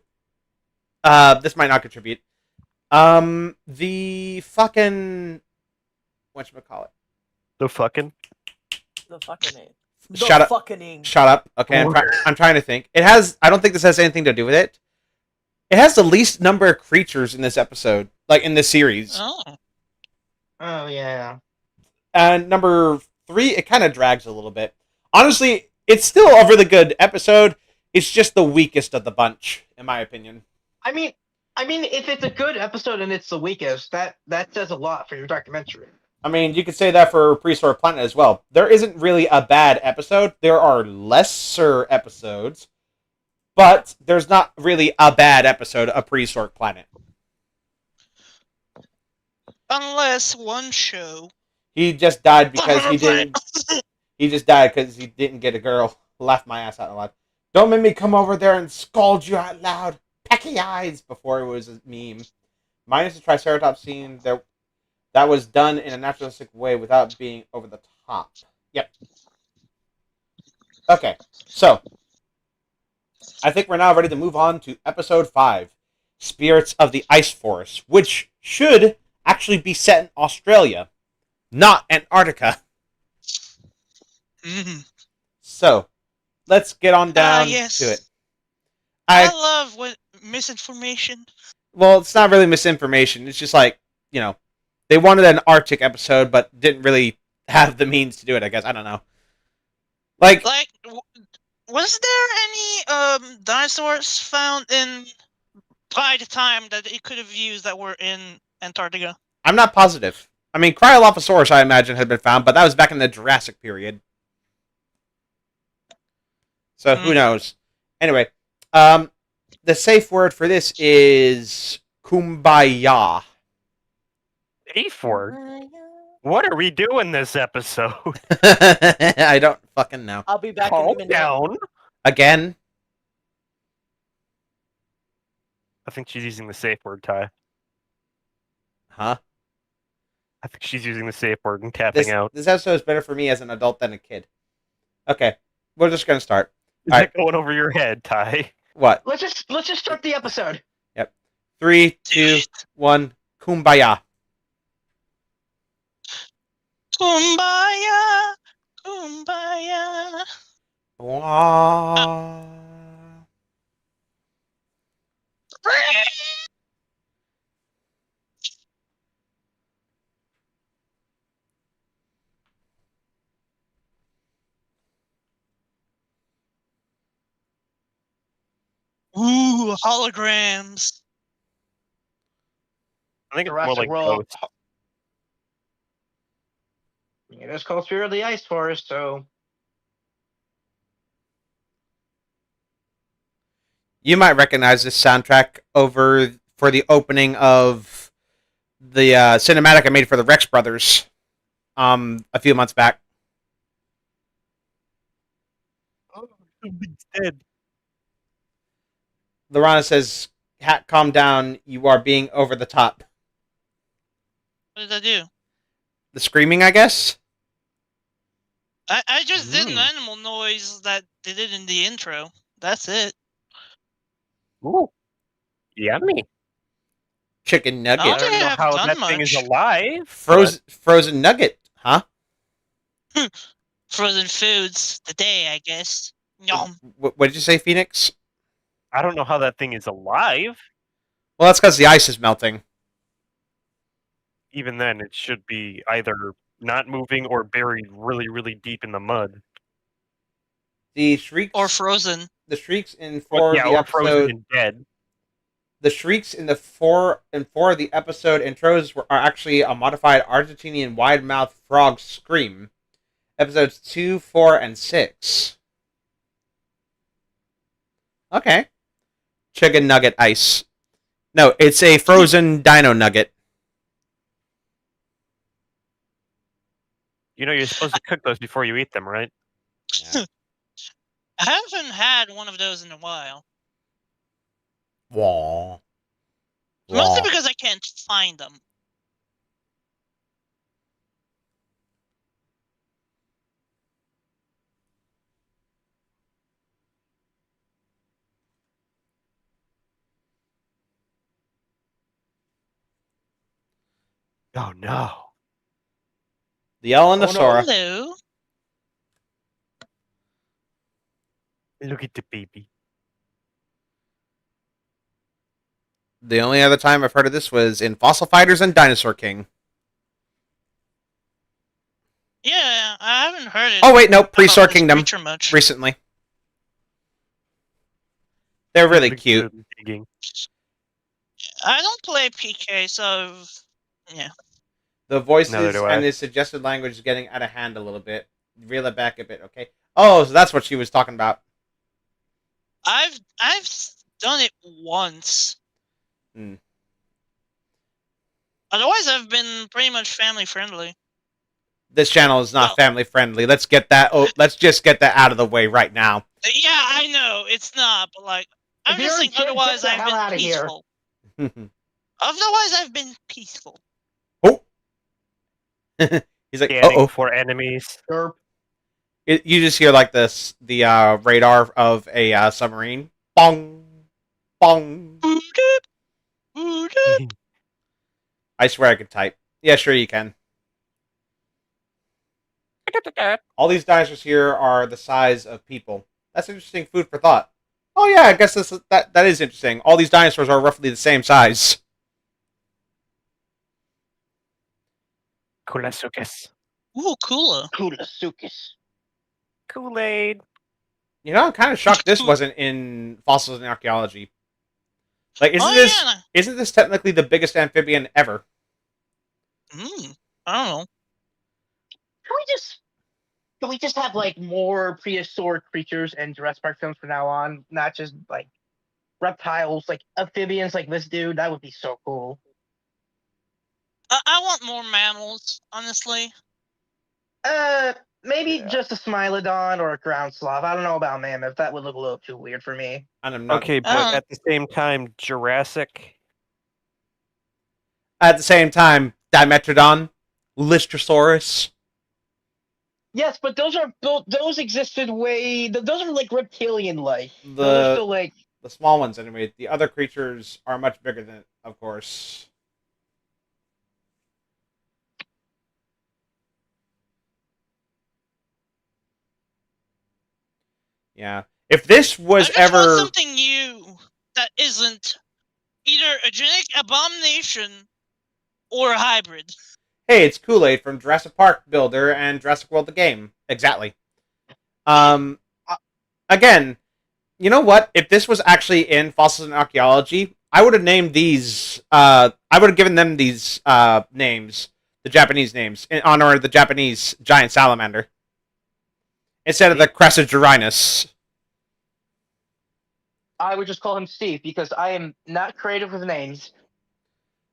this might not contribute. The fucking whatchamacallit?
The fucking.
The fucking name.
Shut up.
Fucking
Shut up. Okay, I'm trying to think. It has. I don't think this has anything to do with it. It has the least number of creatures in this episode, like in this series.
Oh.
Oh yeah.
And number 3, it kind of drags a little bit. Honestly, it's still a really good episode. It's just the weakest of the bunch, in my opinion.
I mean, if it's a good episode and it's the weakest, that says a lot for your documentary.
I mean, you could say that for Prehistoric Planet as well. There isn't really a bad episode. There are lesser episodes, but there's not really a bad episode of Prehistoric Planet.
Unless one show.
He just died because he didn't. He just died because he didn't get a girl. Laughed my ass out loud. Don't make me come over there and scold you out loud. Pecky eyes before it was a meme. Minus the Triceratops scene that was done in a naturalistic way without being over the top. Yep. Okay, so I think we're now ready to move on to episode 5, Spirits of the Ice Forest, which should actually be set in Australia, not Antarctica.
Mm.
So, let's get on down
Yes.
to it.
I love misinformation.
Well, it's not really misinformation. It's just like, they wanted an Arctic episode, but didn't really have the means to do it, I guess. I don't know. Like,
Was there any dinosaurs found by the time that it could have used that were in Antarctica?
I'm not positive. I mean, Cryolophosaurus, I imagine, had been found, but that was back in the Jurassic period. So, who knows? Anyway, the safe word for this is kumbaya.
Safe word? What are we doing this episode?
I don't fucking know.
I'll be back
Calm
in a minute.
down.
Again?
I think she's using the safe word, Ty.
Huh?
I think she's using the safe word and tapping out.
This episode is better for me as an adult than a kid. Okay, we're just gonna start.
Is
All
it
right.
going over your head, Ty?
What?
Let's just start the episode.
Yep. 3, 2, 1. Kumbaya.
Kumbaya, kumbaya.
Wah.
Ooh, holograms.
I think it's more
Jurassic
like
World.
ghosts.
It is called Spirit of the Ice Forest, so
You might recognize this soundtrack for the opening of the cinematic I made for the Rex Brothers a few months back.
Oh, Big's dead.
Lorana says, "Hat, calm down. You are being over the top."
What did I do?
The screaming, I guess?
I just did an animal noise that they did in the intro. That's it.
Ooh. Yummy.
Chicken nugget.
I
I
don't
don't
think
know
I have
how
done
that thing is
much.
alive.
Frozen nugget, huh?
Frozen foods today, I guess. Yum.
What did you say, Phoenix?
I don't know how that thing is alive.
Well, that's because the ice is melting.
Even then, it should be either not moving or buried really, really deep in the mud.
The shrieks
Or frozen.
the shrieks in
Well,
four
yeah,
of the
or frozen
episode
and dead.
the shrieks in four of the episode intros are actually a modified Argentinian wide mouth frog scream. Episodes 2, 4, and 6. Okay. Chicken nugget ice. No, it's a frozen dino nugget.
You know, you're supposed to cook those before you eat them, right?
Yeah.
I haven't had one of those in a while.
Wah.
Mostly
Wah.
because I can't find them.
Oh no.
The Ellen
Oh, no.
Hello.
Look at the baby.
The only other time I've heard of this was in Fossil Fighters and Dinosaur King.
Yeah, I haven't heard it.
Oh wait, no,
about
Prehistoric
this
Kingdom
creature much.
recently. They're really
Look at
cute.
the digging.
I don't play PK, so yeah.
The voices
Neither do I.
and the suggested language is getting out of hand a little bit. Reel it back a bit, okay? Oh, so that's what she was talking about.
I've done it once.
Hmm.
Otherwise, I've been pretty much family friendly.
This channel is not
Well-
family friendly. Let's get that. Oh, let's just get that out of the way right now.
Yeah, I know it's not, but like I'm
If you're
just
a
saying.
kid,
Otherwise,
get the
I've
hell outta
been
here.
peaceful. Otherwise, I've been peaceful.
Oh, he's like,
Scanning
oh.
for enemies.
Derp.
You just hear like this, the radar of a submarine. Bong, bong.
Boop, doop, boop, doop.
I swear I could type. Yeah, sure you can. All these dinosaurs here are the size of people. That's interesting food for thought. Oh yeah, I guess that is interesting. All these dinosaurs are roughly the same size.
Kolasukis.
Ooh, cooler.
Kulasukis.
Kool-Aid.
You know, I'm kind of shocked this wasn't in Fossils and Archaeology. Like,
Oh yeah.
isn't this technically the biggest amphibian ever?
I don't know.
Can we just have like more prehistoric creatures in Jurassic Park films from now on? Not just like reptiles, like amphibians, like this dude. That would be so cool.
I want more mammals, honestly.
Maybe
Yeah.
just a Smilodon or a ground sloth. I don't know about mammoth. That would look a little too weird for me.
And I'm not.
Okay, but at the same time, Jurassic.
At the same time, Dimetrodon, Lystrosaurus.
Yes, but those existed those are like reptilian like. Those are
The
still like
the small ones anyway. The other creatures are much bigger than, of course. Yeah. If this was
I just
ever
want something new that isn't either a genetic abomination or a hybrid.
hey, it's Kool-Aid from Jurassic Park Builder and Jurassic World the game. Exactly. Again, you know what? If this was actually in Fossils and Archaeology, I would have named these. I would have given them these names, the Japanese names, in honor of the Japanese giant salamander, instead of the Cressogyrinus.
I would just call him Steve because I am not creative with names.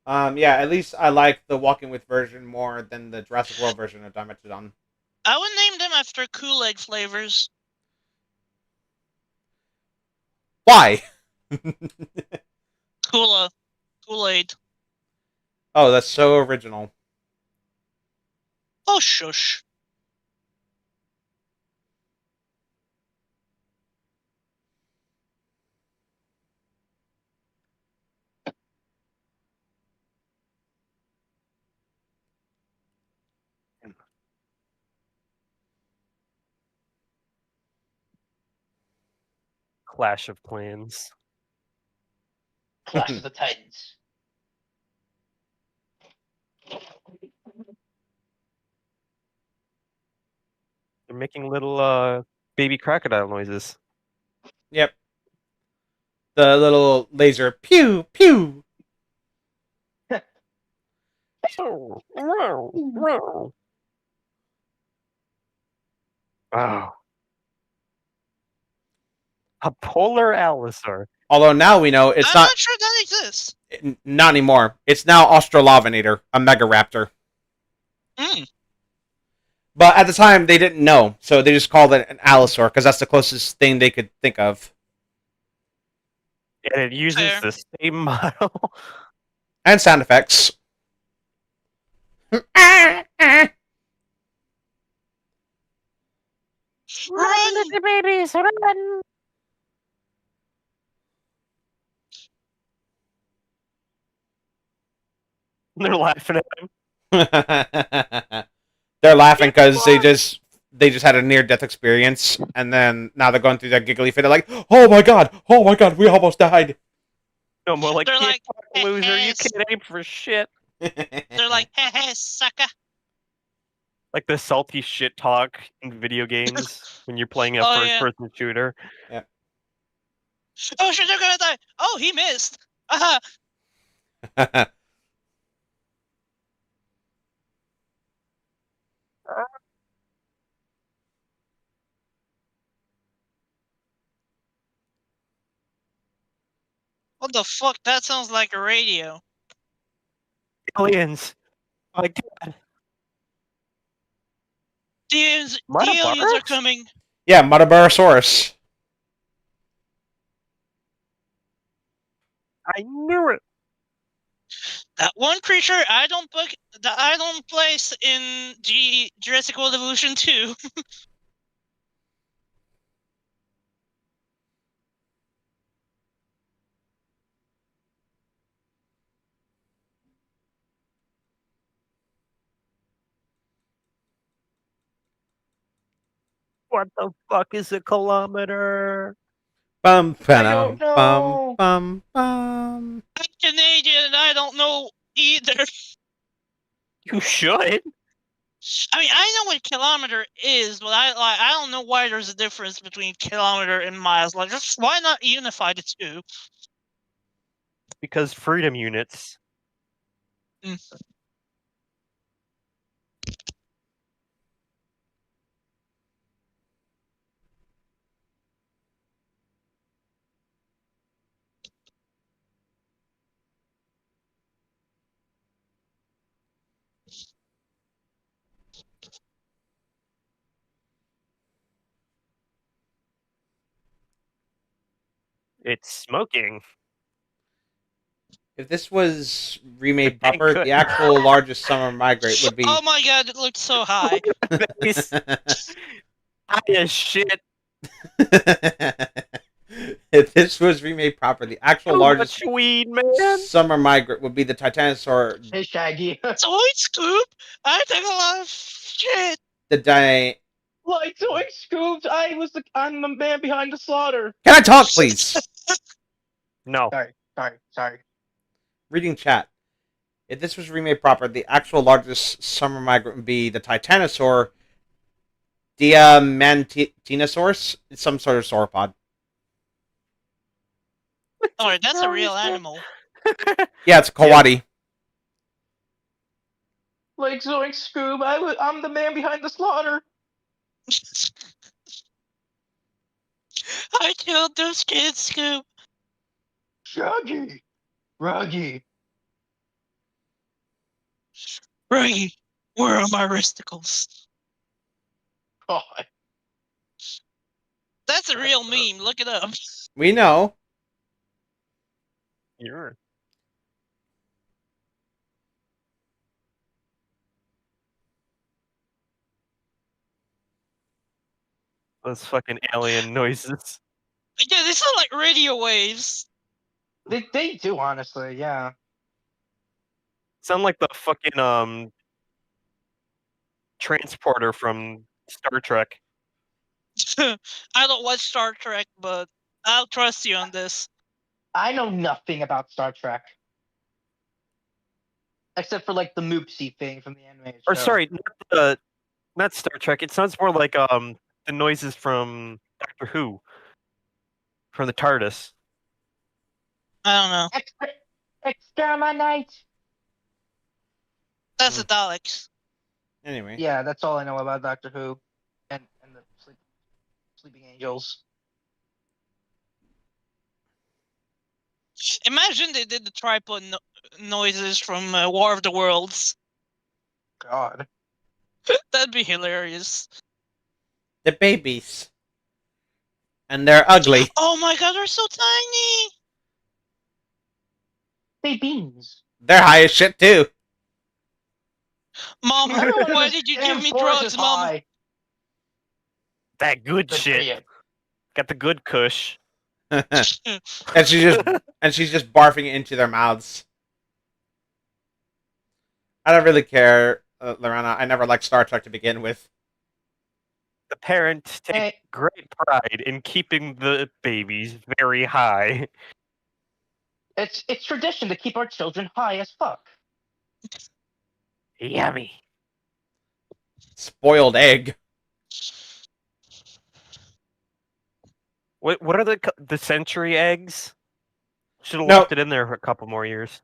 Yeah, at least I like the Walking With version more than the Jurassic World version of Dimetrodon.
I would name them after Kool-Aid flavors.
Why?
Kool-Aid.
Oh, that's so original.
Oh, shush.
Clash of Clans.
Clash of the Titans.
They're making little baby crocodile noises.
Yep. The little laser pew pew.
Wow. A polar allosaur.
Although now we know it's
I'm
not
not sure that exists.
not anymore. It's now Australopithecus, a megaraptor.
Mm.
But at the time they didn't know, so they just called it an allosaur because that's the closest thing they could think of.
And it uses
Fair.
the same model.
And sound effects.
Run!
babies, run!
They're laughing at him.
They're laughing because they just had a near death experience, and then now they're going through that giggly fit. They're like, oh my god, we almost died.
No, more like,
They're like,
loser, you
"Yes."
can't aim for shit.
They're like, hey, sucker.
Like the salty shit talk in video games when you're playing a
Oh, yeah.
first-person shooter.
Oh shit, they're gonna die. Oh, he missed. What the fuck? That sounds like a radio.
Aliens. My god.
The aliens are
Monobarus?
coming.
Yeah, Motobarosaurus.
I knew it.
That one creature I don't place in Jurassic World Evolution 2.
What the fuck is a kilometer?
Bum,
I don't
bum,
know.
bum, bum.
I'm Canadian and I don't know either.
You should.
I mean, I know what kilometer is, but I don't know why there's a difference between kilometer and miles. Like, just why not unify the two?
Because freedom units.
Mm.
It's smoking.
If this was remade
Thank
proper,
good-
the actual largest summer migrate would be.
Oh my god, it looked so high.
Nice. High as shit.
If this was remade proper, the actual
Too
largest
much weed, man.
summer migrate would be the Titanosaur,
Hey, Shaggy.
Zoid Scoop! I take a lot of shit!
the Di.
Like Zoink Scoops, I'm the man behind the slaughter.
Can I talk, please?
No.
Sorry.
Reading chat. If this was remade proper, the actual largest summer migrant would be the Titanosaur, Diamantinosaurus. It's some sort of sauropod.
Oh, that's a real animal.
Yeah, it's a Kawadi.
Like Zoink Scoop, I'm the man behind the slaughter.
I killed those kids, Scoop.
Shaggy. Ruggy.
Ruggy, where are my wristicles?
God.
That's a real meme. Look it up.
We know.
You're. Those fucking alien noises.
Yeah, they sound like radio waves.
They do, honestly, yeah.
Sound like the fucking transporter from Star Trek.
I don't watch Star Trek, but I'll trust you on this.
I know nothing about Star Trek. Except for like the Moopsy thing from the animated show.
Or sorry, not Star Trek. It sounds more like the noises from Doctor Who, from the TARDIS.
I don't know.
Exterminate!
That's the Daleks.
Anyway.
Yeah, that's all I know about Doctor Who and the Sleeping Angels.
Imagine they did the tripod noises from War of the Worlds.
God.
That'd be hilarious.
The babies. And they're ugly.
Oh my god, they're so tiny!
They beans.
They're high as shit too.
Mom,
Everyone in
why
this
did you
damn
give me
forest
drugs,
is
Mom?
high.
That good
Good for
shit.
you.
Got the good kush.
and she's just barfing it into their mouths. I don't really care, Lorena. I never liked Star Trek to begin with.
The parents take
Hey.
great pride in keeping the babies very high.
It's tradition to keep our children high as fuck.
Yummy.
Spoiled egg.
What are the century eggs? Should have
No.
left it in there for a couple more years.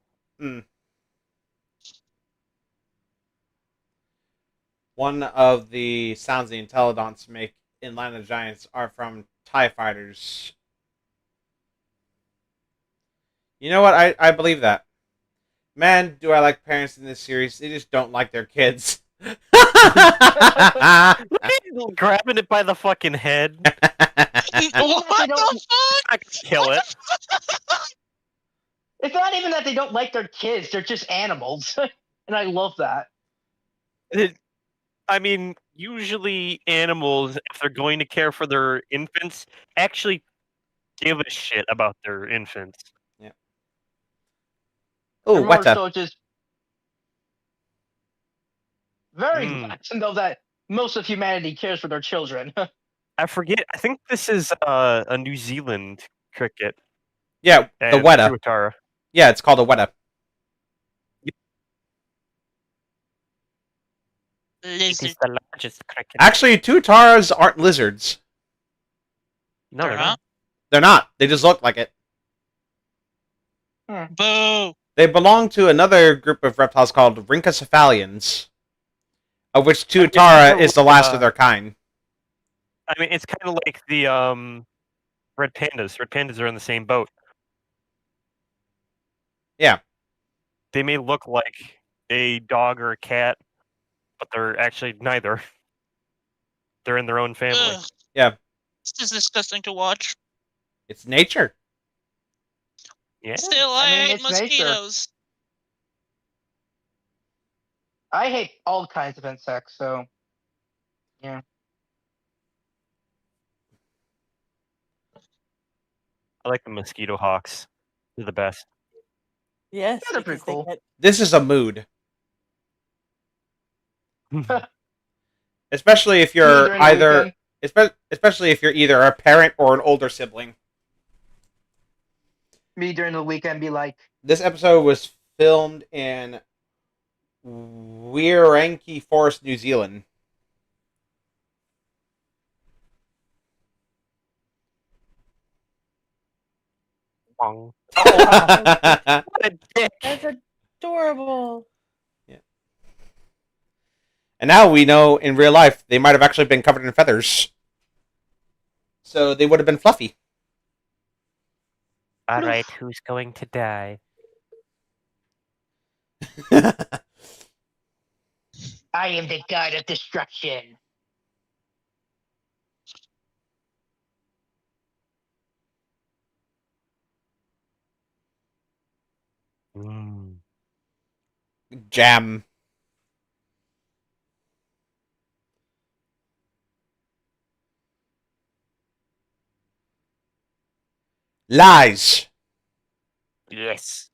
One of the sounds the Intellidonts make in Land of Giants are from TIE fighters. You know what? I believe that. Man, do I like parents in this series. They just don't like their kids.
Look at you grabbing it by the fucking head.
What the fuck?
I can kill it.
It's not even that they don't like their kids; they're just animals, and I love that.
I mean, usually animals, if they're going to care for their infants, actually give a shit about their infants.
Yeah. Oh,
They're more
Weta.
so just very glad to know that most of humanity cares for their children.
I forget. I think this is a New Zealand cricket.
Yeah, the Weta.
Tuatara.
Yeah, it's called a Weta.
It is
Lizard.
the largest cricket.
Actually, Tuataras aren't lizards.
No, they're not.
They're not. They just look like it.
Boo!
They belong to another group of reptiles called rhynchocephalians, of which Tuatara is the last of their kind.
I mean, it's kind of like the red pandas. Red pandas are in the same boat.
Yeah.
They may look like a dog or a cat, but they're actually neither. They're in their own family.
Ugh.
Yeah.
This is disgusting to watch.
It's nature.
Yeah.
Still, I
mean,
hate
it's nature.
mosquitoes.
I hate all kinds of insects, so yeah.
I like the mosquito hawks. They're the best.
Yes,
Yeah, they're pretty
because they
cool.
get-
This is a mood. Especially if you're
During the
either
weekend.
especially if you're either a parent or an older sibling.
Me during the weekend be like,
This episode was filmed in Wiranki Forest, New Zealand.
Bong.
Oh,
What a dick!
that's adorable.
And now we know in real life they might have actually been covered in feathers. So they would have been fluffy.
All right, who's going to die?
I am the god of destruction.
Jam. Lies.
Yes.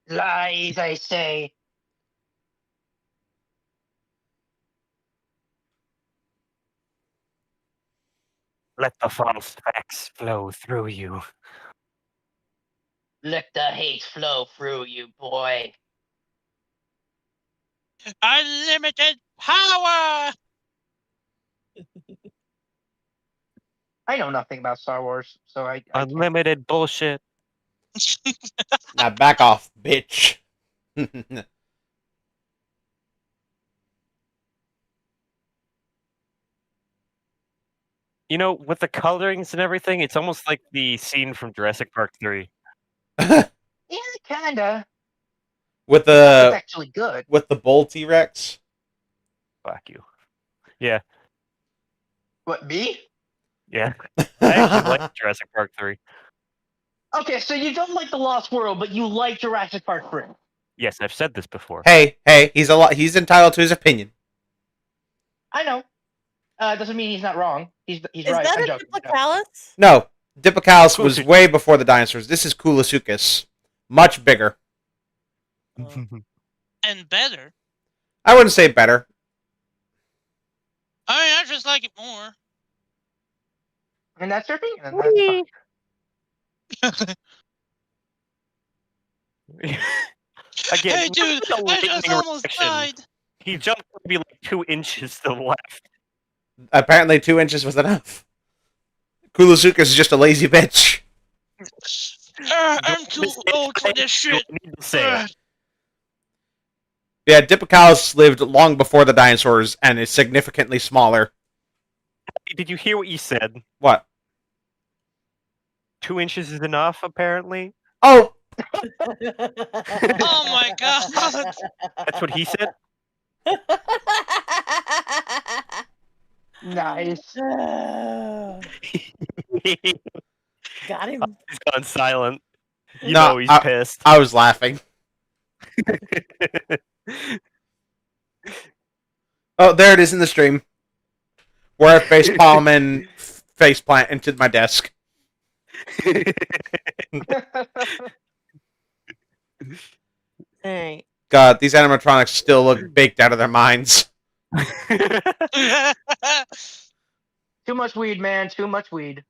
Lies, I say.
Let the false facts flow through you.
Let the hate flow through you, boy.
Unlimited power.
I know nothing about Star Wars, so I can't.
Unlimited bullshit.
Now back off, bitch.
You know, with the colorings and everything, it's almost like the scene from Jurassic Park 3.
Yeah, kinda.
with
It's
the
actually good.
with the bull T-Rex.
Fuck you. Yeah,
What, me?
yeah. I actually like Jurassic Park 3.
Okay, so you don't like The Lost World, but you like Jurassic Park 3.
Yes, I've said this before.
Hey, he's entitled to his opinion.
I know. Doesn't mean he's not wrong. He's
Is
right.
that
I'm
a
joking.
No, Diplocalus was
Cool.
way before the dinosaurs. This is Coolasuchus. Much bigger.
And better.
I wouldn't say better.
I mean, I just like it more.
And that's your opinion. And that's fine.
Again,
Hey, dude,
look at the
I just
lightning
almost
reaction.
died.
He jumped maybe like 2 inches to the left.
Apparently 2 inches was enough. Coolasuchus is just a lazy bitch.
I'm too old for this shit.
You need to say it.
Yeah, Diplocalus lived long before the dinosaurs and is significantly smaller.
Did you hear what you said?
What?
2 inches is enough, apparently.
Oh!
Oh my god.
That's what he said?
Nice.
Got him.
He's gone silent. You
No,
know he's pissed.
I was laughing. Oh, there it is in the stream. Where I facepalm and faceplant into my desk.
Hey.
God, these animatronics still look baked out of their minds.
Too much weed, man. Too much weed.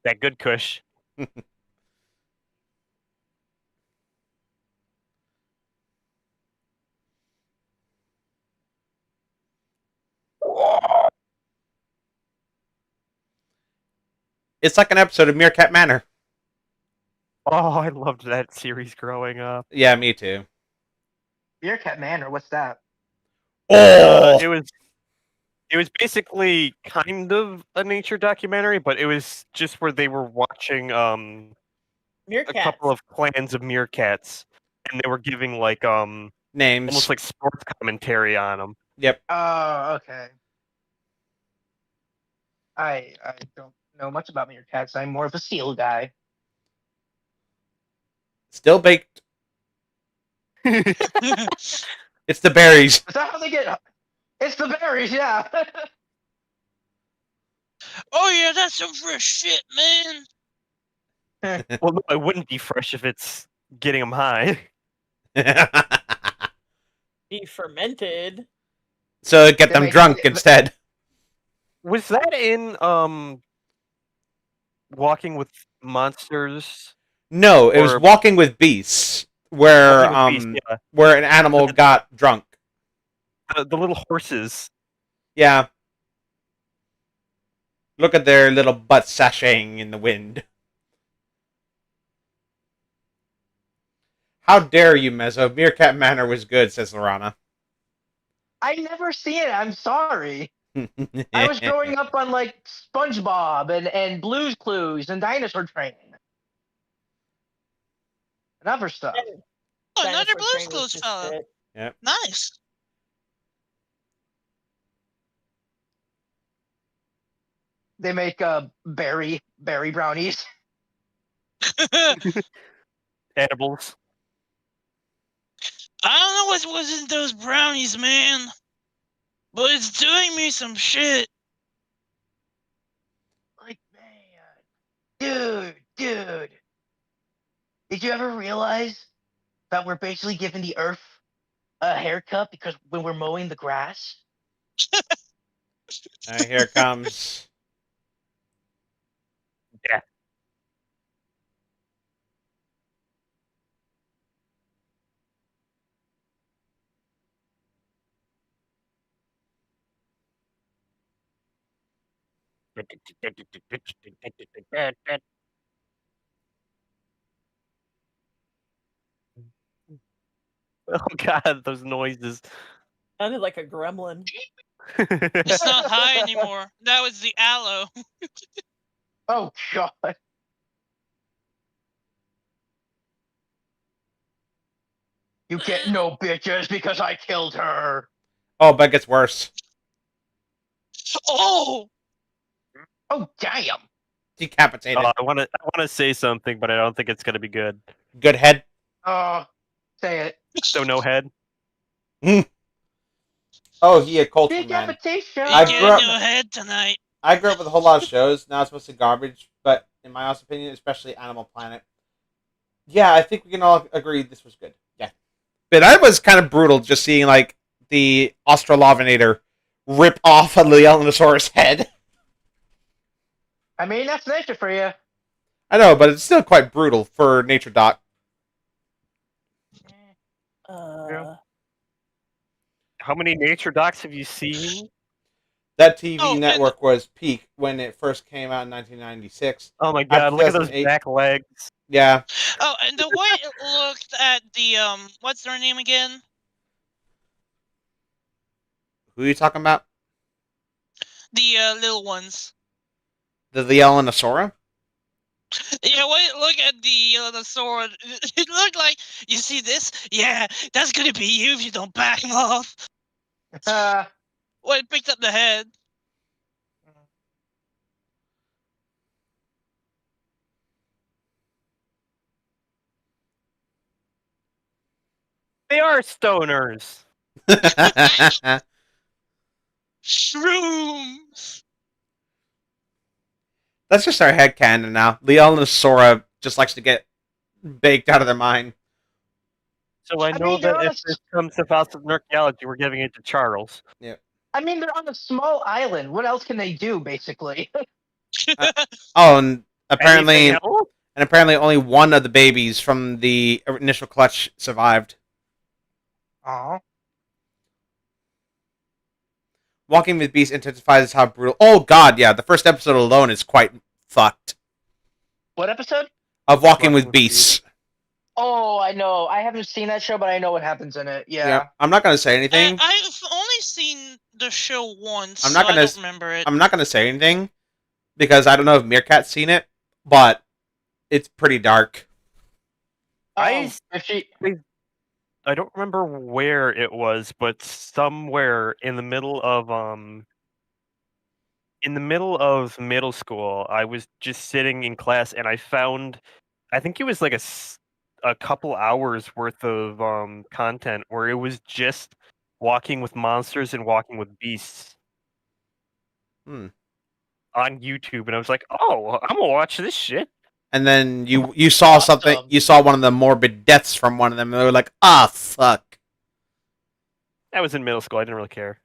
That good kush.
It's like an episode of Meerkat Manor.
Oh, I loved that series growing up.
Yeah, me too.
Meerkat Manor. What's that?
Oh!
It was basically kind of a nature documentary, but it was just where they were watching a
Meerkats.
couple of clans of meerkats, and they were giving like
Names.
almost like sports commentary on them.
Yep.
Oh, okay. I don't know much about meerkats. I'm more of a seal guy.
Still baked. It's the berries.
Is that how they get? It's the berries, yeah.
Oh yeah, that's some fresh shit, man.
Well, no, it wouldn't be fresh if it's getting them high.
Be fermented.
So get them
make-
drunk instead.
Was that in Walking with Monsters?
No, it was
Or-
Walking with Beasts, where
Walking with Beasts, yeah.
where an animal got drunk.
The little horses.
Yeah. Look at their little butts sashaying in the wind. How dare you, Mezzo? Meerkat Manor was good, says Lorana.
I never seen it. I'm sorry. I was growing up on like SpongeBob and Blue's Clues and Dinosaur Train and other stuff.
Oh, another
Dinosaur
Blue's
Train was
Clues
just
fella.
shit.
Yep.
Nice.
They make berry brownies.
Edibles.
I don't know what was in those brownies, man. But it's doing me some shit.
Like, man, dude. Did you ever realize that we're basically giving the Earth a haircut because when we're mowing the grass?
Here comes
Oh god, those noises.
Sounded like a gremlin.
It's not high anymore. That was the aloe.
Oh god. You get no bitches because I killed her.
Oh, but it gets worse.
Oh!
Oh damn.
Decapitated.
I wanna say something, but I don't think it's gonna be good.
Good head.
Say it.
So no head.
Oh, he a culture man.
Decapitation.
You
I
get
grew
a
up-
new head tonight.
I grew up with a whole lot of shows. Now it's mostly garbage, but in my honest opinion, especially Animal Planet. Yeah, I think we can all agree this was good. Yeah. But that was kind of brutal just seeing, like, the Australopithecus rip off a Leelanosaurus head.
I mean, that's nature for you.
I know, but it's still quite brutal for nature doc.
How many nature docs have you seen?
That TV
Oh,
network was peak when it first came out in 1996.
Oh my god, look at those
2008.
back legs.
Yeah.
Oh, and the way it looked at the what's their name again?
Who are you talking about?
The little ones.
The Leelanosaurus?
Yeah, when you look at the sword, it looked like, you see this? Yeah, that's gonna be you if you don't back off. When it picked up the head.
They are stoners.
Shrooms.
That's just our headcanon now. Leelanosaurus just likes to get baked out of their mind.
So I know
mean, they're
that
on
if this comes to Fossil Archaeology, we're giving it to Charles.
I mean, they're on a small island. What else can they do, basically?
Oh, and apparently,
Anything else?
only one of the babies from the initial clutch survived.
Aw.
Walking with Beast intensifies how brutal. Oh God, yeah, the first episode alone is quite fucked.
What episode?
Of Walking with Beasts.
Oh, I know. I haven't seen that show, but I know what happens in it. Yeah.
I'm not gonna say anything.
I've only seen the show once,
I'm not
so I
gonna
don't remember it.
I'm not gonna say anything because I don't know if Meerkat's seen it, but it's pretty dark.
If she,
I don't remember where it was, but somewhere in the middle of middle school, I was just sitting in class and I found, I think it was like a couple hours worth of content where it was just Walking with Monsters and Walking with Beasts
Hmm.
on YouTube, and I was like, oh, I'm gonna watch this shit.
And then you saw something.
Awesome.
You saw one of the morbid deaths from one of them, and they were like, "Ah, fuck."
I was in middle school. I didn't really care.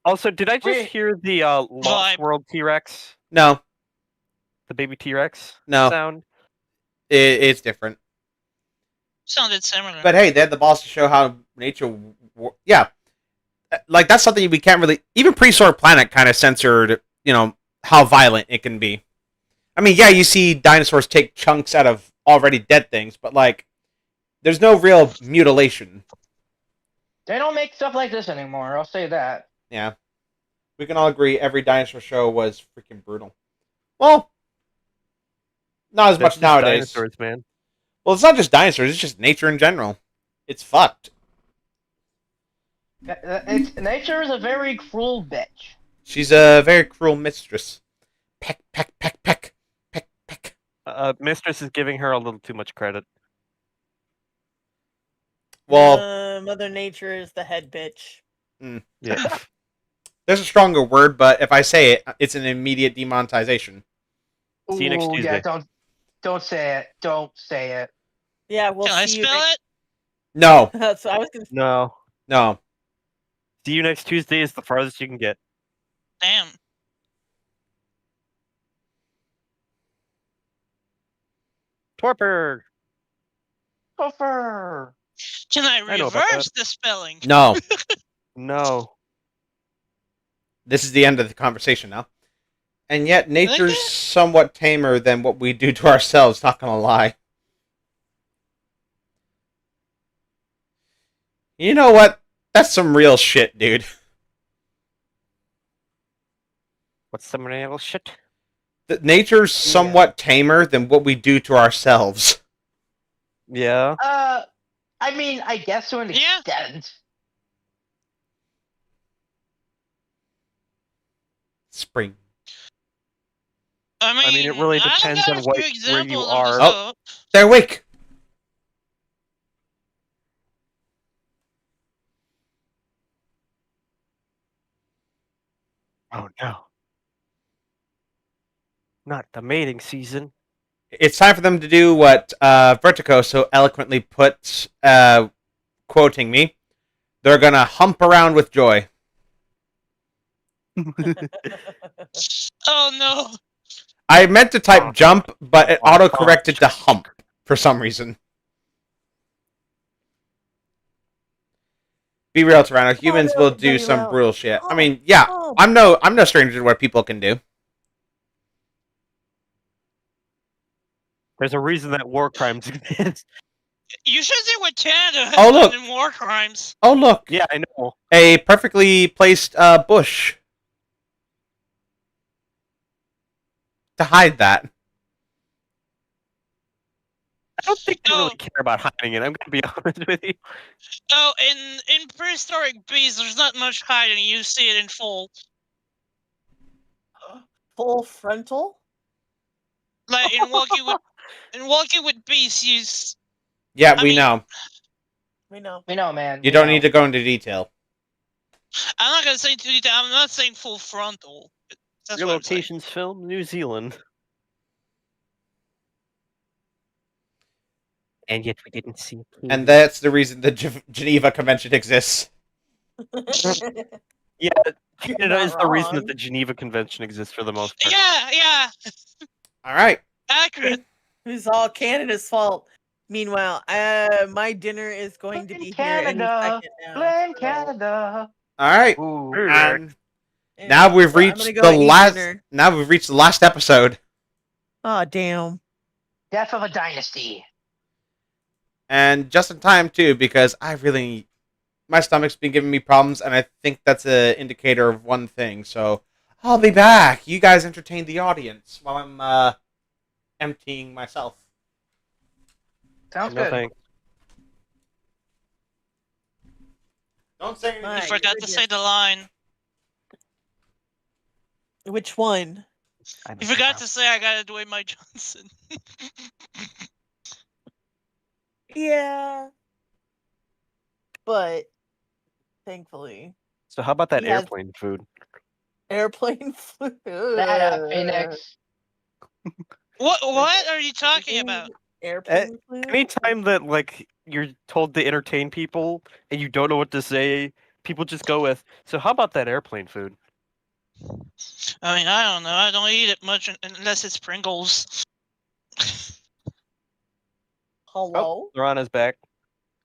Also, did I just
Wait.
hear the Lost
Vibe.
World T-Rex,
No,
the baby T-Rex
no,
sound?
it's different.
Sounded similar.
But hey, they had the balls to show how nature. Yeah, like that's something we can't really. Even Prehistoric Planet kind of censored. You know how violent it can be. I mean, yeah, you see dinosaurs take chunks out of already dead things, but like, there's no real mutilation.
they don't make stuff like this anymore. I'll say that.
Yeah, we can all agree every dinosaur show was freaking brutal. Well, not as
That's
much
just
nowadays.
Dinosaurs, man.
Well, it's not just dinosaurs; it's just nature in general. It's fucked.
Nature is a very cruel bitch.
She's a very cruel mistress. Peck, peck, peck, peck, peck, peck.
Mistress is giving her a little too much credit.
Well,
Mother Nature is the head bitch.
Yeah.
there's a stronger word, but if I say it, it's an immediate demonetization.
See you next
Ooh,
Tuesday.
Yeah, don't say it. Don't say it.
Yeah, we'll
Can I
see you.
spell it?
No,
So I was gonna.
No.
no.
See you next Tuesday is the farthest you can get.
Damn.
Torpor.
Gopher.
Can I
I know about
reverse the spelling?
No.
No.
This is the end of the conversation now. And yet, nature's
that-
somewhat tamer than what we do to ourselves, not gonna lie. You know what? That's some real shit, dude.
What's some real shit?
Nature's somewhat tamer than what we do to ourselves.
Yeah.
I mean, I guess to an
Yeah.
extent.
Spring.
I mean,
it really
I
depends
got
on
a few
where you
examples of
are.
this
Oh.
stuff.
They're awake!
Oh no. Not the mating season.
It's time for them to do what Vertigo so eloquently puts, quoting me. They're gonna hump around with joy.
Oh no.
I meant to type jump, but it auto-corrected to hump for some reason. Be real, Toronto. Humans will do some brutal shit. I mean, yeah, I'm no stranger to what people can do.
There's a reason that war crimes exist.
You should see what Canada has
Oh, look.
done in war crimes.
Oh, look.
Yeah, I know.
A perfectly placed bush to hide that.
I don't think they
Oh.
really care about hiding it. I'm gonna be honest with you.
Oh, in prehistoric beasts, there's not much hiding. You see it in full.
Full frontal?
Like in Walking with Beasts,
Yeah,
I
we
mean-
know.
We know.
We know, man.
You don't need to go into detail.
I'm not gonna say too detail. I'm not saying full frontal. That's
Your
what I'm saying.
location's filmed New Zealand. And yet we didn't see.
And that's the reason the Geneva Convention exists.
Yeah, Canada
not
is the reason that
wrong.
the Geneva Convention exists for the most part.
Yeah,
All right.
accurate.
It's all Canada's fault. Meanwhile, my dinner is going to be here any
Canada.
second now.
Blame
so-
Canada.
All right.
Ooh.
And now we've
so I'm
reached
gonna go
the
eat
last.
dinner.
Now we've reached the last episode,
Oh damn!
Death of a dynasty.
and just in time too, because my stomach's been giving me problems, and I think that's an indicator of one thing. So I'll be back. You guys entertain the audience while I'm emptying myself.
Sounds
No
good.
thanks.
Don't say anything.
My
You forgot to
goodness.
say the line.
Which one?
You forgot to say I got Dwayne Mike Johnson.
Yeah, but thankfully,
So how about that
He has-
airplane food?
airplane flew.
That Phoenix.
What are you talking about?
Airplane flew.
Anytime that like you're told to entertain people and you don't know what to say, people just go with. So how about that airplane food?
I mean, I don't know. I don't eat it much unless it's Pringles.
Hello.
Lorana's back.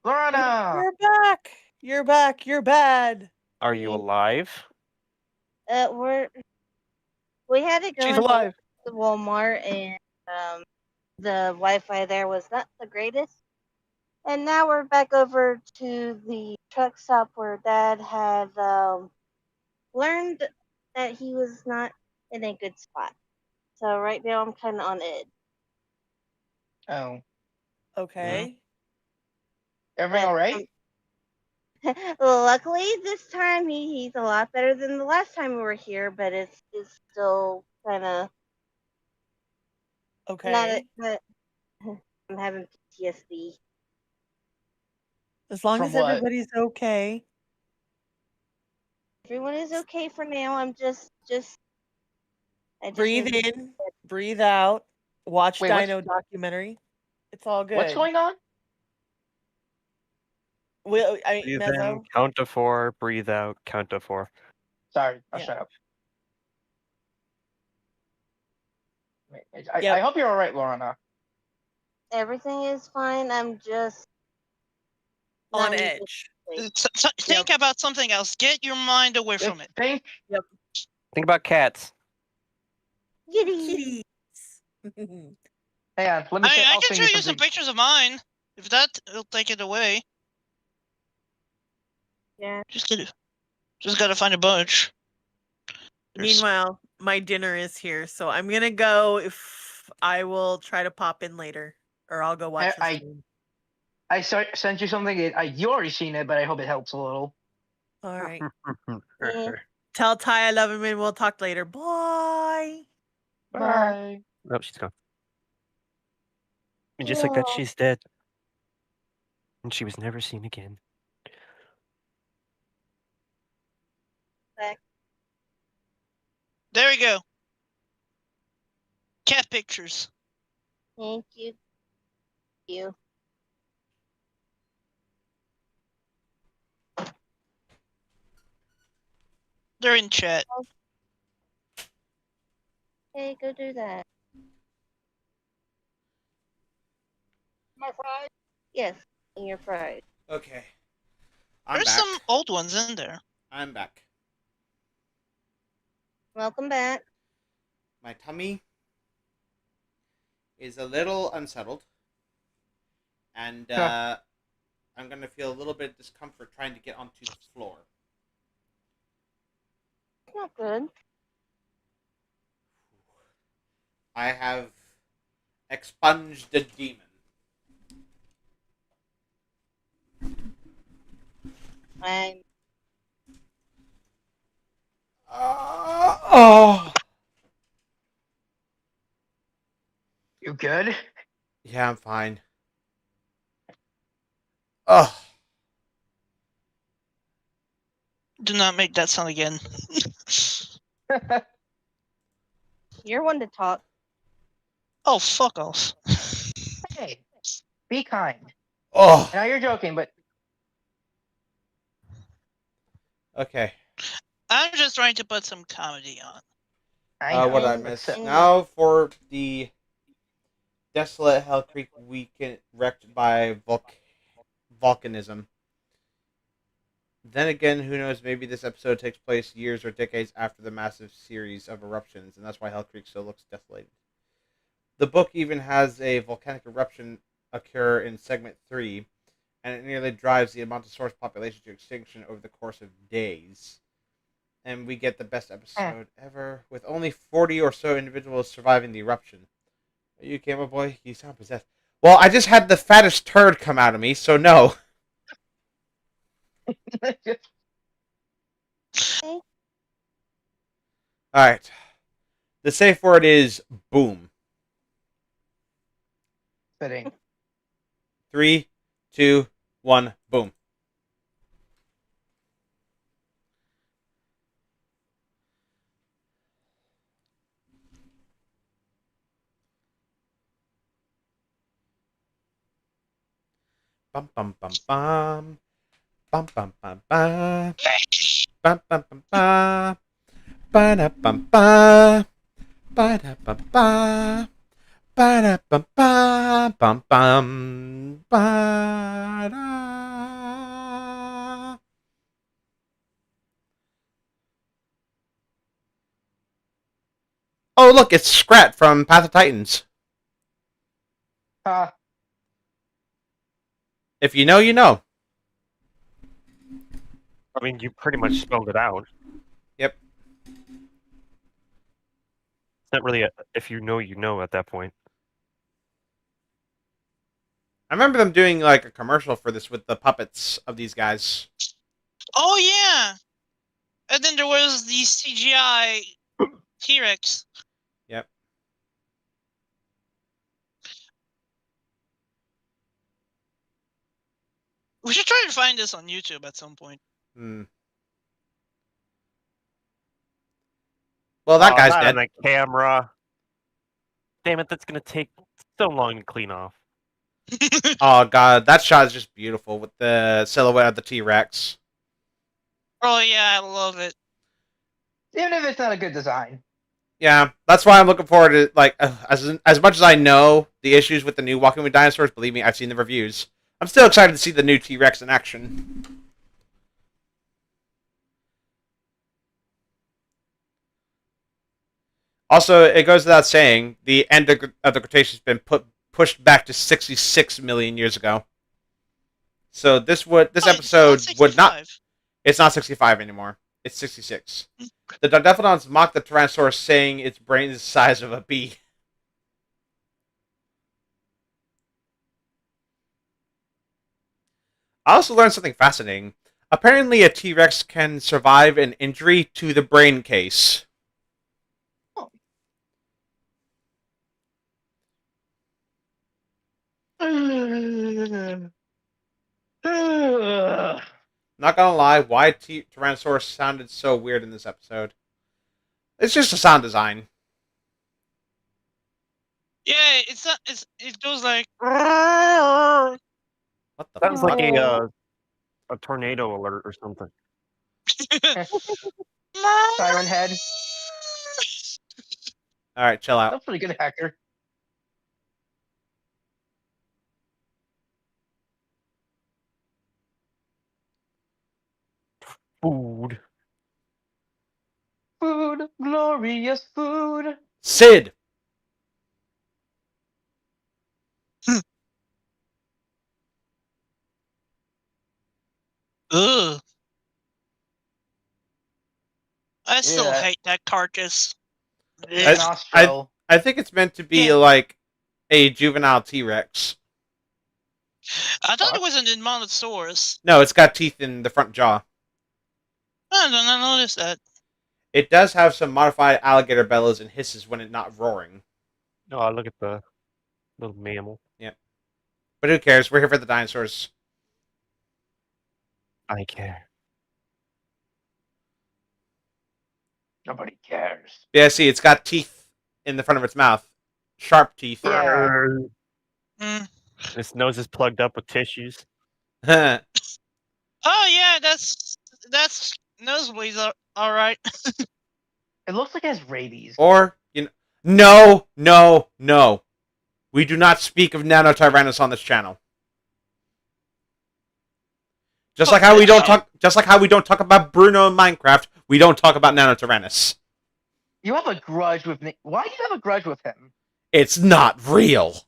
Lorna.
You're back. You're back. You're bad.
Are you alive?
We had to go
She's
into
alive.
the Walmart, and the Wi-Fi there was not the greatest. And now we're back over to the truck stop where Dad had learned that he was not in a good spot. So right now I'm kind of on edge.
Oh.
Okay.
Everything all right?
Luckily, this time he's a lot better than the last time we were here, but it's still kind of
Okay.
not. I'm having PTSD.
As long
From
as
what?
everybody's okay.
Everyone is okay for now. I'm just I just
Breathe
need-
in, breathe out. Watch
Wait, what's-
Dino documentary. It's all good.
What's going on?
Well,
Breathe
Mezzo.
in, count to 4, breathe out, count to 4.
Sorry, I'll
Yeah.
shut up. I
Yep.
hope you're all right, Lorna.
Everything is fine. I'm just
On
not in a good
edge.
place.
Think about something else. Get your mind away from it.
Think.
Think about cats.
Kitty.
Kitties.
Hang on, let me.
I
I'll
can
send
show
you
you some
something.
pictures of mine. If that will take it away.
Yeah.
Just gotta find a bunch. There's-
Meanwhile, my dinner is here, so I'm gonna go. If I will try to pop in later, or I'll go watch the
I
stream.
sent you something. You already seen it, but I hope it helps a little.
All right.
Yeah.
Tell Ty I love him, and we'll talk later. Bye.
Bye.
Oh, she's gone. And just like that, she's dead. And she was never seen again.
There we go. Cat pictures.
Thank you. You.
They're in chat.
Hey, go do that. My fries? Yes, and your fries.
Okay. I'm
There's
back.
some old ones in there.
I'm back.
Welcome back.
My tummy is a little unsettled. And I'm going to feel a little bit of discomfort trying to get onto the floor.
Not good.
I have expunged the demon.
I'm
Oh.
You good?
Yeah, I'm fine. Oh.
Do not make that sound again.
you're one to talk.
Oh, fuck off.
Hey, be kind.
Oh.
I know you're joking, but
Okay.
I'm just trying to put some comedy on.
I know.
What did I
And-
miss?
and-
Now for the desolate Hell Creek weekend wrecked by volcanism. Then again, who knows? Maybe this episode takes place years or decades after the massive series of eruptions, and that's why Hell Creek still looks desolated. The book even has a volcanic eruption occur in segment 3, and it nearly drives the Ammontosaurus population to extinction over the course of days. And we get the best episode ever, with only 40 or so individuals surviving the eruption. Are you okay, my boy? You sound possessed. Well, I just had the fattest turd come out of me, so no. Alright. The safe word is boom.
Fitting.
3, 2, 1, boom. Bum bum bum bum. Bum bum bum bum. Bum bum bum bum. Ba da bum bum. Ba da bum bum. Ba da bum bum bum bum. Ba da. Oh look, it's Scrat from Path of Titans. If you know, you know.
I mean, you pretty much spelled it out.
Yep.
It's not really a if you know, you know at that point.
I remember them doing like a commercial for this with the puppets of these guys.
Oh, yeah! And then there was the CGI T-Rex.
Yep.
We should try to find this on YouTube at some point.
Hmm. Well, that guy's
not
dead.
on the camera. Damn it, that's gonna take so long to clean off.
Oh god, that shot is just beautiful with the silhouette of the T-Rex.
Oh, yeah, I love it.
Even if it's not a good design.
Yeah, that's why I'm looking forward to like as much as I know the issues with the new Walking with Dinosaurs. Believe me, I've seen the reviews. I'm still excited to see the new T-Rex in action. Also, it goes without saying, the end of the Cretaceous has been pushed back to 66 million years ago. So this
It's not
episode would not.
65.
It's not 65 anymore. It's 66. The Dodephodons mock the Tyrannosaurus, saying its brain is the size of a bee. I also learned something fascinating. Apparently, a T-Rex can survive an injury to the brain case. Not gonna lie, why Tyrannosaurus sounded so weird in this episode. It's just a sound design.
Yeah, it's not. It goes like. Alright,
What the
Sounds
fuck?
like a tornado alert or something.
Siren head.
Alright, chill out.
That's pretty good, hacker.
Food.
Food, glorious food.
Sid!
Ugh. I still
Yeah.
hate that carcass.
The nostril.
I think it's meant to be
Yeah.
like a juvenile T-Rex.
I thought it was an Inmonosaurus.
No, it's got teeth in the front jaw.
I did not notice that.
It does have some modified alligator bellows and hisses when it's not roaring.
Oh, look at the little mammal.
But who cares? We're here for the dinosaurs.
I care.
Nobody cares.
Yeah, see, it's got teeth in the front of its mouth. Sharp teeth.
Yeah.
Mm.
Its nose is plugged up with tissues.
Or
Oh yeah, that's nosebleeds. All right.
It looks like it has rabies.
you know, no. We do not speak of Nanotyrannus on this channel. Just like how we don't talk about Bruno in Minecraft, we don't talk about Nanotyrannus.
You have a grudge with me. Why do you have a grudge with him?
It's not real.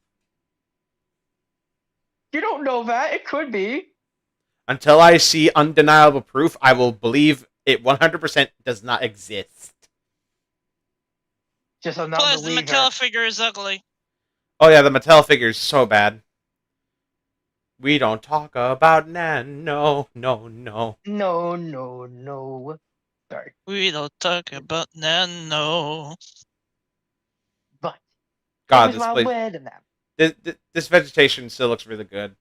You don't know that. It could be.
Until I see undeniable proof, I will believe it 100% does not exist.
Just a
Plus, the
non-believer.
Mattel figure is ugly.
Oh yeah, the Mattel figure is so bad. We don't talk about Nano. No.
No. Sorry.
We don't talk about Nano.
But
God,
it was my
this
wedding now.
this vegetation still looks really good.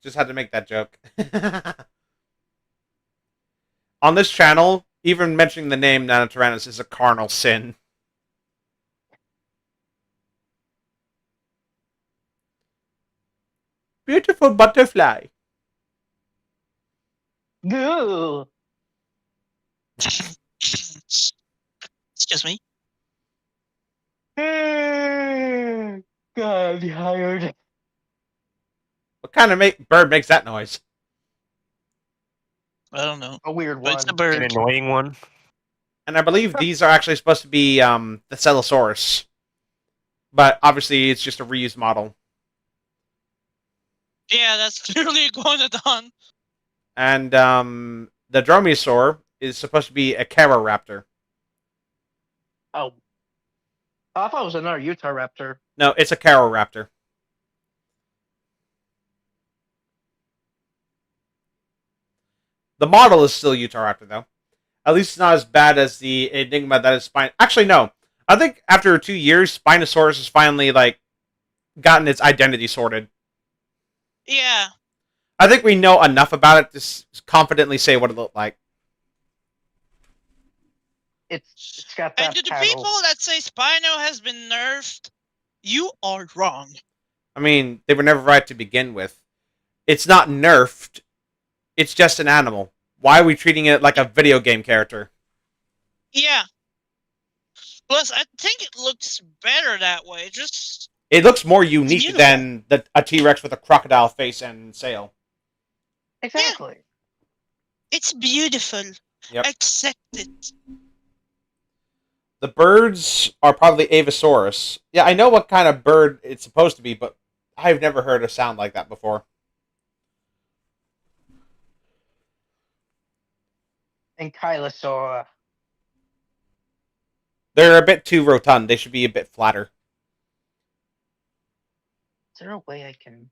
Just had to make that joke. On this channel, even mentioning the name Nanotyrannus is a carnal sin. Beautiful butterfly.
Goo.
Excuse me.
God, I'm tired.
What kind of bird makes that noise?
I don't know.
A weird
But
one.
it's a
An
bird.
annoying one.
And I believe these are actually supposed to be the Celosaurus. But obviously it's just a reused model.
Yeah, that's clearly a Iguanodon.
And the Dromaeosaur is supposed to be a Caroraptor.
Oh. I thought it was another Utah Raptor.
No, it's a Caroraptor. The model is still Utahraptor, though. At least it's not as bad as the Enigma that is Spine. Actually, no. I think after 2 years, Spinosaurus has finally gotten its identity sorted.
Yeah.
I think we know enough about it to confidently say what it looked like.
It's got that
And to the
paddle.
people that say Spino has been nerfed, you are wrong.
I mean, they were never right to begin with. It's not nerfed. It's just an animal. Why are we treating it like a video game character?
Yeah. Plus, I think it looks better that way. Just
It looks more unique
beautiful.
than a T-Rex with a crocodile face and sail.
Exactly.
it's beautiful.
Yep.
Accept it.
The birds are probably Avisaurus. Yeah, I know what kind of bird it's supposed to be, but I've never heard a sound like that before.
And Kylosaur.
They're a bit too rotund. They should be a bit flatter.
Is there a way I can?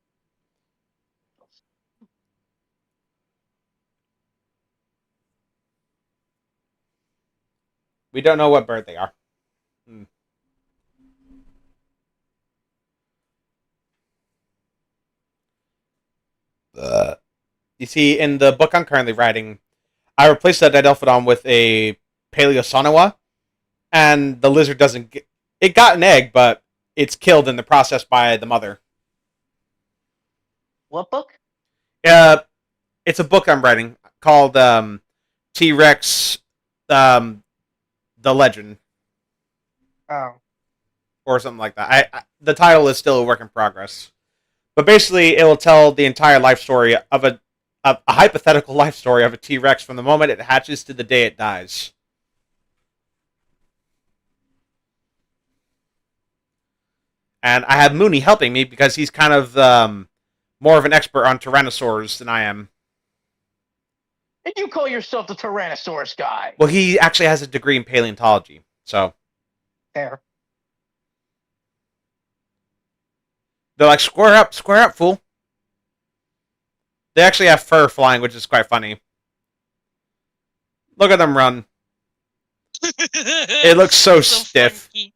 We don't know what bird they are. You see, in the book I'm currently writing, I replaced that Didelphodon with a Paleosonoa, and the lizard doesn't get... It got an egg, but it's killed in the process by the mother.
What book?
It's a book I'm writing called T-Rex, the Legend,
Oh.
or something like that. The title is still a work in progress, but basically, it will tell the entire life story of a hypothetical life story of a T-Rex from the moment it hatches to the day it dies. And I have Mooney helping me because he's kind of more of an expert on tyrannosaurs than I am.
And you call yourself the Tyrannosaurus guy?
Well, he actually has a degree in paleontology, so
Fair.
they're like, square up, fool. They actually have fur flying, which is quite funny. Look at them run. It looks so stiff.
funky.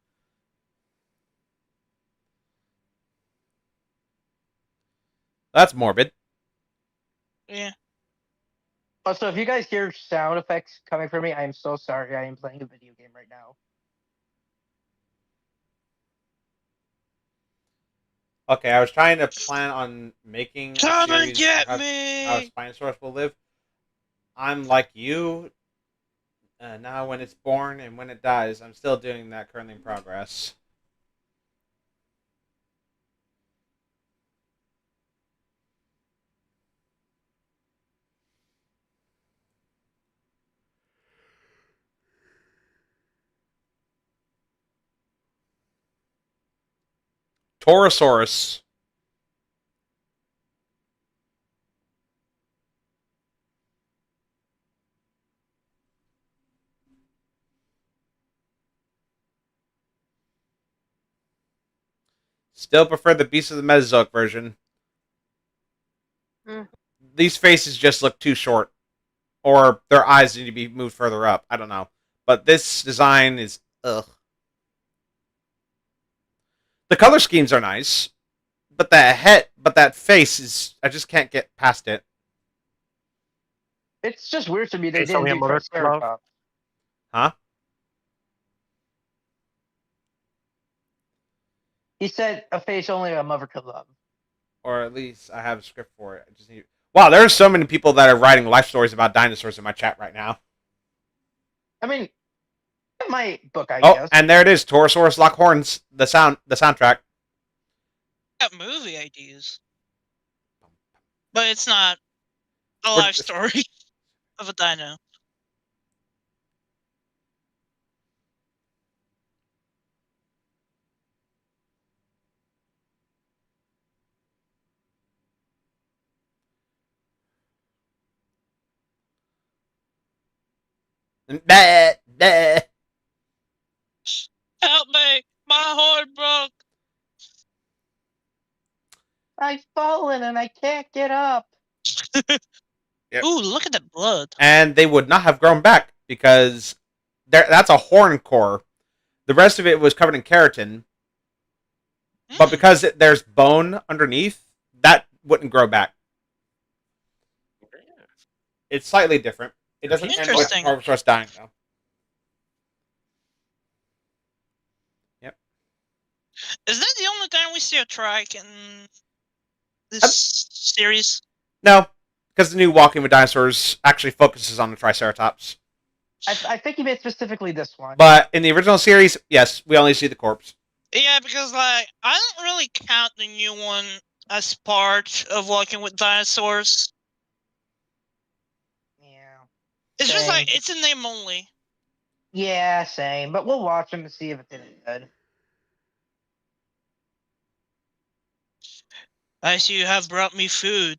That's morbid.
Yeah.
Also, if you guys hear sound effects coming from me, I am so sorry. I am playing a video game right now.
Okay, I was trying to plan on making a
Come and
series
get
of how
me!
Spinosaurus will live. I'm like you. Now, when it's born and when it dies, I'm still doing that currently in progress. Torosaurus. Still prefer the Beast of the Mesozoic version.
Mm.
These faces just look too short. Or their eyes need to be moved further up. I don't know. But this design is... ugh. The color schemes are nice. But that face is... I just can't get past it.
It's just weird to me they
It's
didn't
only a
do
motor
Triceratops.
Huh?
He said a face only a mother could love.
Or at least I have a script for it. I just need... Wow, there are so many people that are writing life stories about dinosaurs in my chat right now.
I mean, in my book, I
Oh,
guess.
and there it is, Torosaurus Lockhorns, the soundtrack.
Got movie ideas. But it's not a
We're-
life story of a dino.
Bah, bah.
Help me! My heart broke!
I've fallen and I can't get up.
Yep.
Ooh, look at that blood.
And they would not have grown back because that's a horn core. The rest of it was covered in keratin, but because there's bone underneath, that wouldn't grow back. It's slightly different. It doesn't end with
Interesting.
Carbosaurus dying, though. Yep.
Is that the only time we see a trike in this series?
No, because the new Walking with Dinosaurs actually focuses on the Triceratops.
I think he meant specifically this one.
But in the original series, yes, we only see the corpse.
Yeah, because like I don't really count the new one as part of Walking with Dinosaurs.
Yeah.
It's just
Same.
like it's a name only.
Yeah, same. But we'll watch them to see if it's any good.
I see you have brought me food.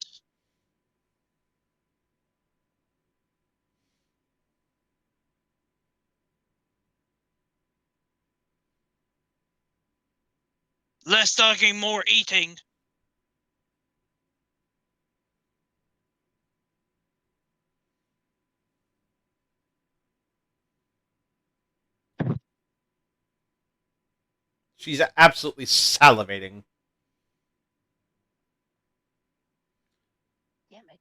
Less talking, more eating.
She's absolutely salivating.
Damn it.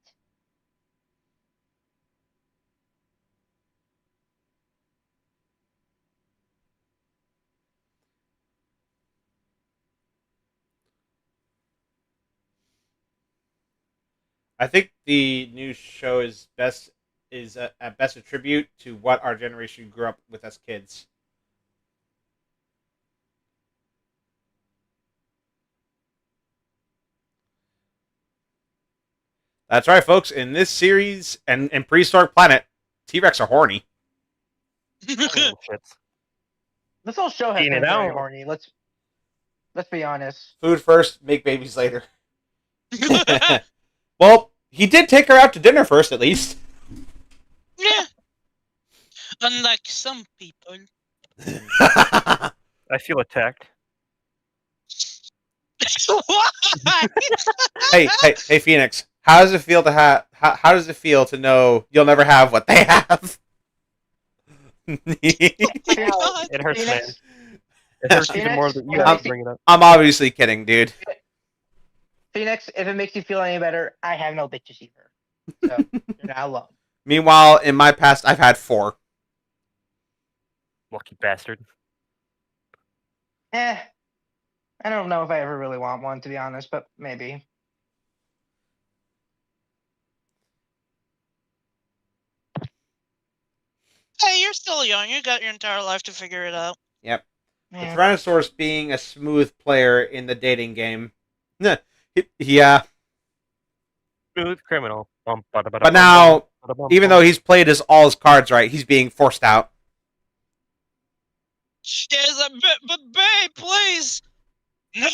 I think the new show is at best a tribute to what our generation grew up with as kids. That's right, folks. In this series and in Prehistoric Planet, T-Rex are horny.
Little shits.
This whole show has
Eating
been
it
very
out.
horny. Let's be honest.
Food first, make babies later. Well, he did take her out to dinner first, at least.
Yeah. Unlike some people.
I feel attacked.
Why?
hey, Phoenix. How does it feel to have? How does it feel to know you'll never have what they have?
God.
It hurts, man.
Phoenix,
It hurts
Phoenix,
even more that you
if it
have
makes
to bring it up.
I'm obviously kidding, dude.
Phoenix, if it makes you feel any better, I have no bitches either. So you're not alone.
Meanwhile, in my past, I've had 4.
Lucky bastard.
I don't know if I ever really want one, to be honest, but maybe.
Hey, you're still young. You got your entire life to figure it out.
Yep. The
Yeah.
Tyrannosaurus being a smooth player in the dating game. Yeah.
Smooth criminal.
But now, even though he's played all his cards right, he's being forced out.
Yes, but babe, please. No,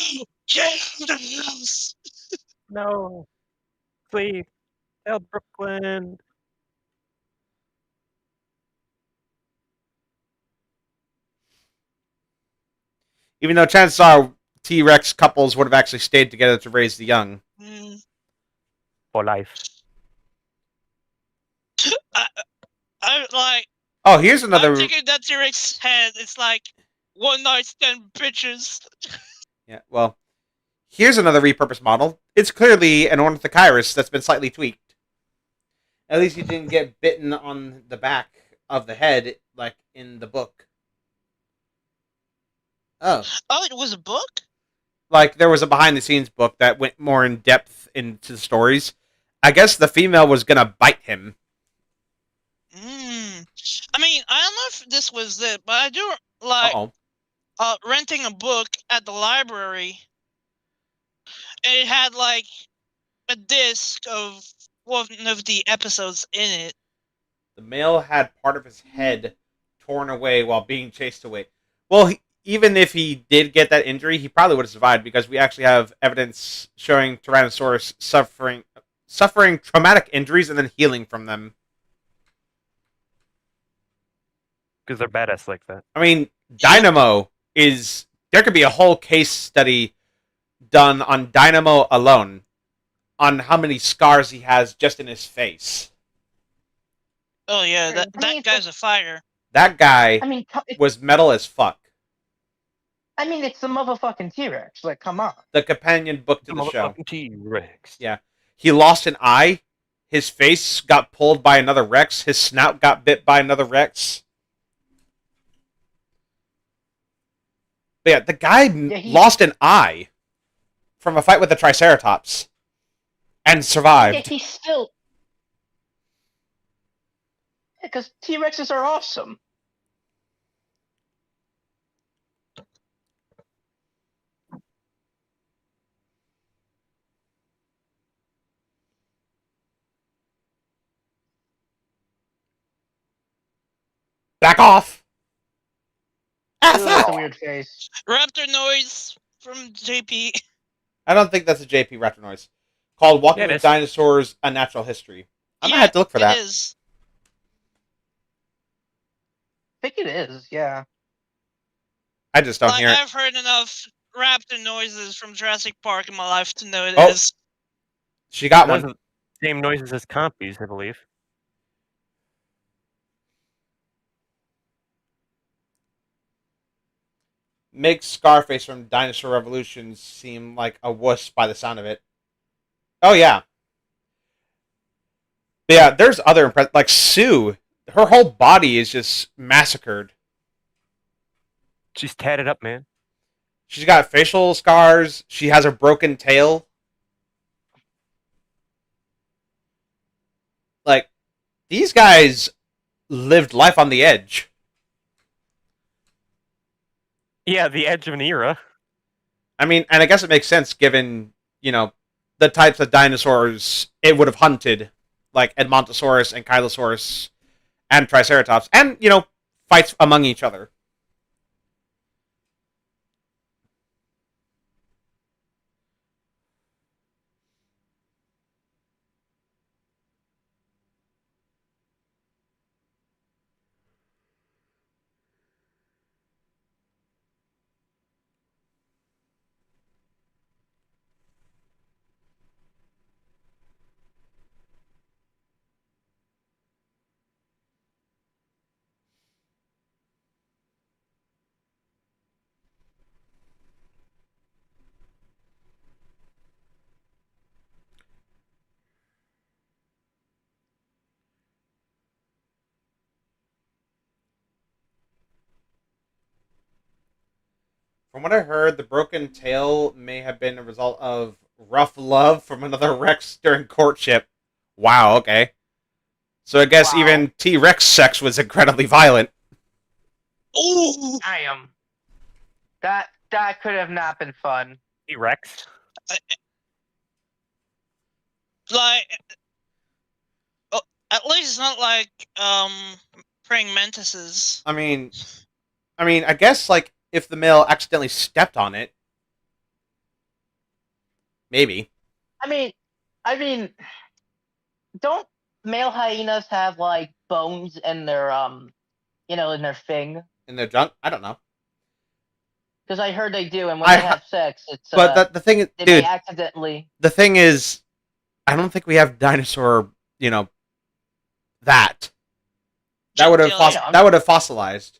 get out of the house.
No. Please. Help Brooklyn.
Even though chances are T-Rex couples would have actually stayed together to raise the young.
For life.
I like.
Oh, here's
I'm
another.
thinking that T-Rex head. It's like one night stand bitches.
Yeah, well, here's another repurposed model. It's clearly an Ornithochirus that's been slightly tweaked. At least he didn't get bitten on the back of the head like in the book. Oh.
Oh, it was a book?
Like, there was a behind-the-scenes book that went more in depth into the stories. I guess the female was gonna bite him.
I mean, I don't know if this was it, but I do like renting a book at the library. And it had like a disc of one of the episodes in it.
The male had part of his head torn away while being chased away. Well, even if he did get that injury, he probably would have survived because we actually have evidence showing Tyrannosaurus suffering traumatic injuries and then healing from them.
Because they're badass like that.
I mean, Dynamo is... There could be a whole case study done on Dynamo alone on how many scars he has just in his face.
Oh yeah, that guy's a fighter.
That guy was metal as fuck.
I mean, it's the motherfucking T-Rex. Like, come on.
The companion book to the show.
Motherfucking T-Rex.
Yeah. He lost an eye. His face got pulled by another Rex. His snout got bit by another Rex. But yeah, the guy lost an eye from a fight with a Triceratops and survived.
Yeah, he's still... Because T-Rexes are awesome.
Back off!
That's a weird face.
Raptor noise from JP.
I don't think that's a JP Raptor noise. Called Walking
Yeah, it
with
is.
Dinosaurs: A Natural History. I might
Yeah,
have to look for that.
It is.
I think it is. Yeah.
I just don't
Like,
hear it.
I've heard enough raptor noises from Jurassic Park in my life to know it
Oh.
is.
She got
Those
one.
are the same noises as compies, I believe.
Makes Scarface from Dinosaur Revolution seem like a wuss by the sound of it. Oh yeah. But yeah, there's other like Sue. Her whole body is just massacred.
She's tatted up, man.
She's got facial scars. She has a broken tail. Like, these guys lived life on the edge.
Yeah, the edge of an era.
I mean, and I guess it makes sense given, the types of dinosaurs it would have hunted, like Edmontosaurus and Kylosaurus and Triceratops, and, fights among each other. From what I heard, the broken tail may have been a result of rough love from another Rex during courtship. Wow, okay. So I guess even T-Rex sex was incredibly violent.
Ooh!
I am. That could have not been fun.
T-Rex.
Like, at least it's not like praying mantises.
I mean, I guess like if the male accidentally stepped on it, maybe.
I mean, don't male hyenas have like bones in their in their thing?
In their junk? I don't know.
Because I heard they do, and when they have sex, it's
But the thing is,
they
dude,
may accidentally.
the thing is, I don't think we have dinosaur. That would have that would have fossilized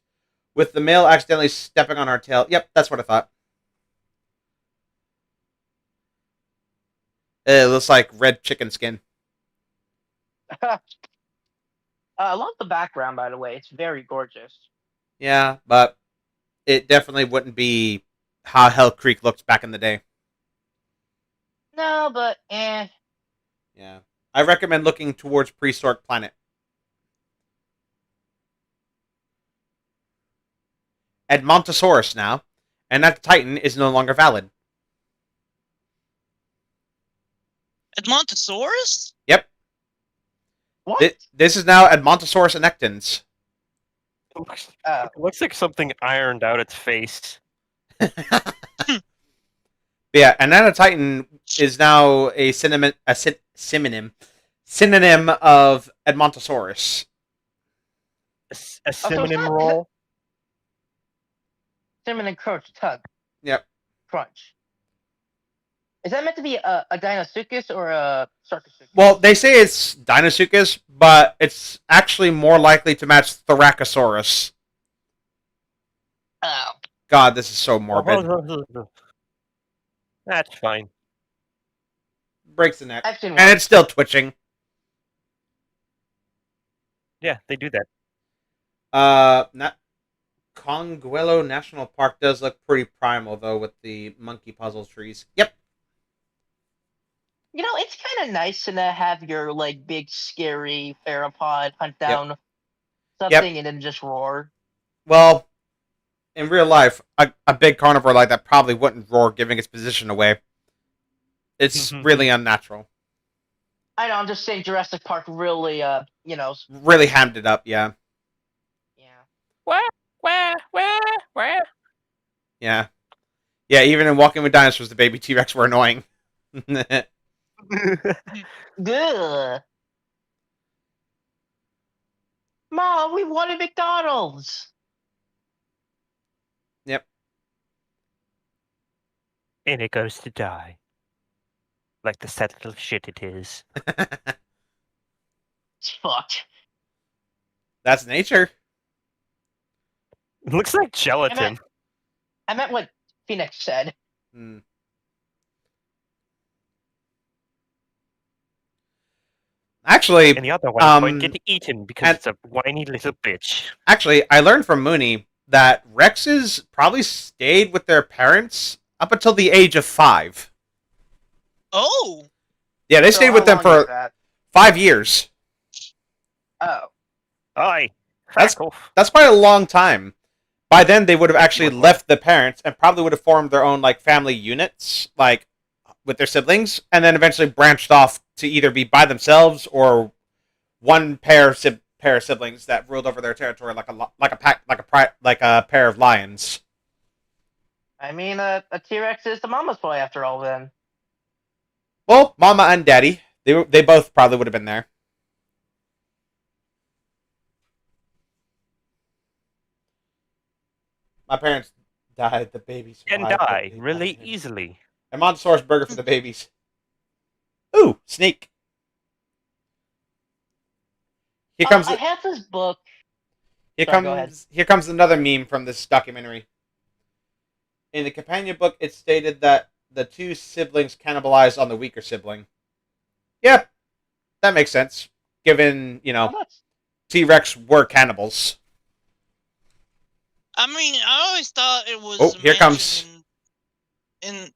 with the male accidentally stepping on our tail. Yep, that's what I thought. It looks like red chicken skin.
I love the background, by the way. It's very gorgeous.
Yeah, but it definitely wouldn't be how Hell Creek looked back in the day.
No, but eh.
Yeah, I recommend looking towards Prehistoric Planet. Edmontosaurus now, and that Titan is no longer valid.
Edmontosaurus?
Yep.
What?
This is now Edmontosaurus annectens.
It looks like something ironed out its face.
Yeah, and then a Titan is now a synonym of Edmontosaurus.
A synonym roll.
Cinnamon crunch tug.
Yep.
Crunch. Is that meant to be a Dinosuchus or a Sarcosuchus?
Well, they say it's Dinosuchus, but it's actually more likely to match Thoracosaurus.
Oh.
God, this is so morbid.
That's fine.
Breaks the neck.
I've seen
And
one.
it's still twitching.
Yeah, they do that.
Conguelo National Park does look pretty primal, though, with the monkey puzzle trees. Yep.
It's kind of nice to have your like big scary theropod hunt down something and then just roar.
Well, in real life, a big carnivore like that probably wouldn't roar, giving its position away. It's really unnatural.
I know. I'm just saying, Jurassic Park really,
really hammed it up. Yeah.
Yeah.
Where?
Yeah. Yeah, even in Walking with Dinosaurs, the baby T-Rex were annoying.
Good. Mom, we wanted McDonald's.
Yep.
And it goes to die. Like the sad little shit it is.
It's fucked.
That's nature.
It looks like gelatin.
I meant what Phoenix said.
Hmm. Actually,
And the other one might get eaten because it's a whiny little bitch.
Actually, I learned from Mooney that Rexes probably stayed with their parents up until the age of 5.
Oh.
Yeah, they stayed with them for 5 years.
Oh.
Aye.
That's quite a long time. By then, they would have actually left the parents and probably would have formed their own like family units, like with their siblings, and then eventually branched off to either be by themselves or one pair of siblings that ruled over their territory like a pair of lions.
I mean, a T-Rex is the mama's boy after all. Then.
Well, Mama and Daddy, they both probably would have been there. My parents died. The babies
can
survived,
die really easily.
A Montosaurus burger for the babies. Ooh, snake. Here comes.
I have this book.
Here
Sorry, go ahead.
Here comes another meme from this documentary. In the companion book, it stated that the two siblings cannibalized on the weaker sibling. Yep, that makes sense. Given, T-Rex were cannibals.
I mean, I always thought it was.
Oh, here comes.
In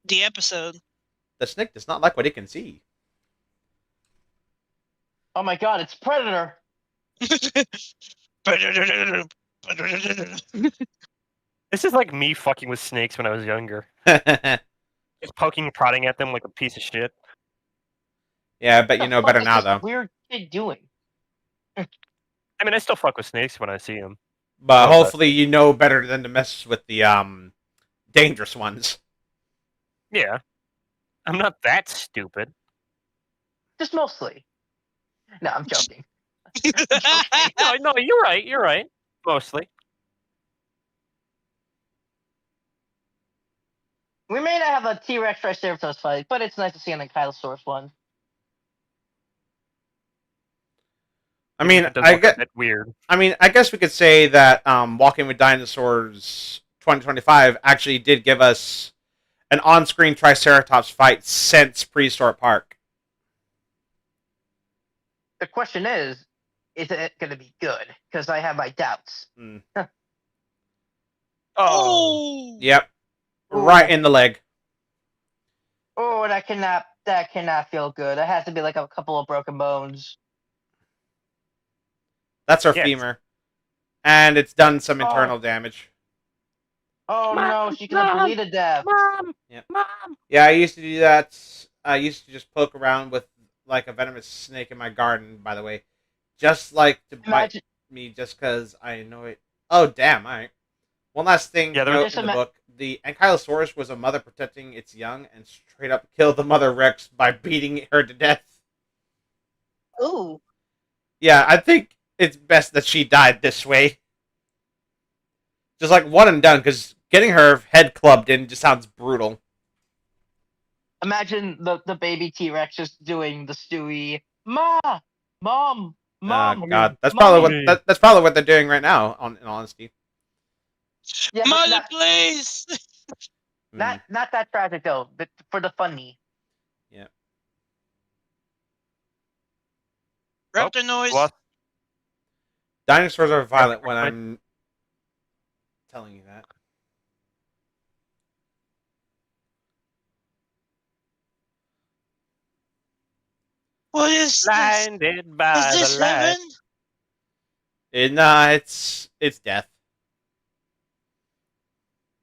the episode.
The snake does not like what it can see.
Oh my god, it's Predator.
This is like me fucking with snakes when I was younger. Just poking and prodding at them like a piece of shit.
Yeah, I bet you know better now, though.
Weird kid doing.
I mean, I still fuck with snakes when I see them.
But hopefully you know better than to mess with the dangerous ones.
Yeah. I'm not that stupid.
Just mostly. No, I'm joking.
No, you're right. You're right. Mostly.
We may not have a T-Rex Triceratops fight, but it's nice to see an Ankylosaurus one.
I mean,
weird.
I mean, I guess we could say that Walking with Dinosaurs 2025 actually did give us an on-screen Triceratops fight since Prehistoric Park.
The question is it going to be good? Because I have my doubts.
Oh.
Yep. Right in the leg.
Oh, that cannot feel good. It has to be like a couple of broken bones.
That's her femur. And it's done some internal damage.
Oh no, she's gonna bleed to death.
Mom!
Yep.
Mom!
Yeah, I used to do that. I used to just poke around with like a venomous snake in my garden, by the way. Just like to bite me just because I know it. Oh, damn, alright. One last thing note in the book. The Ankylosaurus was a mother protecting its young and straight up killed the mother Rex by beating her to death.
Ooh.
Yeah, I think it's best that she died this way. Just like one and done, because getting her head clubbed in just sounds brutal.
Imagine the baby T-Rex just doing the Stewie, Mom.
Oh God, that's probably what they're doing right now. In honesty.
Yeah,
Mother, please.
Not that tragic though, but for the funny.
Yeah.
Raptor noise.
What?
Dinosaurs are violent when I'm telling you that.
What is
blinded by
is this
the light?
heaven?
Nah, it's death.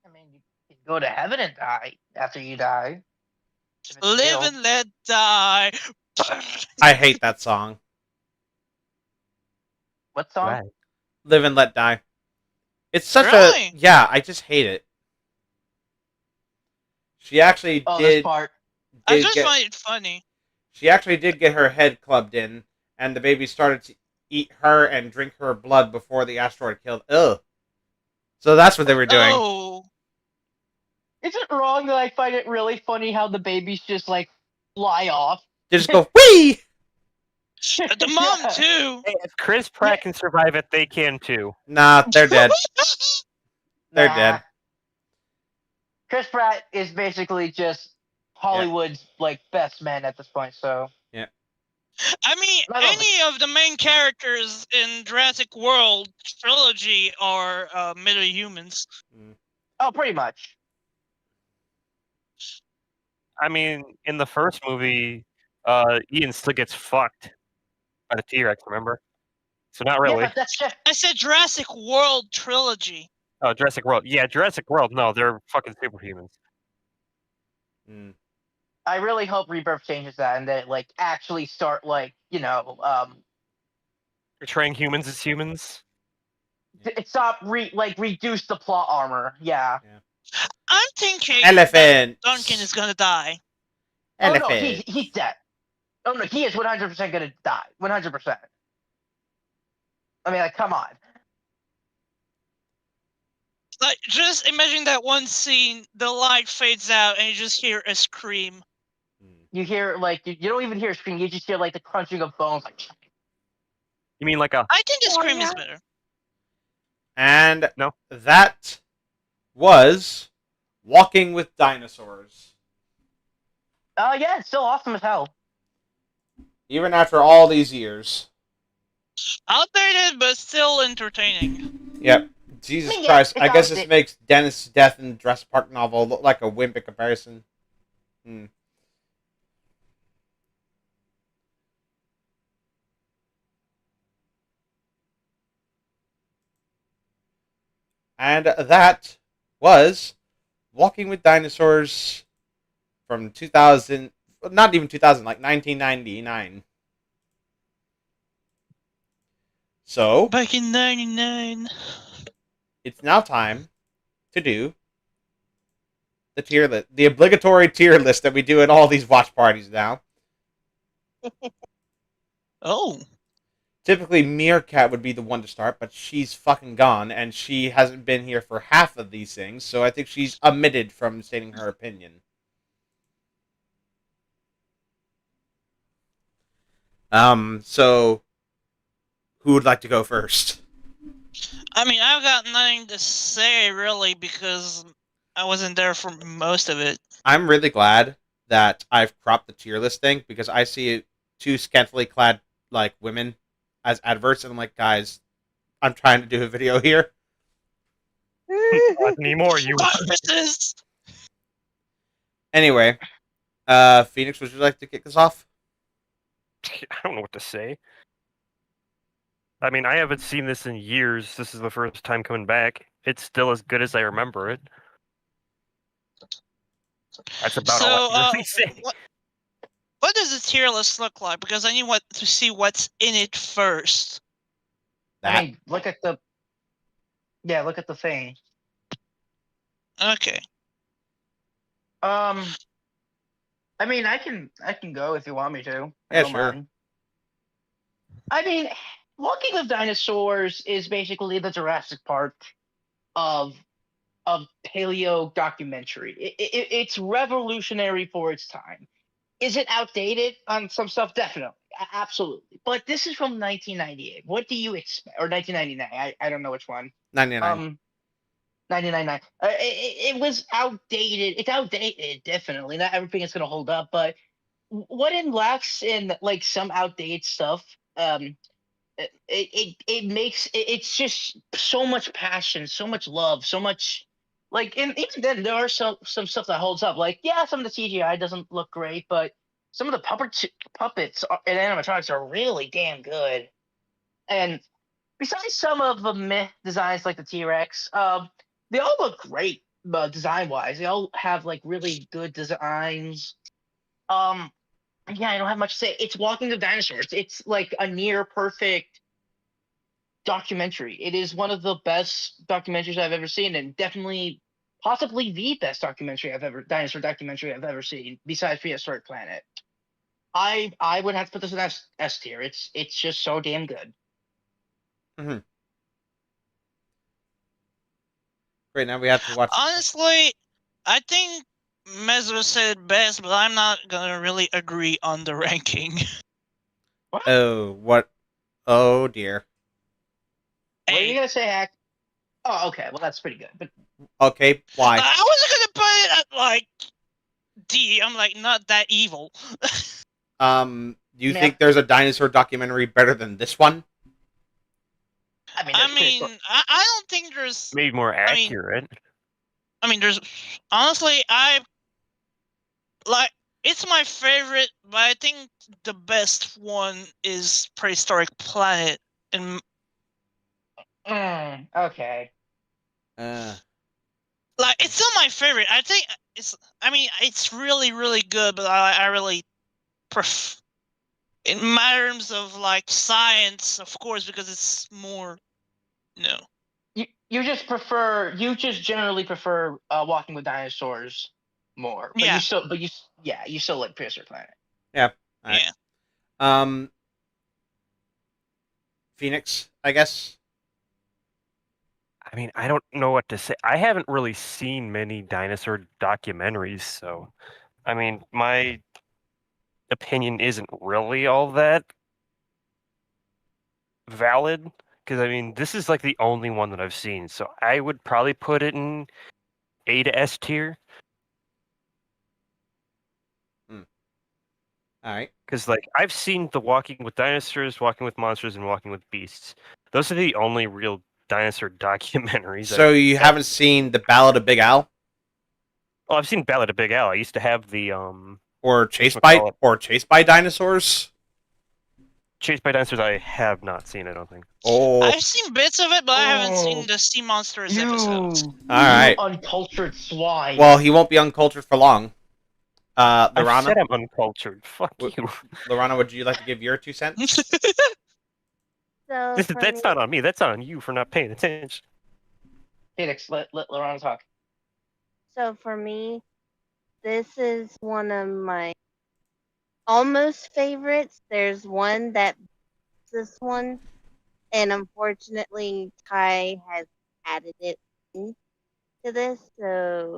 I mean, you can go to heaven and die after you die.
Live and let die.
I hate that song.
What song?
Right.
Live and Let Die. It's such
Really?
a... Yeah, I just hate it. She actually
Oh, this
did.
part.
I
did
just
get,
find it funny.
She actually did get her head clubbed in, and the baby started to eat her and drink her blood before the asteroid killed. Ugh. So that's what they were doing.
Oh,
Is it wrong that I find it really funny how the babies just like fly off?
They just go whee.
the mom too.
Hey, if Chris Pratt can survive it, they can too.
Nah, they're dead. They're
Nah.
dead.
Chris Pratt is basically just Hollywood's like best man at this point. So
I mean,
I love
any of the main characters in Jurassic World trilogy are meta-humans.
oh, pretty much.
I mean, in the first movie, Ian still gets fucked by the T-Rex, remember? So not really.
Yeah, but that's just
I said Jurassic World trilogy.
Oh, Jurassic World. Yeah, Jurassic World. No, they're fucking superhumans.
I really hope Rebirth changes that and that it, like actually start like
Portraying humans as humans.
stop reduce the plot armor. Yeah.
I'm thinking
Elephant.
Duncan is gonna die.
Elephant.
Oh no, he's dead. Oh no, he is 100% gonna die. 100%. I mean, like, come on.
Like, just imagine that one scene, the light fades out, and you just hear a scream.
You hear like you don't even hear a scream. You just hear like the crunching of bones. Like,
You mean like a?
I think a scream is better.
And
No.
that was Walking with Dinosaurs.
yeah, it's still awesome as hell.
Even after all these years.
Outdated, but still entertaining.
Yep. Jesus
I mean,
Christ.
yeah,
I
it's
guess this
outdated.
makes Dennis' death in Jurassic Park novel look like a wimp in comparison. And that was Walking with Dinosaurs from 2000, not even 2000, like 1999. So,
Back in '99.
it's now time to do the tier list, the obligatory tier list that we do at all these watch parties now.
Oh.
Typically, Meerkat would be the one to start, but she's fucking gone, and she hasn't been here for half of these things, so I think she's omitted from stating her opinion. So who would like to go first?
I mean, I've got nothing to say, really, because I wasn't there for most of it.
I'm really glad that I've cropped the tier list thing, because I see two scantily clad, like, women as adverts, and I'm like, guys, I'm trying to do a video here.
Not anymore, you.
Viruses!
Anyway, Phoenix, would you like to kick us off?
I don't know what to say. I mean, I haven't seen this in years. This is the first time coming back. It's still as good as I remember it. That's about all I can really say.
What does the tier list look like? Because I need to see what's in it first.
I mean, look at the thing.
Okay.
I mean, I can go if you want me to.
Yeah, sure.
Mind. I mean, Walking with Dinosaurs is basically the Jurassic Park of paleo documentary. It's revolutionary for its time. Is it outdated on some stuff? Definitely, absolutely. But this is from 1998. What do you expect? Or 1999? I don't know which one.
99.
99. It was outdated. It's outdated, definitely. Not everything is gonna hold up, but what it lacks in like some outdated stuff, it makes it's just so much passion, so much love, so much like. And even then, there are some stuff that holds up. Like, yeah, some of the CGI doesn't look great, but some of the puppets and animatronics are really damn good. And besides some of the meh designs like the T-Rex, they all look great design-wise. They all have like really good designs. Yeah, I don't have much to say. It's Walking with Dinosaurs. It's like a near perfect documentary. It is one of the best documentaries I've ever seen, and definitely possibly the best dinosaur documentary I've ever seen, besides Prehistoric Planet. I would have to put this in S tier. It's just so damn good.
Mm-hmm. Great. Now we have to watch.
Honestly, I think Mezzo said it best, but I'm not gonna really agree on the ranking.
Oh, what? Oh dear.
What are you
Hey,
gonna say, Hack? Oh, okay. Well, that's pretty good. But
Okay, why?
I wasn't gonna put it at like D. I'm like not that evil.
Do you
Man.
think there's a dinosaur documentary better than this one?
I mean,
I
that's
mean,
Prehistoric.
I don't think there's.
Maybe more
I mean-
accurate.
I mean, there's honestly, I like it's my favorite, but I think the best one is Prehistoric Planet. And
Okay.
like, it's still my favorite. I think it's. I mean, it's really, really good, but I really prefer. In terms of like science, of course, because it's more. No.
You just generally prefer Walking with Dinosaurs more. But
Yeah.
you still like Prehistoric Planet.
Yeah. All right.
Yeah.
Phoenix, I guess.
I mean, I don't know what to say. I haven't really seen many dinosaur documentaries, so I mean, my opinion isn't really all that valid because I mean, this is like the only one that I've seen, so I would probably put it in A to S tier.
All right.
Because like I've seen the Walking with Dinosaurs, Walking with Monsters, and Walking with Beasts. Those are the only real dinosaur documentaries.
So you haven't seen the Ballad of Big Al
Well, I've seen Ballad of Big Al. I used to have the
or Chased by Dinosaurs?
Chased by Dinosaurs. I have not seen. I don't think.
Oh,
I've seen bits of it, but I haven't seen the Sea Monsters episodes.
You
right.
uncultured swine.
Well, he won't be uncultured for long.
I
Lorana,
said I'm uncultured. Fuck you.
Lorana, would you like to give your 2 cents?
So for
That's
me,
not on me. That's on you for not paying attention.
Phoenix, let Lorana talk.
so for me, this is one of my almost favorites. There's one that beats this one, and unfortunately, Ty has added it into this. So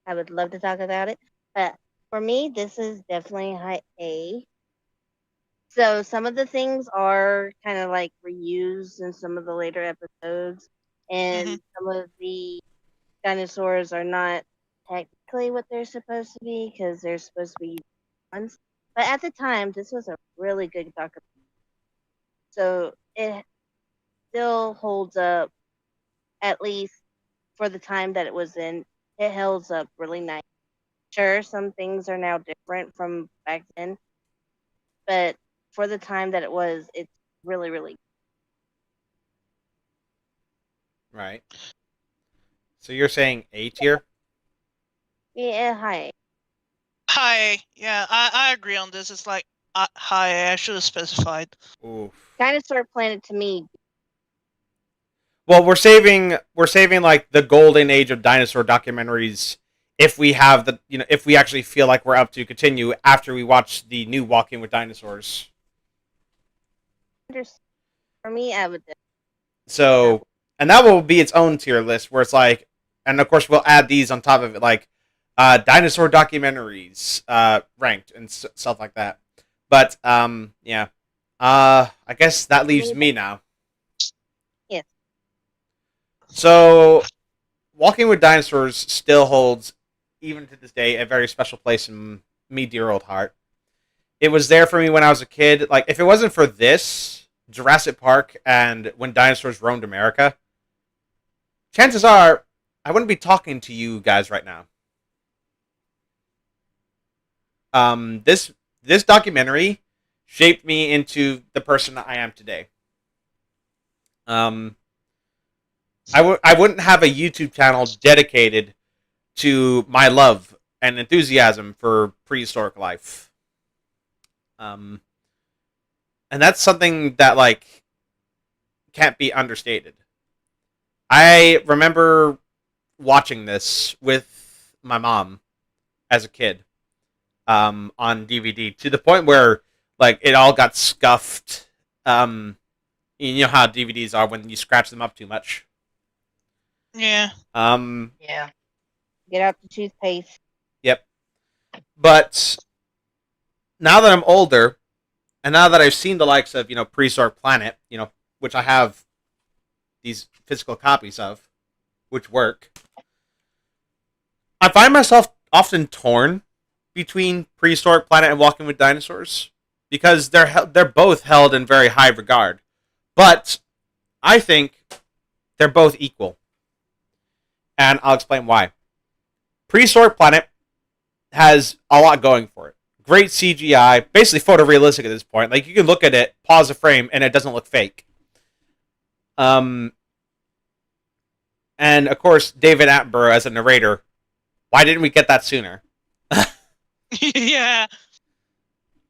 I would love to talk about it, but for me, this is definitely high A. So some of the things are kind of like reused in some of the later episodes, and some of the dinosaurs are not technically what they're supposed to be because they're supposed to be ones. But at the time, this was a really good documentary. So it still holds up, at least for the time that it was in. It holds up really nice. Sure, some things are now different from back then, but for the time that it was, it's really, really
Right. So you're saying A tier?
yeah, high.
Hi. Yeah, I agree on this. It's like hi. I should have specified.
Oof.
Dinosaur Planet to me.
Well, we're saving like the golden age of dinosaur documentaries if we have if we actually feel like we're up to continue after we watch the new Walking with Dinosaurs.
For me, I would.
So, and that will be its own tier list where it's like, and of course we'll add these on top of it, like dinosaur documentaries ranked and stuff like that. But yeah, I guess that leaves me now.
Yes.
So, Walking with Dinosaurs still holds, even to this day, a very special place in me dear old heart. It was there for me when I was a kid. Like, if it wasn't for this, Jurassic Park, and When Dinosaurs Roamed America, chances are I wouldn't be talking to you guys right now. This documentary shaped me into the person I am today. I wouldn't have a YouTube channel dedicated to my love and enthusiasm for prehistoric life. And that's something that like can't be understated. I remember watching this with my mom as a kid on DVD to the point where like it all got scuffed. You know how DVDs are when you scratch them up too much.
Yeah.
Yeah.
Get out the toothpaste.
Yep. But now that I'm older, and now that I've seen the likes of Prehistoric Planet, which I have these physical copies of, which work, I find myself often torn between Prehistoric Planet and Walking with Dinosaurs because they're both held in very high regard, but I think they're both equal, and I'll explain why. Prehistoric Planet has a lot going for it. Great CGI, basically photorealistic at this point. Like you can look at it, pause a frame, and it doesn't look fake. And of course, David Attenborough as a narrator. Why didn't we get that sooner?
Yeah.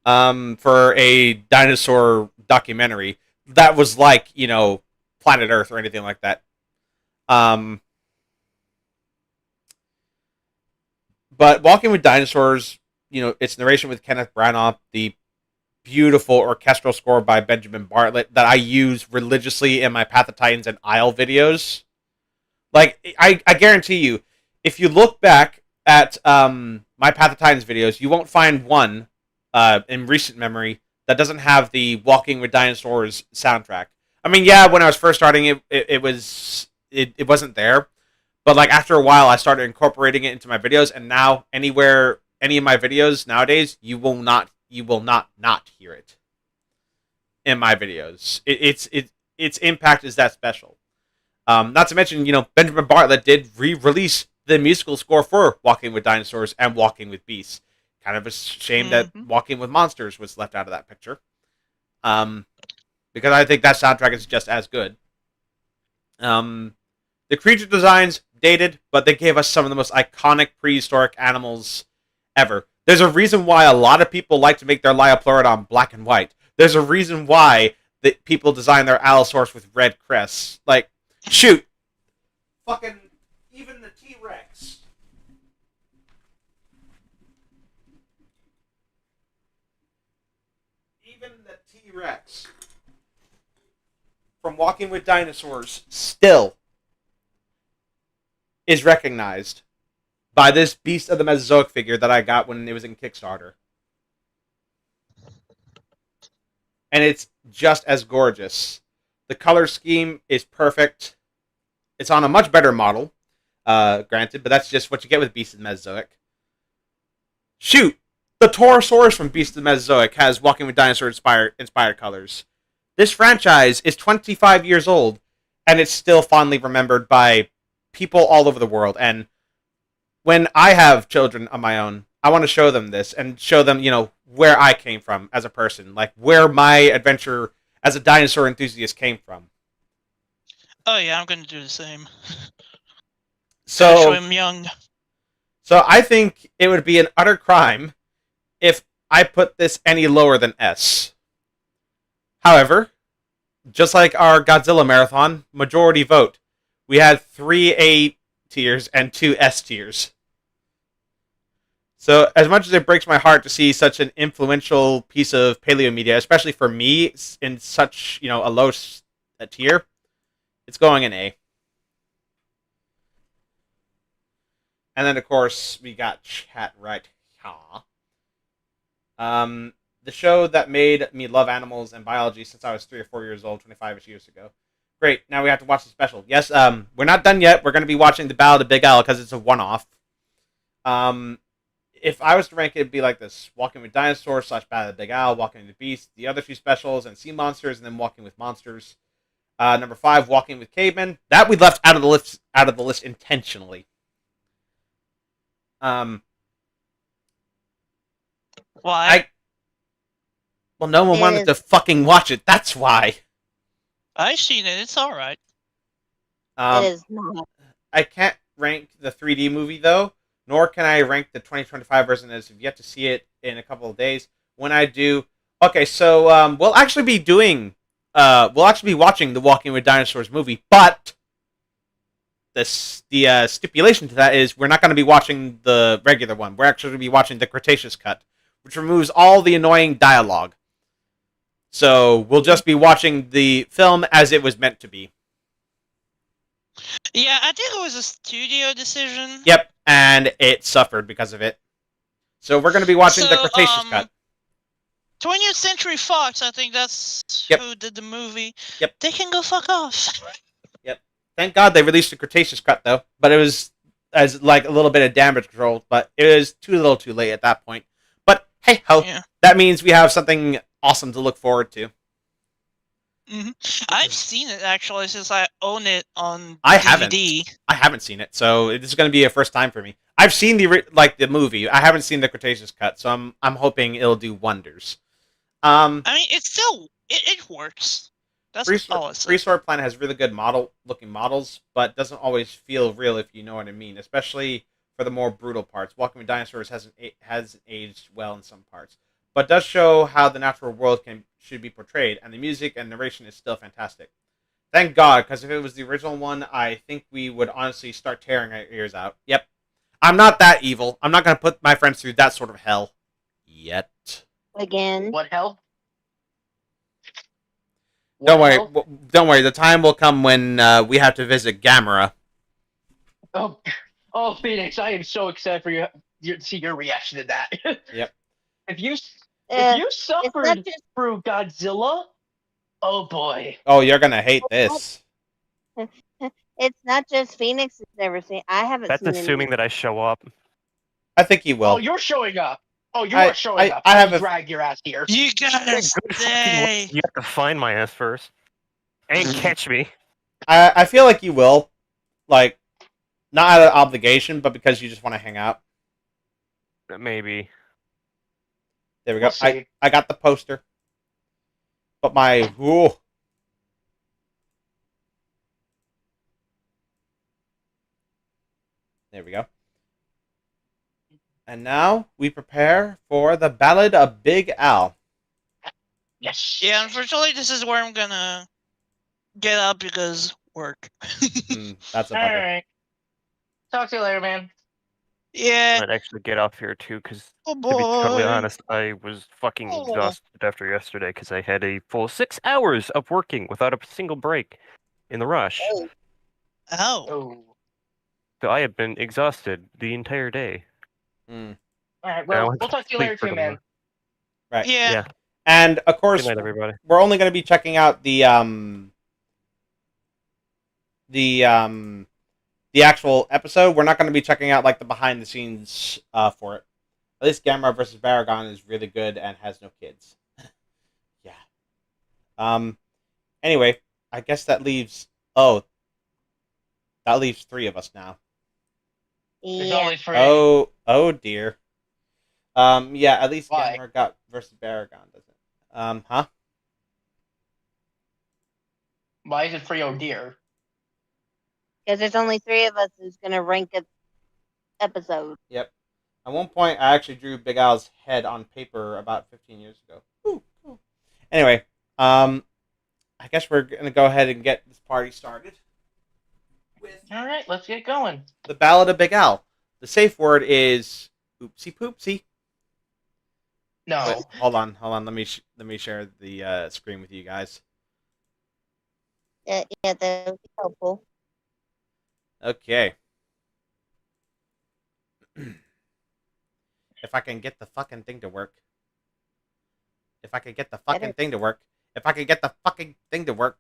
For a dinosaur documentary that was like Planet Earth or anything like that. But Walking with Dinosaurs, its narration with Kenneth Branagh, the beautiful orchestral score by Benjamin Bartlett that I use religiously in my Path of Titans and Isle videos. Like, I guarantee you, if you look back at my Path of Titans videos, you won't find one in recent memory that doesn't have the Walking with Dinosaurs soundtrack. I mean, yeah, when I was first starting, it wasn't there. But like after a while, I started incorporating it into my videos, and now any of my videos nowadays, you will not hear it in my videos. Its impact is that special. Not to mention, Benjamin Bartlett did re-release the musical score for Walking with Dinosaurs and Walking with Beasts. Kind of a shame that Walking with Monsters was left out of that picture. Because I think that soundtrack is just as good. The creature designs dated, but they gave us some of the most iconic prehistoric animals ever. There's a reason why a lot of people like to make their Liopleurodon black and white. There's a reason why people design their Allosaurus with red crests. Like, shoot, fucking even the T-Rex. Even the T-Rex from Walking with Dinosaurs still is recognized by this Beast of the Mesozoic figure that I got when it was in Kickstarter. And it's just as gorgeous. The color scheme is perfect. It's on a much better model, granted, but that's just what you get with Beast of the Mesozoic. Shoot! The Torosaurus from Beast of the Mesozoic has Walking with Dinosaurs inspired colors. This franchise is 25 years old, and it's still fondly remembered by people all over the world. And when I have children of my own, I want to show them this and show them, where I came from as a person, like where my adventure as a dinosaur enthusiast came from.
Oh yeah, I'm gonna do the same.
So
show him young.
So I think it would be an utter crime if I put this any lower than S. However, just like our Godzilla marathon, majority vote. We had 3 A tiers and 2 S tiers. So as much as it breaks my heart to see such an influential piece of paleo media, especially for me in such, a low tier, it's going in A. And then, of course, we got chat right here. The show that made me love animals and biology since I was 3 or 4 years old, 25-ish years ago. Great, now we have to watch the special. Yes, we're not done yet. We're going to be watching the Ballad of Big because it's a one-off. If I was to rank it, it'd be like this. Walking with Dinosaurs / Ballad of Big Walking with Beast, the other 2 specials, and Sea Monsters, and then Walking with Monsters. Number 5, Walking with Cavemen. That we left out of the list intentionally.
Why?
Well, no one wanted to fucking watch it. That's why.
I've seen it. It's all right.
It is not.
I can't rank the 3D movie though, nor can I rank the 2025 version as I've yet to see it in a couple of days. When I do, okay, so we'll actually be watching the Walking with Dinosaurs movie, but the stipulation to that is we're not going to be watching the regular one. We're actually going to be watching the Cretaceous cut, which removes all the annoying dialogue. So we'll just be watching the film as it was meant to be.
Yeah, I think it was a studio decision.
Yep, and it suffered because of it. So we're going to be watching the Cretaceous cut.
20th Century Fox, I think that's who did the movie.
Yep.
They can go fuck off.
Yep. Thank God they released the Cretaceous cut, though. But it was as like a little bit of damage control, but it was too little too late at that point. But hey ho, that means we have something awesome to look forward to.
I've seen it actually since I own it on
I
DVD.
I haven't seen it, so this is going to be a first time for me. I've seen the movie. I haven't seen the Cretaceous cut, so I'm hoping it'll do wonders.
I mean, it's still it works. That's all I say.
Resort Planet has really good looking models, but doesn't always feel real if you know what I mean. Especially for the more brutal parts. Walking with Dinosaurs hasn't aged well in some parts, but does show how the natural world should be portrayed, and the music and narration is still fantastic. Thank God, because if it was the original one, I think we would honestly start tearing our ears out. Yep, I'm not that evil. I'm not going to put my friends through that sort of hell yet.
Again.
What hell?
Don't worry. The time will come when we have to visit Gamera.
Oh, Phoenix! I am so excited for you to see your reaction to that.
Yep.
If you suffered through Godzilla, oh boy.
Oh, you're gonna hate this.
It's not just Phoenix has never seen. I haven't.
That's
seen
assuming that I show up.
I think you will.
Oh, you're showing up. Oh, you are showing up.
I have
drag your ass here.
You gotta stay.
You have to find my ass first and catch me.
I feel like you will, like, not out of obligation, but because you just want to hang out.
Maybe.
There we go.
We'll see.
I got the poster, but my There we go. And now we prepare for the Ballad of Big Al.
Yes.
Yeah, unfortunately, this is where I'm gonna get up because work.
That's a
All
bugger.
right. Talk to you later, man.
Yeah.
I'd actually get off here too, because
Oh
to be totally
boy.
honest, I was fucking exhausted after yesterday because I had a full 6 hours of working without a single break in the rush.
Oh.
So I have been exhausted the entire day.
All right.
Now
Well,
I
we'll talk to you
sleep
later
for
too,
the
man.
Right.
Yeah.
And of course,
Good night, everybody.
we're only going to be checking out the actual episode. We're not going to be checking out like the behind the scenes for it. At least Gamera versus Baragon is really good and has no kids. Yeah. Anyway, I guess that leaves that leaves 3 of us now.
There's only 3.
Oh dear. Yeah, at least
Why?
Gamera got versus Baragon, doesn't it? Huh?
Why is it 3 oh dear?
Because there's only 3 of us who's gonna rank an episode.
Yep. At one point, I actually drew Big Al's head on paper about 15 years ago. Ooh, cool. Anyway, I guess we're gonna go ahead and get this party started.
All right, let's get going.
The Ballad of Big Al. The safe word is oopsie poopsie.
No.
Wait, hold on. Let me share the screen with you guys.
Yeah, that would be helpful.
Okay. If I can get the fucking thing to work. If I can get the fucking thing to work. If I can get the fucking thing to work.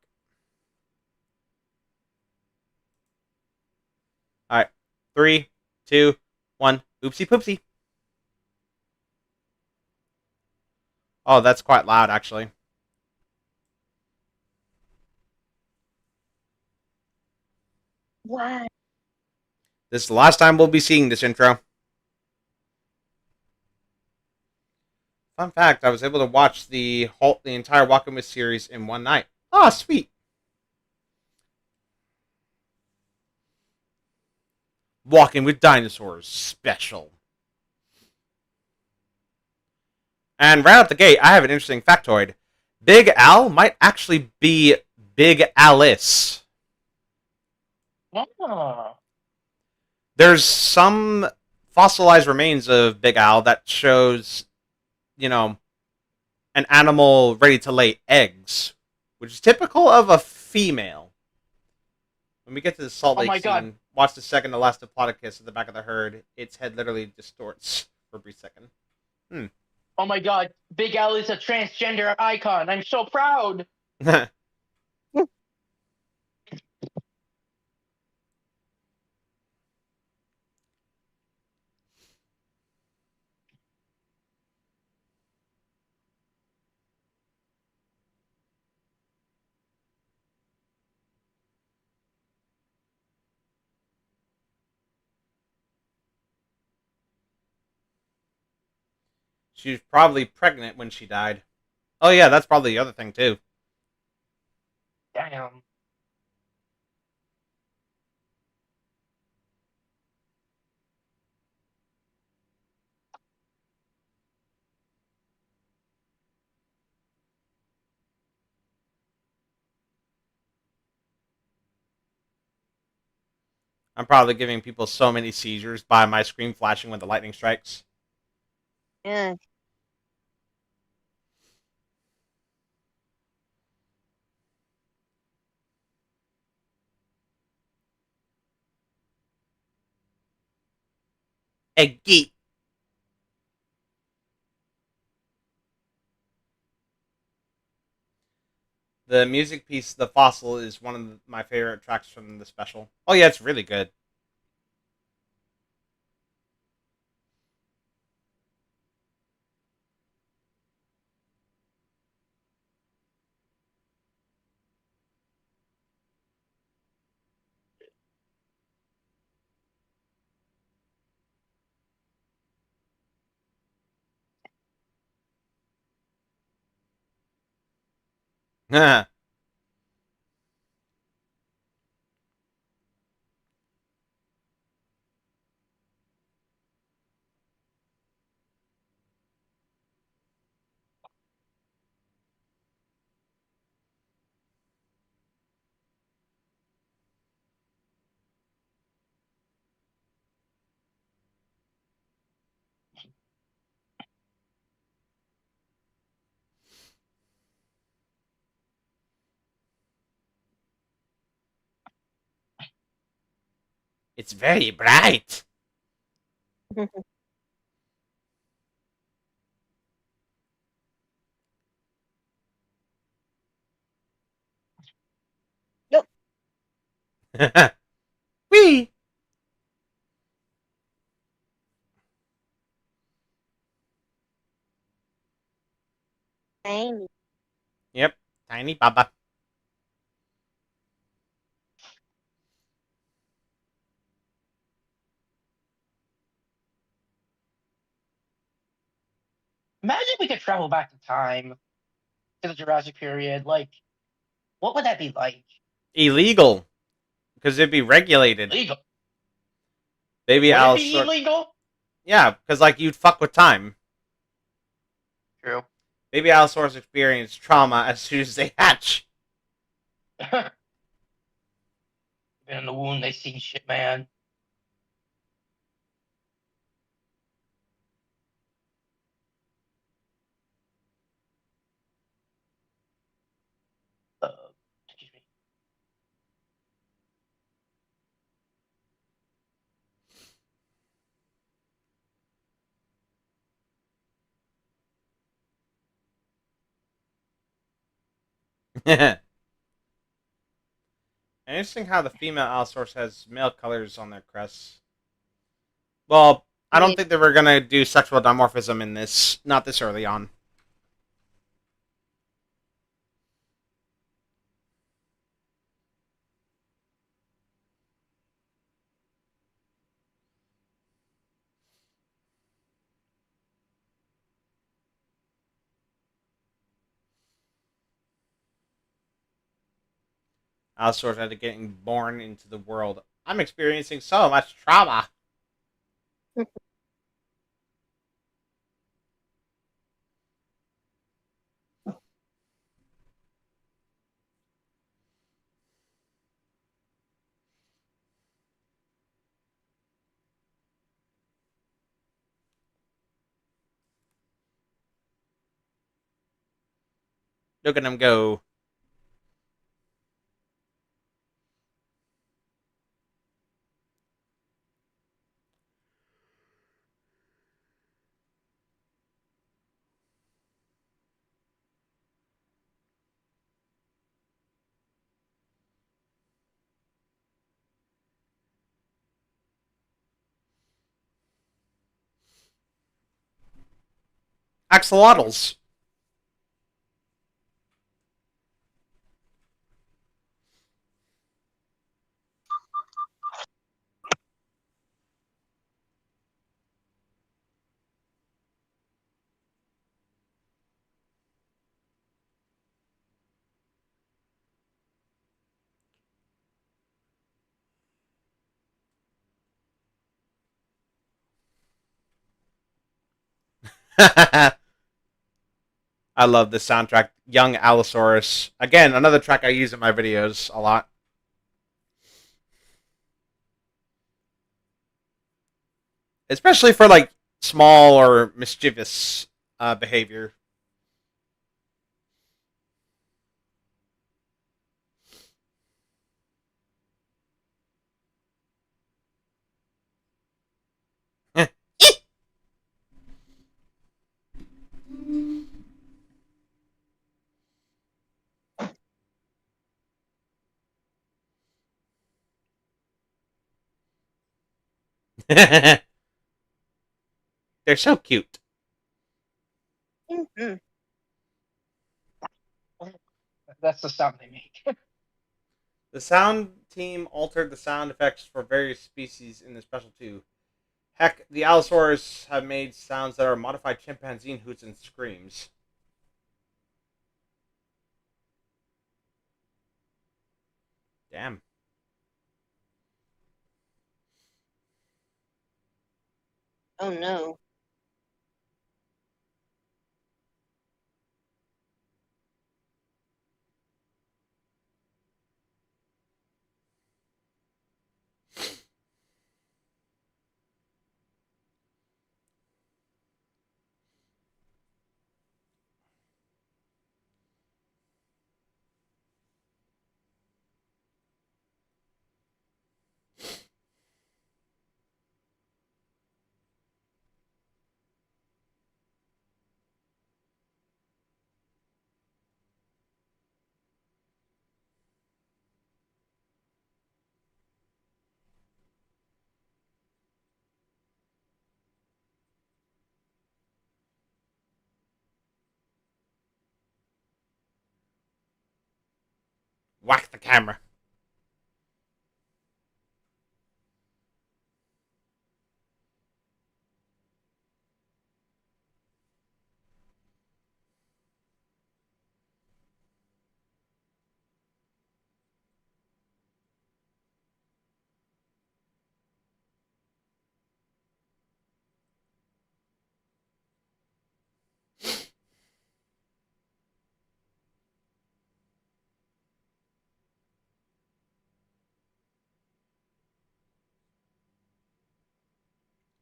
Alright. 3, 2, 1. Oopsie poopsie. Oh, that's quite loud, actually.
Why?
This is the last time we'll be seeing this intro. Fun fact, I was able to watch the entire Walking With series in one night. Ah, sweet. Walking with Dinosaurs special. And right out the gate, I have an interesting factoid. Big Al might actually be Big Alice.
Oh.
There's some fossilized remains of Big Al that shows, you know, an animal ready to lay eggs, which is typical of a female. When we get to the Salt
Oh
Lake
my God.
scene, watch the second to last Diplodocus at the back of the herd. Its head literally distorts for a brief second.
Oh my God. Big Al is a transgender icon. I'm so proud.
She was probably pregnant when she died. Oh yeah, that's probably the other thing too.
Damn.
I'm probably giving people so many seizures by my screen flashing when the lightning strikes.
Yeah.
Eggy. The music piece, The Fossil, is one of my favorite tracks from the special. Oh yeah, it's really good. It's very bright.
Nope.
Wee.
Tiny.
Yep, tiny baba.
Imagine we could travel back in time to the Jurassic period. Like, what would that be like?
Illegal, because it'd be regulated.
Legal?
Baby
Would it be
Allosaurus.
illegal?
Yeah, because like you'd fuck with time.
True.
Baby Allosaurus experience trauma as soon as they hatch.
Been in the womb, they seen shit, man. Excuse me.
Interesting how the female Allosaurus has male colors on their crests. Well, I don't think they were gonna do sexual dimorphism in this, not this early on. Allosaurus after getting born into the world. I'm experiencing so much trauma. Look at him go. Axolotls. I love this soundtrack. Young Allosaurus. Again, another track I use in my videos a lot. Especially for like small or mischievous behavior. They're so cute.
Mhm.
That's the sound they make.
The sound team altered the sound effects for various species in the special too. Heck, the Allosaurus have made sounds that are modified chimpanzee hoots and screams. Damn.
Oh no.
Whack the camera.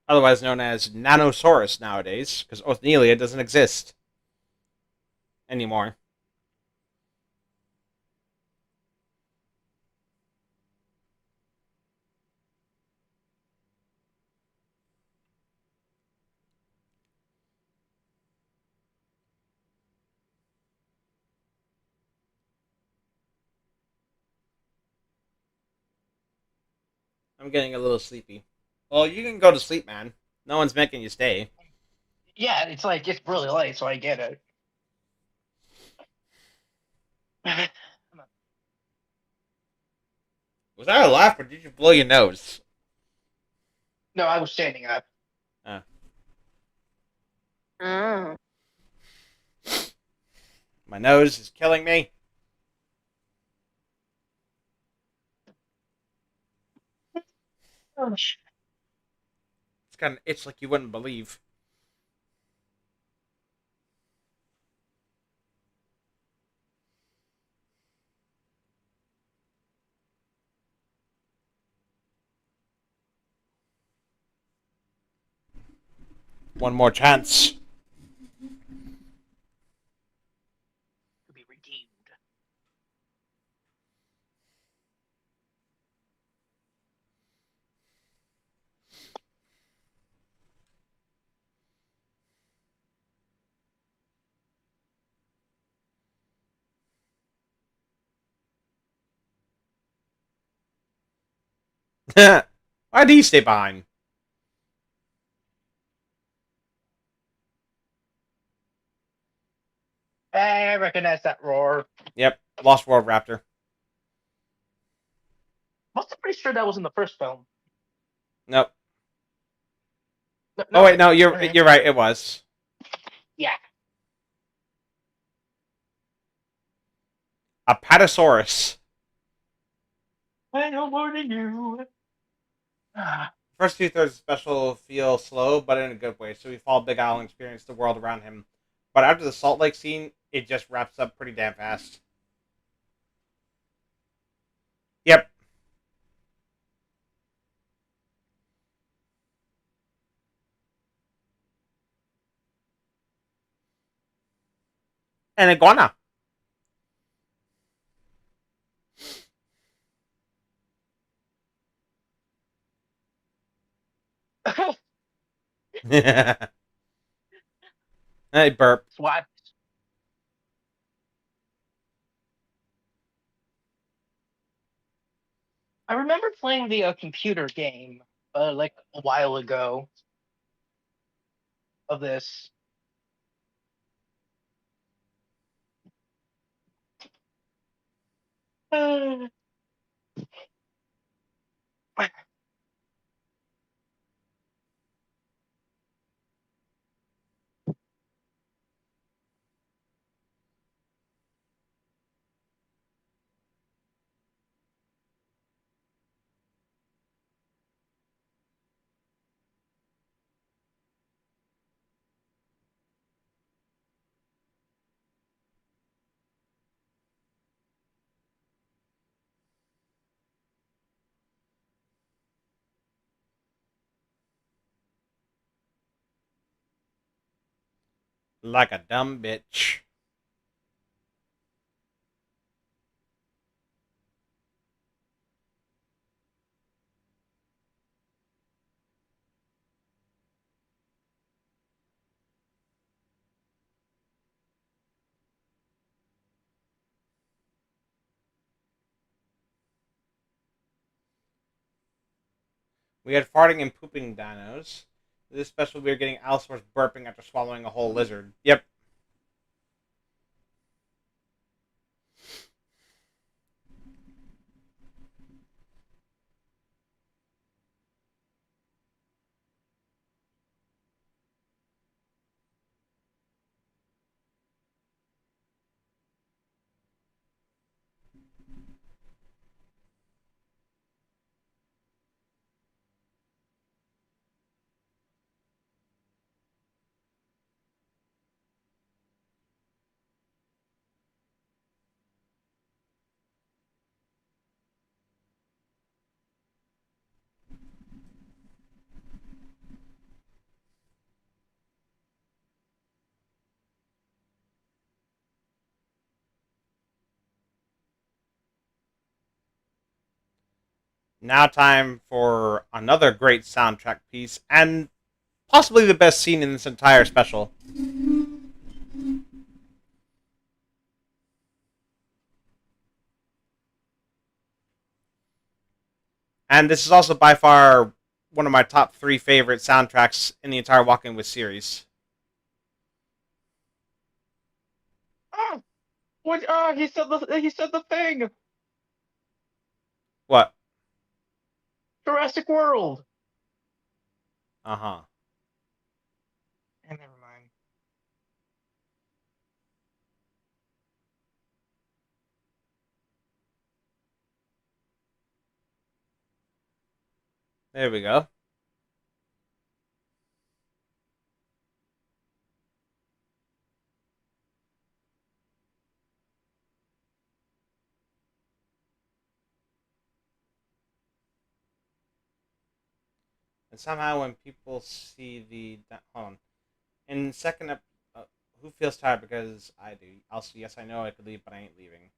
Otherwise known as Nanosaurus nowadays, because Othnielia doesn't exist anymore. I'm getting a little sleepy. Well, you can go to sleep, man. No one's making you stay.
Yeah, it's like it's really late, so I get it.
Was that a laugh or did you blow your nose?
No, I was standing up.
Oh.
My nose is killing me. It's got an itch like you wouldn't believe. One more chance.
To be
Why did he stay behind?
I recognize that roar.
Yep, Lost World Raptor.
I'm pretty sure that was in the first film.
Nope.
No,
Oh wait, no, you're
alright.
right. It was.
Yeah.
Apatosaurus.
I know more than you.
First 2/3 special feel slow, but in a good way. So we follow Big Al and experience the world around him. But after the Salt Lake scene, it just wraps up pretty damn fast. Yep. An iguana. Hey, burp.
Swat. I remember playing the computer game like a while ago of this.
Like a dumb bitch. We had farting and pooping dinos. This special, we are getting Allosaurus burping after swallowing a whole lizard. Yep. Now time for another great soundtrack piece, and possibly the best scene in this entire special. And this is also by far one of my top 3 favorite soundtracks in the entire Walking With series.
Oh, what? He said the thing.
What?
Jurassic World.
Uh-huh.
And never mind.
There we go. And somehow when people see the... Hold on. In second... who feels tired? Because I do. Also, yes, I know I could leave, but I ain't leaving.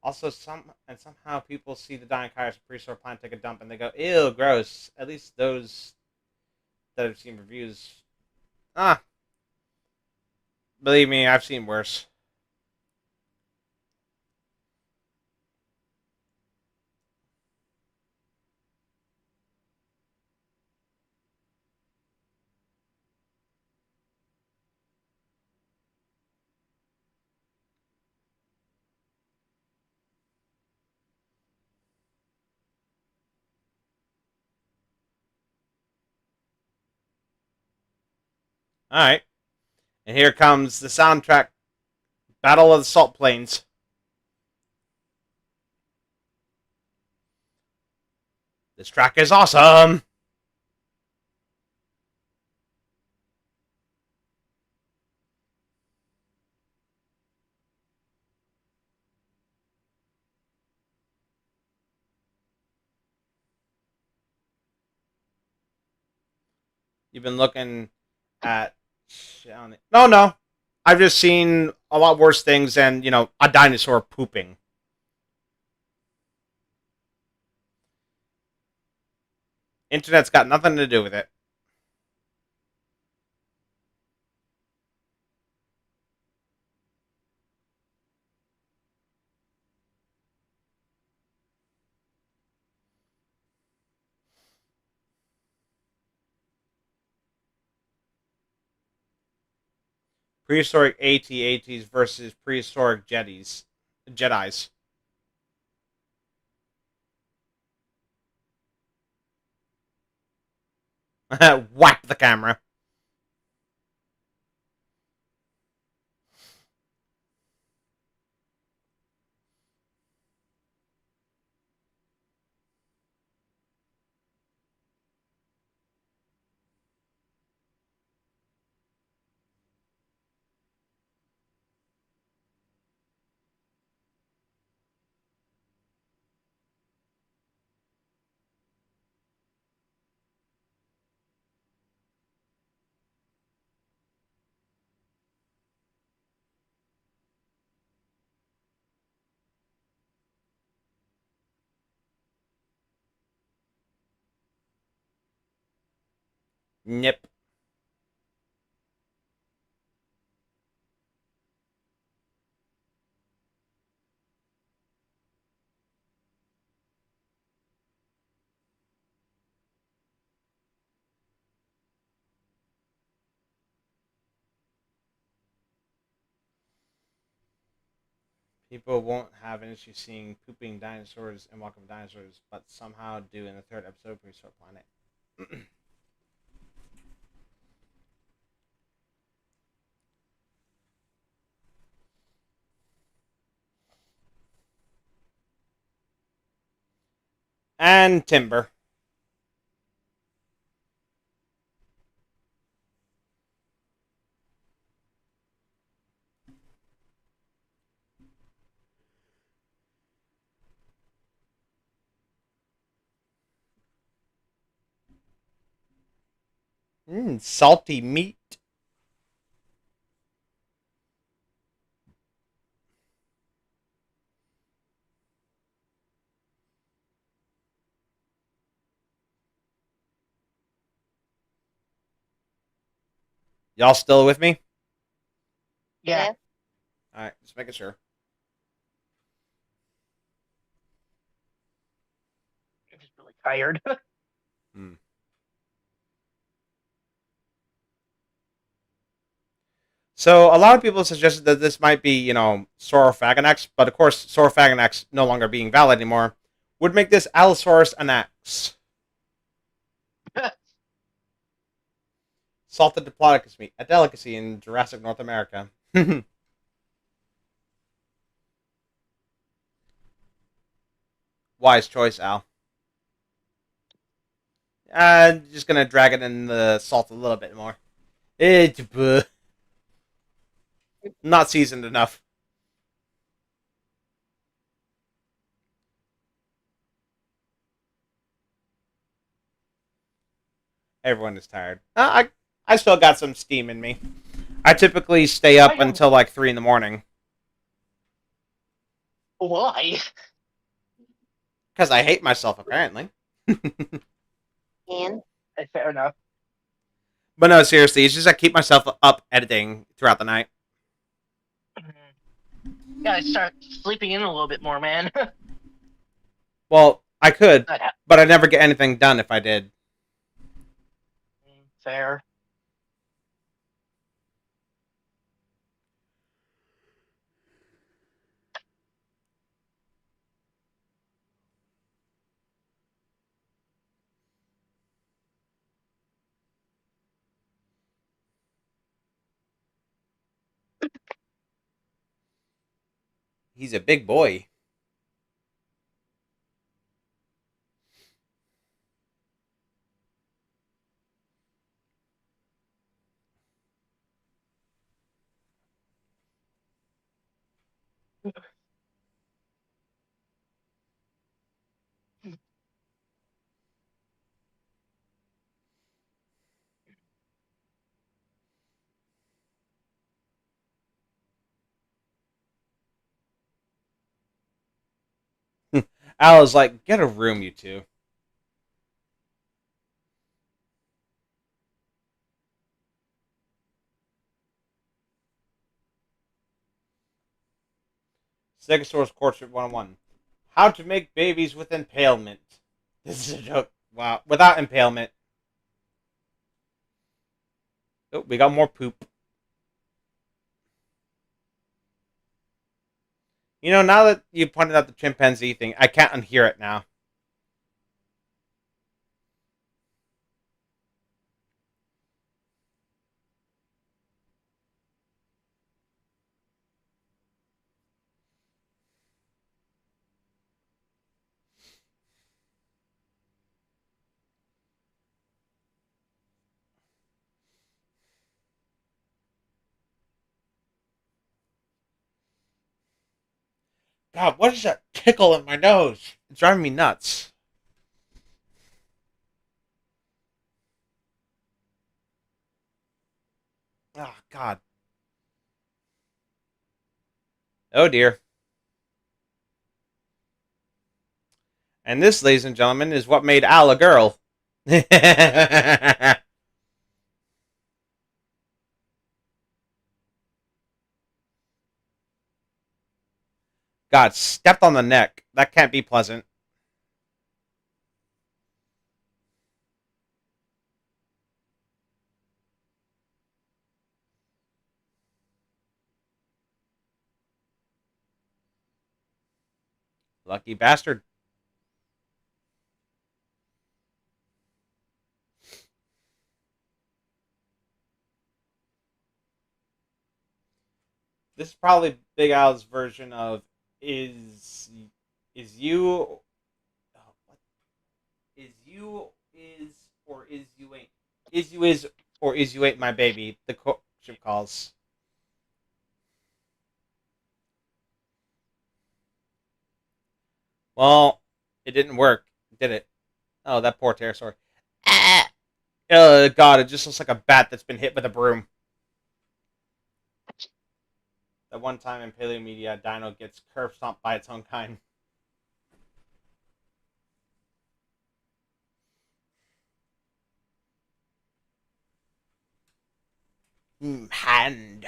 Also, somehow people see the dying Kairos Prehistoric Plant take a dump and they go, ew, gross. At least those that have seen reviews. Believe me, I've seen worse. All right. And here comes the soundtrack, Battle of the Salt Plains. This track is awesome. You've been looking at... No. I've just seen a lot worse things than, a dinosaur pooping. Internet's got nothing to do with it. Prehistoric AT-ATs versus prehistoric Jedis. Whack the camera. Nip. People won't have an issue seeing pooping dinosaurs and Walking with Dinosaurs, but somehow do in the third episode of Prehistoric Planet. And Timber. Salty meat. Y'all still with me?
Yeah.
Alright, just making sure.
I'm just really tired.
So, a lot of people suggested that this might be, Saurophagonax, but of course, Saurophagonax no longer being valid anymore would make this Allosaurus anax. Salted diplodocus meat, a delicacy in Jurassic North America. Wise choice, Al. Just gonna drag it in the salt a little bit more. It's not seasoned enough. Everyone is tired. I still got some steam in me. I typically stay up until like 3 in the morning.
Why?
Because I hate myself, apparently.
And
Fair enough.
But no, seriously, it's just I keep myself up editing throughout the night.
Gotta start sleeping in a little bit more, man.
Well, I could, but I'd never get anything done if I did.
Fair.
He's a big boy. Al is like, get a room, you two. Stegosaurus Courtship 101. How to make babies with impalement. This is a joke. Wow. Without impalement. Oh, we got more poop. You know, now that you pointed out the chimpanzee thing, I can't unhear it now. God, what is that tickle in my nose? It's driving me nuts. Oh, God. Oh, dear. And this, ladies and gentlemen, is what made Al a girl. God, stepped on the neck. That can't be pleasant. Lucky bastard. This is probably Big Al's version of is you oh, what? Is you is or is you ain't is you is or is you ain't my baby, the courtship calls. Well, it didn't work, did it? Oh, that poor pterosaur. Ah! Oh God, it just looks like a bat that's been hit with a broom. That one time in Paleo Media, a dino gets curb stomped by its own kind. Hand.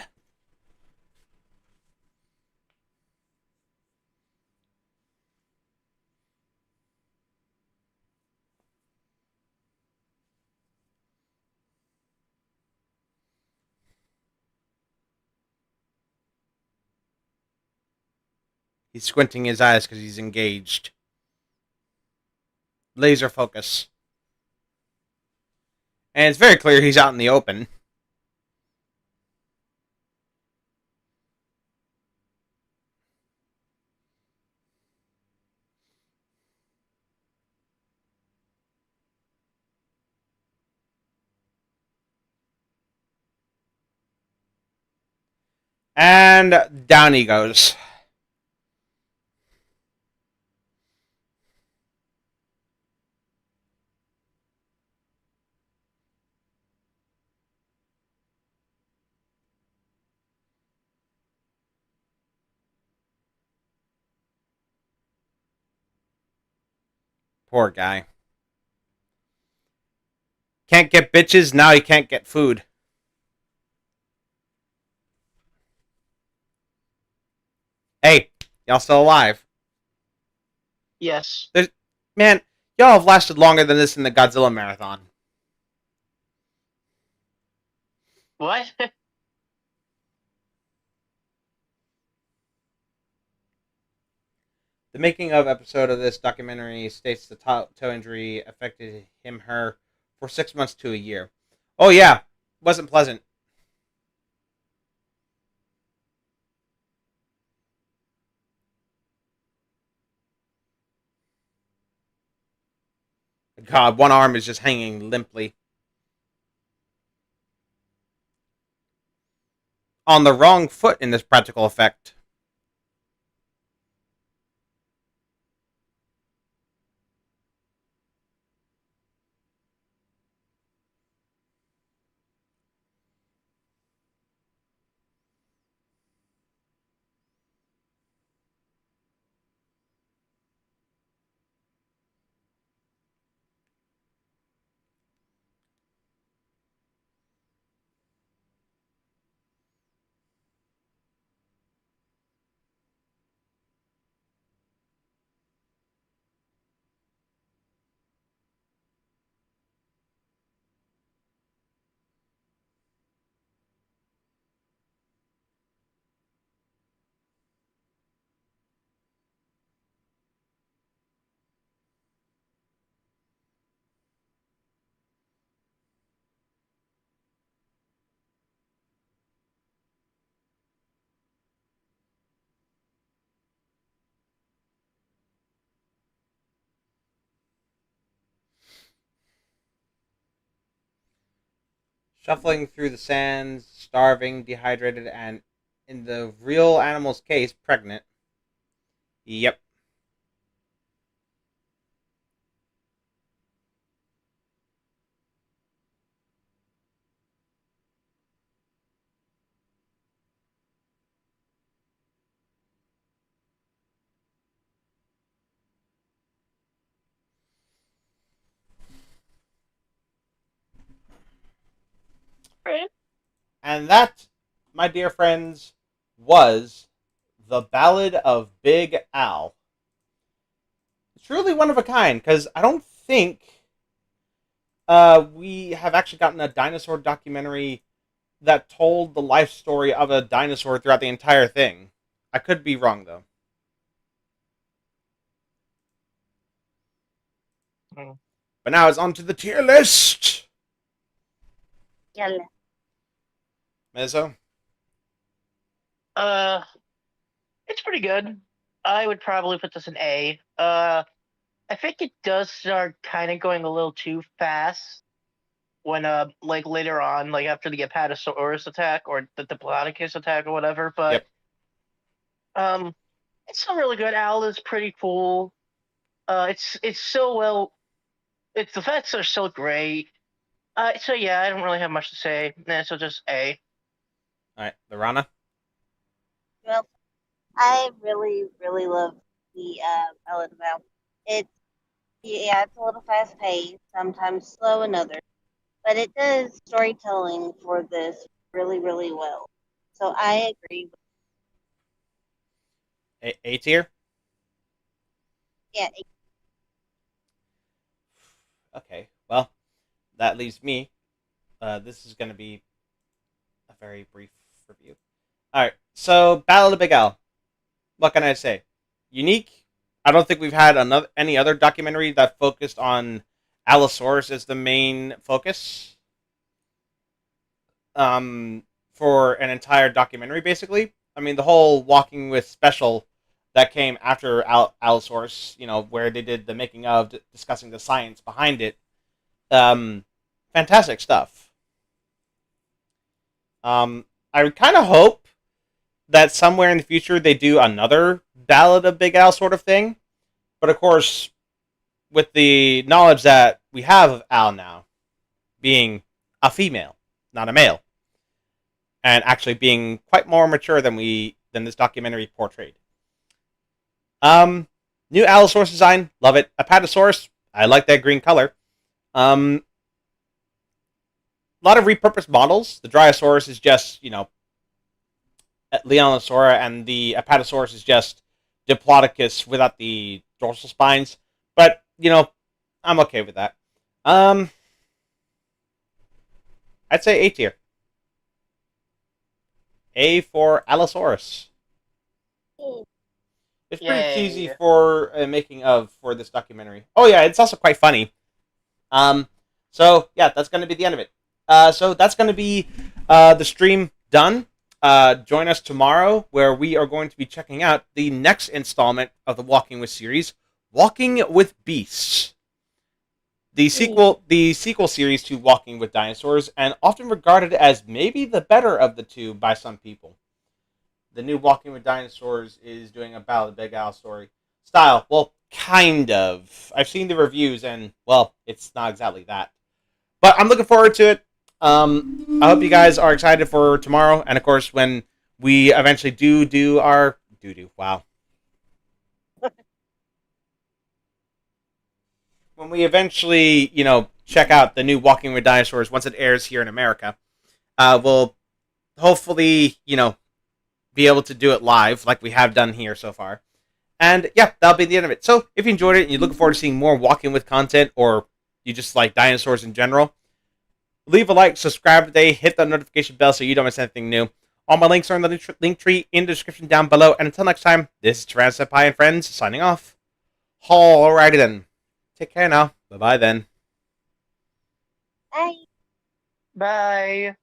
He's squinting his eyes because he's engaged. Laser focus. And it's very clear he's out in the open. And down he goes. Poor guy. Can't get bitches, now he can't get food. Hey, y'all still alive?
Yes.
Man, y'all have lasted longer than this in the Godzilla marathon.
What?
The making of episode of this documentary states the toe injury affected her for 6 months to a year. Oh yeah, wasn't pleasant. God, one arm is just hanging limply. On the wrong foot in this practical effect. Shuffling through the sands, starving, dehydrated, and, in the real animal's case, pregnant. Yep.
Right.
And that, my dear friends, was the Ballad of Big Al. Truly one of a kind, because I don't think we have actually gotten a dinosaur documentary that told the life story of a dinosaur throughout the entire thing. I could be wrong, though.
Mm.
But now it's on to the tier list.
Yeah.
Mezzo?
It's pretty good. I would probably put this in A. I think it does start kind of going a little too fast when, like later on, like after the Apatosaurus attack or the Diplodocus attack or whatever. But it's still really good. Al is pretty cool. It's so well. Its effects are so great. So yeah, I don't really have much to say. Nah, so just A.
All right, Lorana?
Well, I really, really love the Ballad of Al. It's yeah, it's a little fast paced, sometimes slow in others, but it does storytelling for this really, really well. So I agree.
A tier?
Yeah,
Okay, well, that leaves me. This is going to be a very brief review. Alright, so Battle of the Big Al. What can I say? Unique. I don't think we've had any other documentary that focused on Allosaurus as the main focus. For an entire documentary, basically. I mean, the whole Walking With special that came after Allosaurus, where they did the making of, discussing the science behind it. Fantastic stuff. I kind of hope that somewhere in the future they do another Ballad of Big Al sort of thing. But of course, with the knowledge that we have of Al now, being a female, not a male, and actually being quite more mature than this documentary portrayed. New Allosaurus design, love it. Apatosaurus, I like that green color. A lot of repurposed models. The Dryosaurus is just, Leonosaura, and the Apatosaurus is just Diplodocus without the dorsal spines. But, I'm okay with that. I'd say A tier. A for Allosaurus. It's pretty cheesy for making of for this documentary. Oh yeah, it's also quite funny. So yeah, that's going to be the end of it. So that's going to be the stream done. Join us tomorrow, where we are going to be checking out the next installment of the Walking With series, Walking With Beasts. the sequel series to Walking with Dinosaurs, and often regarded as maybe the better of the two by some people. The new Walking with Dinosaurs is doing a Ballad of Big story style. Well, kind of. I've seen the reviews, and well, it's not exactly that. But I'm looking forward to it. I hope you guys are excited for tomorrow, and of course, when we eventually do our wow. When we eventually, check out the new Walking with Dinosaurs once it airs here in America, we'll hopefully, be able to do it live like we have done here so far. And yeah, that'll be the end of it. So if you enjoyed it and you're looking forward to seeing more Walking with content, or you just like dinosaurs in general, leave a like, subscribe today, hit the notification bell so you don't miss anything new. All my links are in the link tree in the description down below. And until next time, this is Tyrannosaurus and friends signing off. Alrighty then. Take care now. Bye-bye then.
Bye.
Bye.